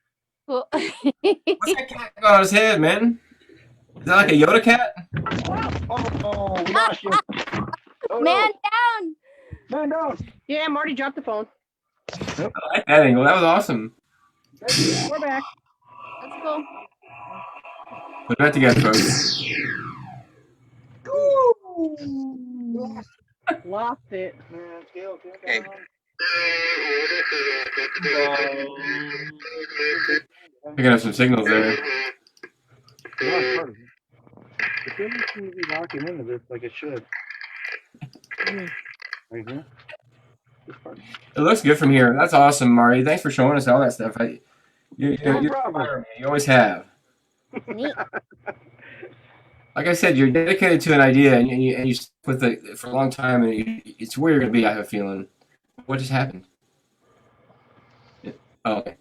Cool. What's that cat got on his head, man? Is that like a Yoda cat? Oh, we lost you. Oh, Man no. down. Man, don't. Yeah, Marty dropped the phone. I like that angle. That was awesome. We're back. Let's go. Put it back together, folks. Lost it. Okay. Picking up some signals there. It doesn't seem to be locking into this like it should. Right here. This part. It looks good from here. That's awesome, Marty. Thanks for showing us all that stuff. You always have. Neat. Like I said, you're dedicated to an idea, and you stick with it for a long time, and it's where you're going to be, I have a feeling. What just happened? Oh, okay.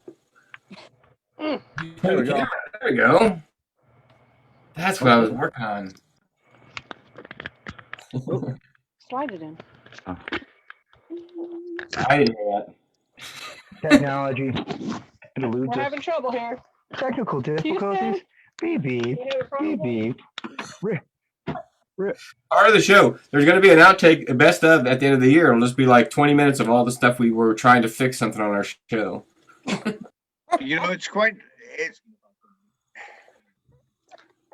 There we go. There we go. That's what I was working on. Slide it in. I didn't hear that. Technology. It eludes We're us. having trouble here. Technical Tuesday. difficulties. Beep beep. You have a problem? Beep beep. Part of the show. There's going to be an outtake, a best of, at the end of the year. It'll just be like 20 minutes of all the stuff we were trying to fix something on our show. You know, it's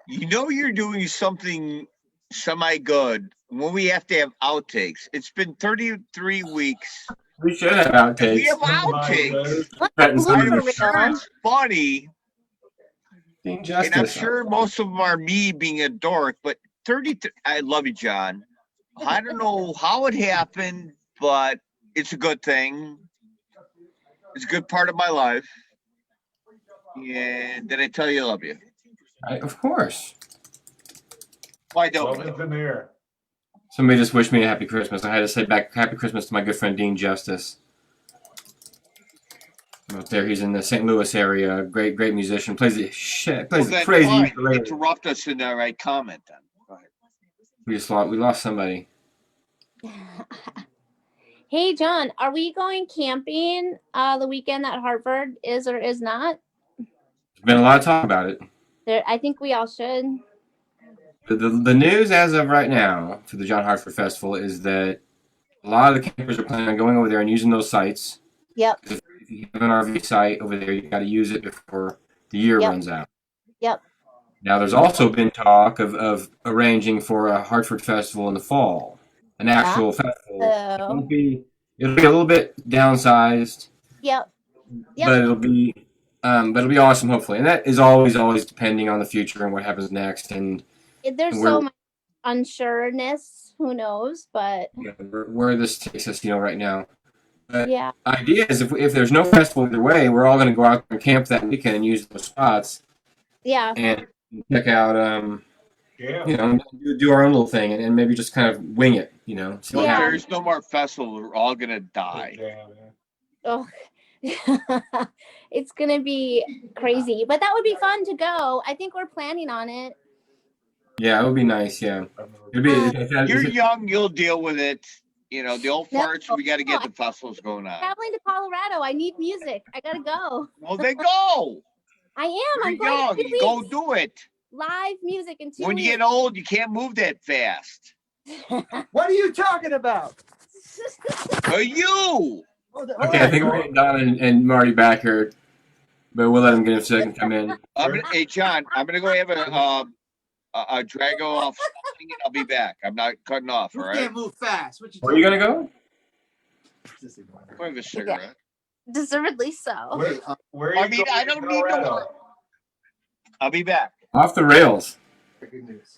you know, you're doing something semi-good when we have to have outtakes. It's been 33 weeks. We should have outtakes. We have outtakes. Threaten somebody I'm to- sure it's funny, Being and I'm justice. sure most of them are me being a dork, but 33, I love you, John. I don't know how it happened, but it's a good thing. It's a good part of my life. And did I tell you I love you? Of course. Why don't Love is we? in the air. Somebody just wished me a happy Christmas. I had to say back Happy Christmas to my good friend Dean Justice. Out there, he's in the St. Louis area. Great musician. Plays the Then crazy fine. ukulele. Interrupt us in the right comment then. Go ahead. We lost somebody. Hey, John, are we going camping the weekend that Hartford is or is not? There's been a lot of talk about it. I think we all should. The news as of right now for the John Hartford Festival is that a lot of the campers are planning on going over there and using those sites. Yep. If you have an RV site over there, you got to use it before the year runs out. Yep. Now, there's also been talk of arranging for a Hartford Festival in the fall, an actual festival. It'll be a little bit downsized, Yep. but it'll be awesome, hopefully. And that is always depending on the future and what happens next. And There's so much unsureness. Who knows? But where this takes us, right now. But yeah. idea is if there's no festival either way, we're all going to go out and camp that weekend and use those spots. Yeah. And check out, do our own little thing and maybe just kind of wing it, see what If happens. there's no more festival, we're all gonna die. Oh, it's gonna be crazy, but that would be fun to go. I think we're planning on it. Yeah, it would be nice. Yeah, You're young, you'll deal with it. The old farts. We got to get the festivals going on. Traveling to Colorado, I need music. I gotta go. Well, then go. I am. You're I'm going young. in 2 Go weeks. do it. Live music in 2 When weeks. you get old, you can't move that fast. What are you talking about? Or you. Okay, I think we're getting Don and Marty back here, but we'll let them get a second come in. Hey, John, I'm gonna go have a Drago off. I'll be back. I'm not cutting off. All You right. can't move fast. What you Where are you gonna go? I have a cigarette. Deservedly so. Where are you I mean, going I in don't need Colorado? no. I'll be back. Off the rails. Good news.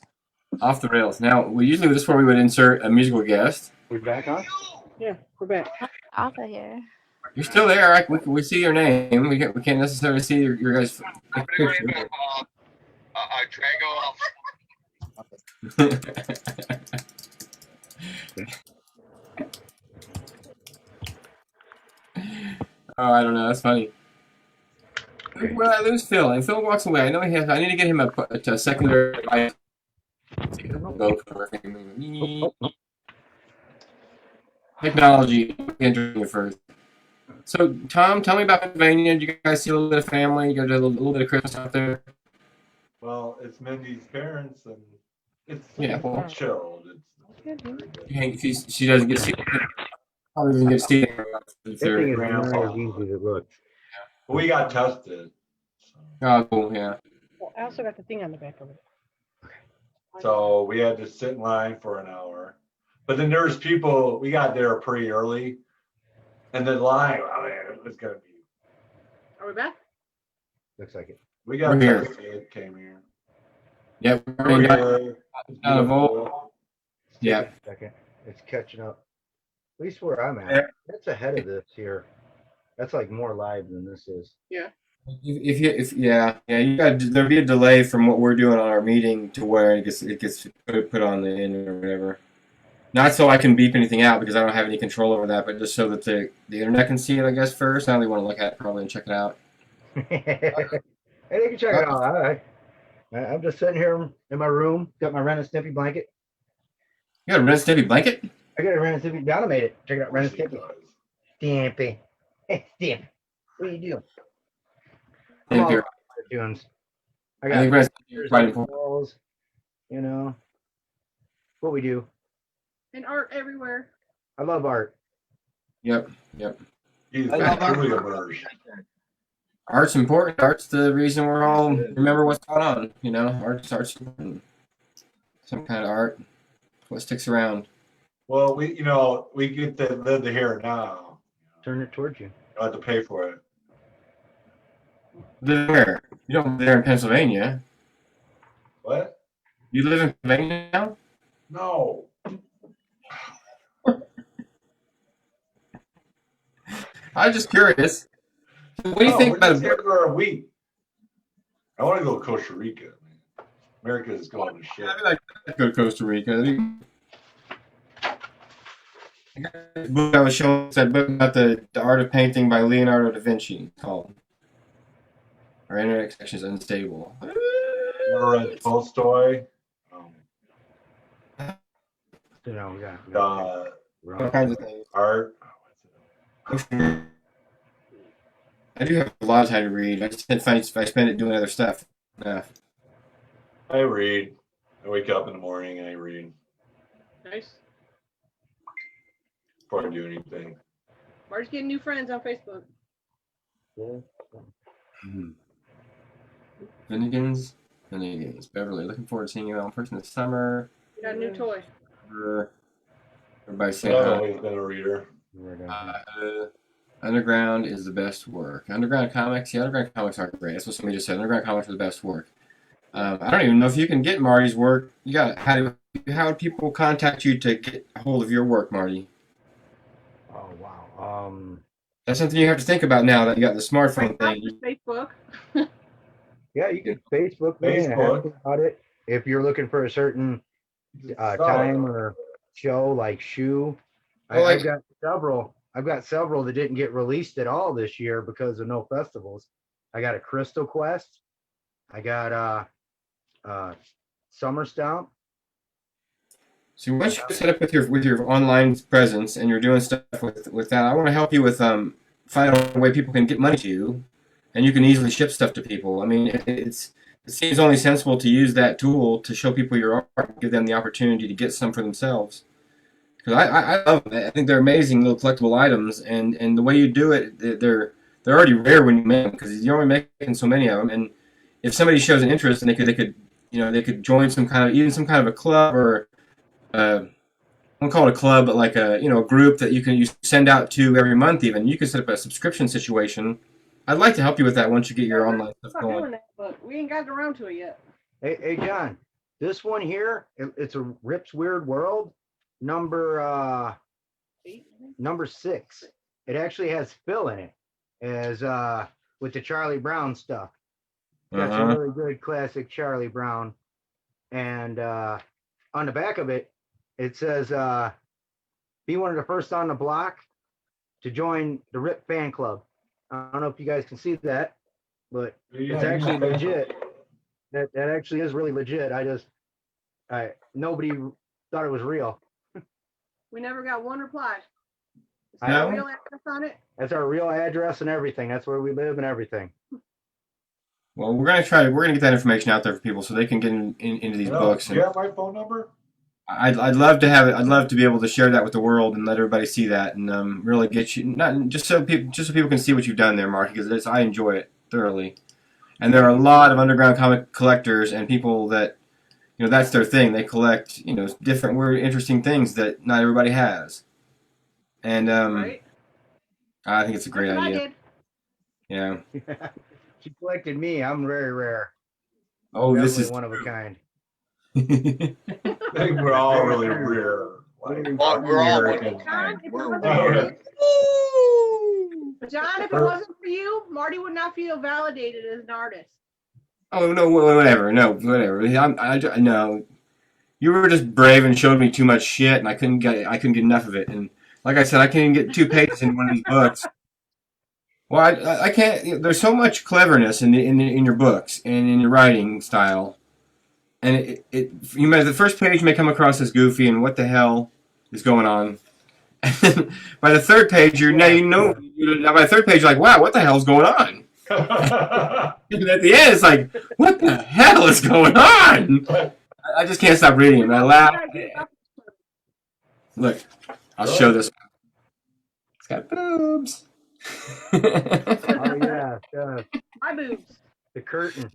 Off the rails. Now, this is where we would insert a musical guest. We back on? Yeah, we're back. Off of here. You're still there. We see your name. We can't necessarily see your guys' I'm gonna go picture. have a Drago off. Oh, I don't know. That's funny. Well, I lose Phil, and Phil walks away. I know he has. I need to get him a secondary device. Technology entering it first. So, Tom, tell me about Pennsylvania. Did you guys see a little bit of family? You guys did a little bit of Christmas out there? Well, it's Mindy's parents, and it's Yeah, well, chilled. she doesn't get to see Probably doesn't get seen. That thing is not as easy as it looks. We got tested. Oh, cool, yeah. Well, I also got the thing on the back of it. So we had to sit in line for an hour. But then there's people, we got there pretty early. And the line, I mean, it was going to be. Are we back? Looks like it. We got We're here. tested, came here. Yep. We're here. It's Out of beautiful. Yeah. Take a second. It's catching up. At least where I'm at. Yeah. That's ahead of this here. That's like more live than this is. Yeah. If you got there'll be a delay from what we're doing on our meeting to where it gets put on the end or whatever. Not so I can beep anything out because I don't have any control over that, but just so that the internet can see it, I guess, first. I only want to look at it probably and check it out. Hey, they can check it out. All right. I'm just sitting here in my room, got my Ren and Stimpy blanket. You got a Ren and Stimpy blanket? I got a Ren and Stimpy. Donna made it. Check it out, Ren and Stimpy. Stimpy. Hey, Stimpy. What are you doing? I'm all about cartoons. I think got Ren and Stimpy pictures is quite on important. the walls, you know, what we do. And art everywhere. I love art. Yep. He's I love truly immersed. Art's important. Art's the reason we're all remember what's going on. You know, art's important. Some kind of art. What sticks around. Well, we get to live the here and now. Turn it towards you. You don't have to pay for it. Live where? You don't live there in Pennsylvania. What? You live in Pennsylvania now? No. I'm just curious. What do you think about here for a week? I want to go to Costa Rica. Man. America is going to shit. I'd like to go to Costa Rica. The book I was showing, that book about the art of painting by Leonardo da Vinci, called Our Internet Connection is Unstable. Never read Tolstoy. No, yeah. All kinds of things. Art. I do have a lot of time to read. I just I spend it doing other stuff. Yeah. I read. I wake up in the morning and I read Nice. before I do anything. Marty's getting new friends on Facebook. Finnegan's. Beverly. Looking forward to seeing you all in person this summer. You got a new toy. Everybody say I've hi. always been a reader. Underground is the best work. Underground comics? Yeah, underground comics are great. That's what somebody just said. Underground comics are the best work. I don't even know if you can get Marty's work. How would people contact you to get a hold of your work, Marty? Oh, wow. That's something you have to think about now that you got the smartphone thing. Facebook. Yeah, you can Facebook me and ask about it. If you're looking for a certain time or show like Shoe, I've got several. I've got several that didn't get released at all this year because of no festivals. I got a Crystal Quest. I got Summer Stomp. So once you're set up with your online presence and you're doing stuff with that, I want to help you with find a way people can get money to you, and you can easily ship stuff to people. I mean, it seems only sensible to use that tool to show people your art, and give them the opportunity to get some for themselves. Because I love them. I think they're amazing little collectible items, and the way you do it, they're already rare when you make them because you're only making so many of them. And if somebody shows an interest, and they could join some kind of a club or I won't call it a club, but like a group that you send out to every month. Even you can set up a subscription situation. I'd like to help you with that once you get your online stuff going. Doing that, but we ain't gotten around to it yet. Hey, John, this one here, it's a Rip's Weird World number 6. It actually has Phil in it as with the Charlie Brown stuff. Got some really good classic Charlie Brown, and on the back of it, it says, "Be one of the first on the block to join the Rip fan club." I don't know if you guys can see that, but it's actually legit. That actually is really legit. Nobody thought it was real. We never got one reply. Is I there know. a real address on it? That's our real address and everything. That's where we live and everything. Well, we're gonna get that information out there for people so they can get into these books. Do you have my phone number? I'd love to have it. I'd love to be able to share that with the world and let everybody see that, and really get you not just so people can see what you've done there, Mark, because I enjoy it thoroughly. And there are a lot of underground comic collectors and people that that's their thing. They collect different weird, interesting things that not everybody has, and Right? I think it's a great That's what I idea. did. Yeah. She collected me. I'm very rare. Oh, this Definitely is one of a kind. I think we're all really rare. Like, Oh, we're all one of a American. kind. John, if it We're wasn't for weird. me, John, if it wasn't for you, Marty would not feel validated as an artist. Oh no, whatever. No, whatever. No. You were just brave and showed me too much shit, and I couldn't get enough of it. And like I said, I can't even get 2 pages in one of these books. Well, I can't. There's so much cleverness in your books and in your writing style, and the first page may come across as goofy and what the hell is going on. And by the third page, by the third page, you're like, wow, what the hell's going on? And at the end, it's like, what the hell is going on? I just can't stop reading it. I laugh. Look, I'll show this. It's got boobs. Oh yeah, My boobs. the curtain.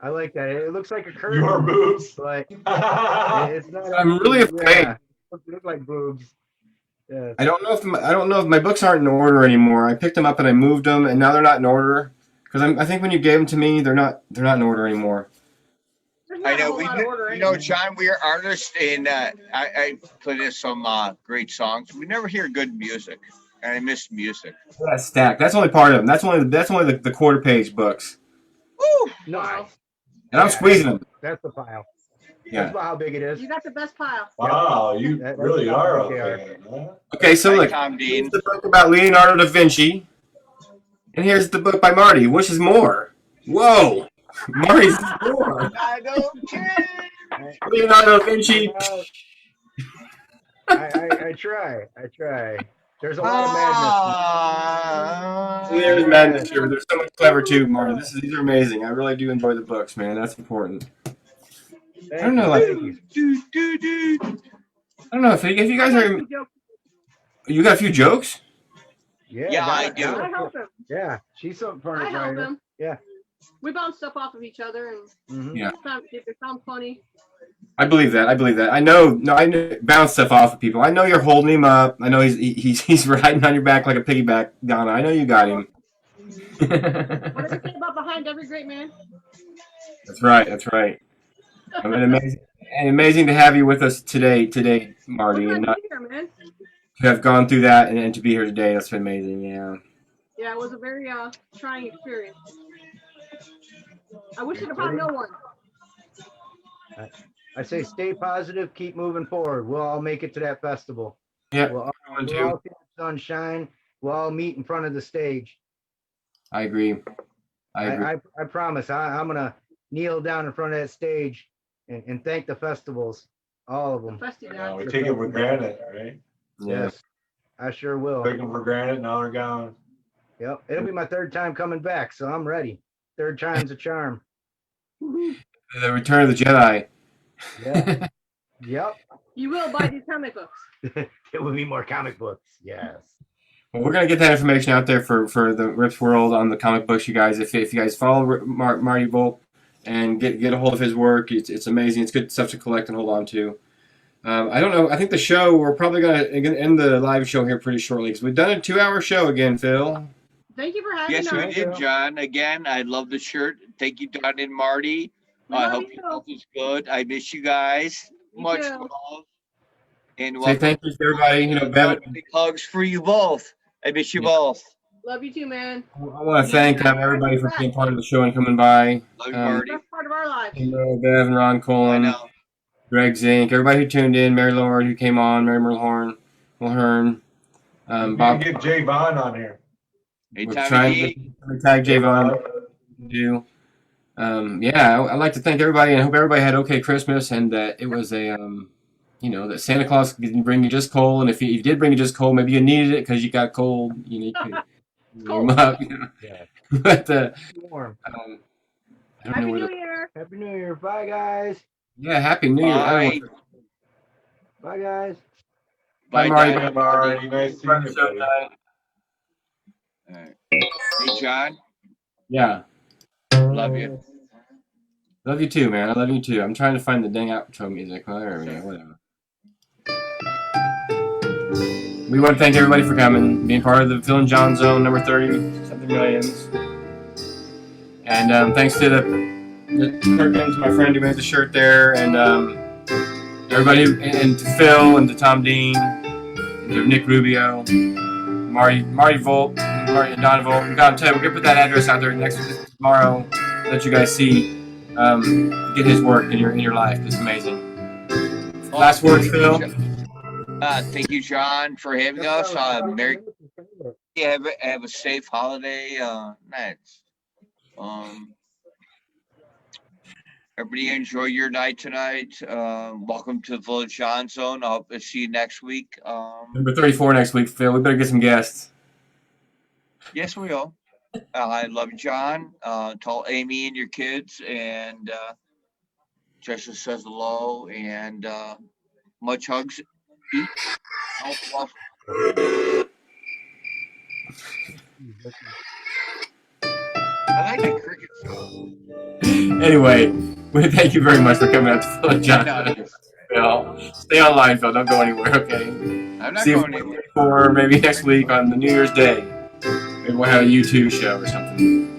I like that. It looks like a curtain. Your boobs. But it's not. I'm really afraid. Yeah, it looks like boobs. Yeah. I don't know if my books aren't in order anymore. I picked them up and I moved them, and now they're not in order. Because I think when you gave them to me, they're not in order anymore. There's I not a know whole we lot of order you know, anyway. John, we are artists, and I put in some great songs. We never hear good music, and I miss music. That stack. That's only part of them. That's only the quarter page books, Woo! Nice. and I'm squeezing them. That's the pile. Yeah. That's about how big it is. You got the best pile. Wow, you That's really how are big they are. okay. Huh? Okay, so Hi, look, Tom here's Dean. the book about Leonardo da Vinci, and here's the book by Marty. Which is more? Whoa, Marty's more. I don't care. Leonardo da Vinci. I try. There's a lot of madness. There's madness here. There's so much clever too, Marty. These are amazing. I really do enjoy the books, man. That's important. I don't know, like, I don't know if you guys are. You got a few jokes? Yeah, I do. I help him. Yeah, she's some part I of help writer. him. Yeah. We bounce stuff off of each other, and Yeah. if it sounds funny. I believe that. I know bounce stuff off of people. I know you're holding him up. I know he's riding on your back like a piggyback, Donna. I know you got him. What does it say about behind every great man? That's right. I mean, amazing to have you with us today, Marty, We're and glad to be here, man. to have gone through that and to be here today. That's amazing. Yeah. Yeah, it was a very trying experience. I wish it upon no one. I say stay positive, keep moving forward. We'll all make it to that festival. Yeah. We'll all see the sun shine. We'll all meet in front of the stage. I agree. I promise. I'm gonna kneel down in front of that stage and thank the festivals, all of them. Yeah, we take it for granted, right? Yes, I sure will. Take them for granted, now they're gone. Yep, it'll be my third time coming back, so I'm ready. Third time's a charm. The Return of the Jedi. Yeah. Yep. You will buy these comic books. It will be more comic books. Yes. Well, we're gonna get that information out there for the Rips World on the comic books, you guys. If you guys follow Marty Bolt and get a hold of his work, it's amazing. It's good stuff to collect and hold on to. I don't know. I think the show, we're probably gonna end the live show here pretty shortly because we've done a 2-hour show again, Phil. Thank you for having Yes, us. we did, John. Again, I love the shirt. Thank you, Don and Marty. I hope your health is good. I miss you guys. Much too. love. And Say thank you to everybody. Bevan, big hugs for you both. I miss you both. Love you too, man. I want to thank everybody for being part of the show and coming by. Love you, Marty. Best part of our lives. Bevan, Ron I Colin, know. Greg Zink, everybody who tuned in, Mary Lord who came on, Mary Mulhern, Bob. Get Jay Vaughn on here. Hey, We're Tommy trying D. to tag Javon. Do. I'd like to thank everybody and I hope everybody had okay Christmas and that it was a that Santa Claus didn't bring you just coal, and if he did bring you just coal, maybe you needed it because you got cold. You need to warm up. Yeah. But Warm. I don't Happy know where New Year. Happy New Year. Bye, guys. yeah, Happy New Year. I don't know Bye. Bye, guys. Bye, Bye, Marty. Don. Bye, Marty. Nice seeing you, Episode buddy. 9. All right. Hey, John, Yeah. love you. Love you too, man. I love you too. I'm trying to find the dang outro music. Well, there we go. Whatever. We want to thank everybody for coming, being part of the Phil and Jon Zone number 30 something millions. And thanks to the Perkins, my friend who made the shirt there, and everybody, and to Phil and to Tom Dean, and to Nick Rubio, Marty Volt, Marty and Don Volt. We're gonna put that address out there tomorrow. Let you guys see, get his work in your life. It's amazing. Last words, Phil. Thank you, John, for having us. Merry, have a safe holiday night. Everybody enjoy your night tonight. Welcome to the Village Jon Zone. I'll see you next week. Number 34 next week, Phil. We better get some guests. Yes, we will. I love you, John. Tell Amy and your kids, and Jessica says hello, and much hugs. Eat. Health, love. I like the crickets. Anyway, thank you very much for coming out to Phil and Jon. Phil, stay online, Phil. Don't go anywhere, okay? I'm not See going you anywhere. for maybe next week on the New Year's Day. Maybe we'll have a U2 show or something.